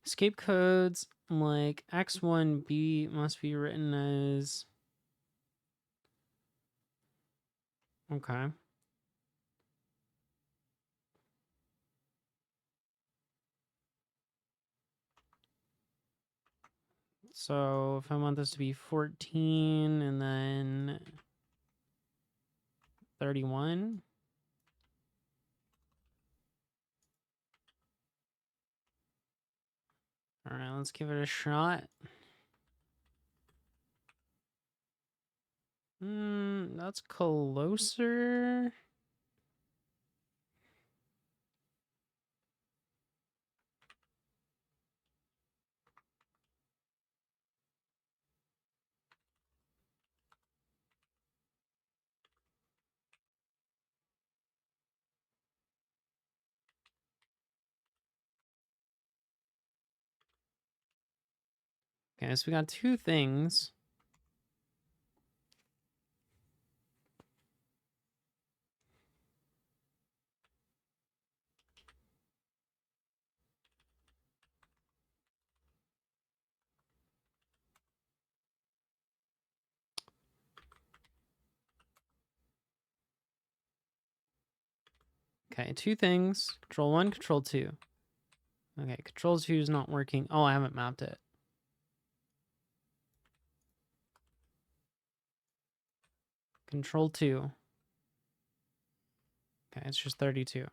Escape codes like X1B must be written as... Okay. So if I want this to be 14 and then 31. All right, let's give it a shot. That's closer. Okay, so we got two things. Okay, two things. Control 1, Control 2. Okay, Control 2 is not working. Oh, I haven't mapped it. Control 2. Okay, it's just 32.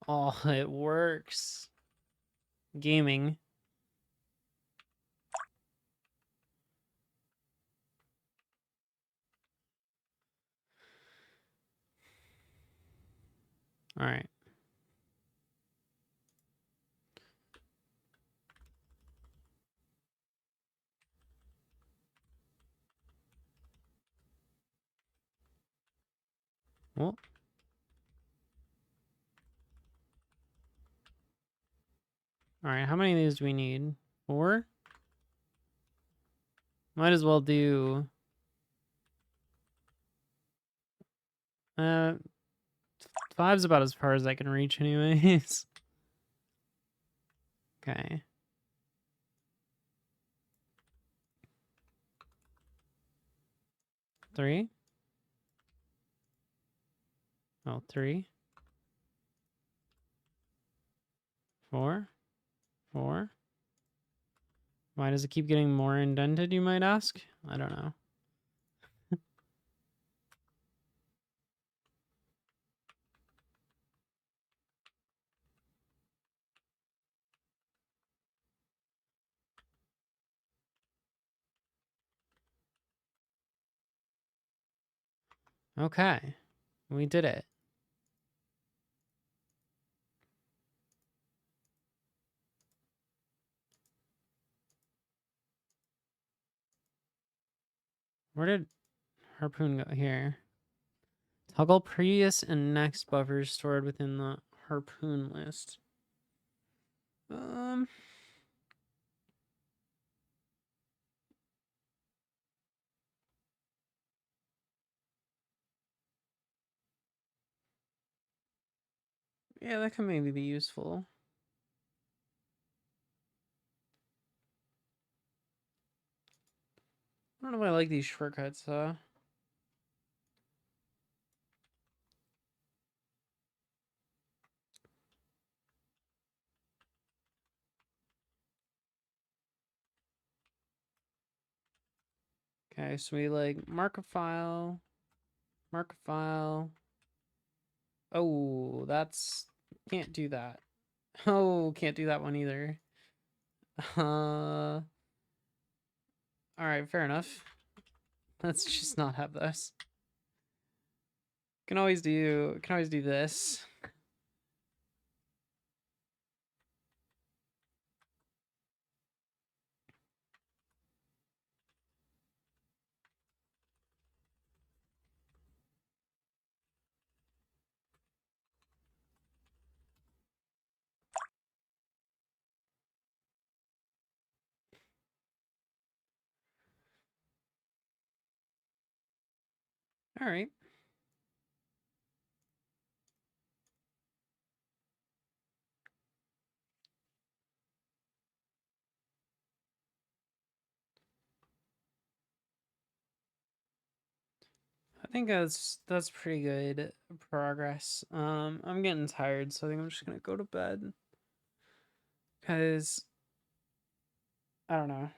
Oh, it works. Gaming. All right. Well. All right, how many of these do we need? 4? Might as well do... 5's about as far as I can reach anyways. Okay. 3. Oh, 3. 4. 4. Why does it keep getting more indented, you might ask? I don't know. Okay. We did it. Where did Harpoon go? Here. Toggle previous and next buffers stored within the Harpoon list. Yeah, that could maybe be useful. I don't know if I like these shortcuts, though. Okay, so we like mark a file. Mark a file. Oh, that's... Can't do that. Oh, can't do that one either. All right, fair enough. Let's just not have this. Can always do this. All right. I think that's pretty good progress. I'm getting tired, so I think I'm just gonna go to bed. Cause I don't know.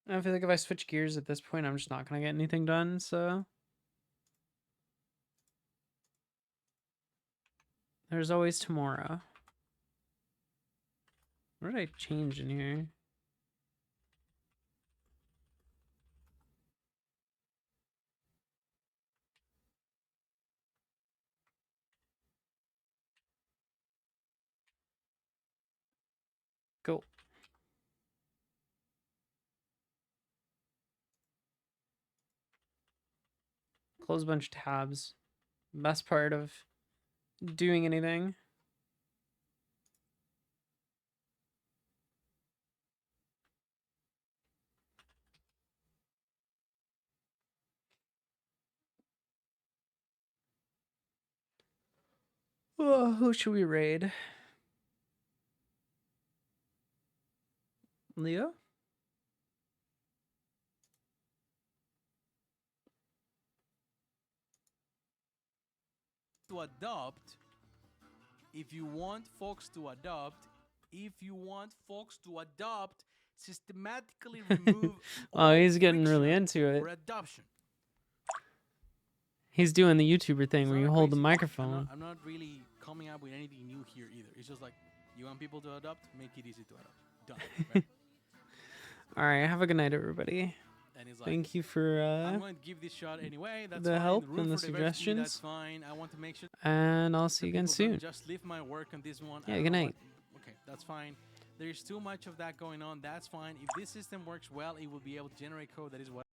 I feel like if I switch gears at this point, I'm just not gonna get anything done, so there's always tomorrow. What did I change in here? Go. Close a bunch of tabs. best part of doing anything. Oh, who should we raid? Leo? To adopt, if you want folks to adopt, systematically remove Oh, he's getting really friction into it. for adoption. He's doing the YouTuber thing It's where not you a hold the crazy- microphone. I'm not really coming up with anything new here either. It's just like, you want people to adopt, make it easy to adopt. Done. Right? All right, have a good night, everybody. And it's like, Thank you for I'm going to give this shot anyway. That's the fine. help room and the for diversity, suggestions. That's fine. I want to make sure. And I'll see you again people don't soon. Just leave my work on this one. Yeah, I don't good know night. Okay, that's fine. There's too much of that going on. That's fine. If this system works well, it will be able to generate code that is what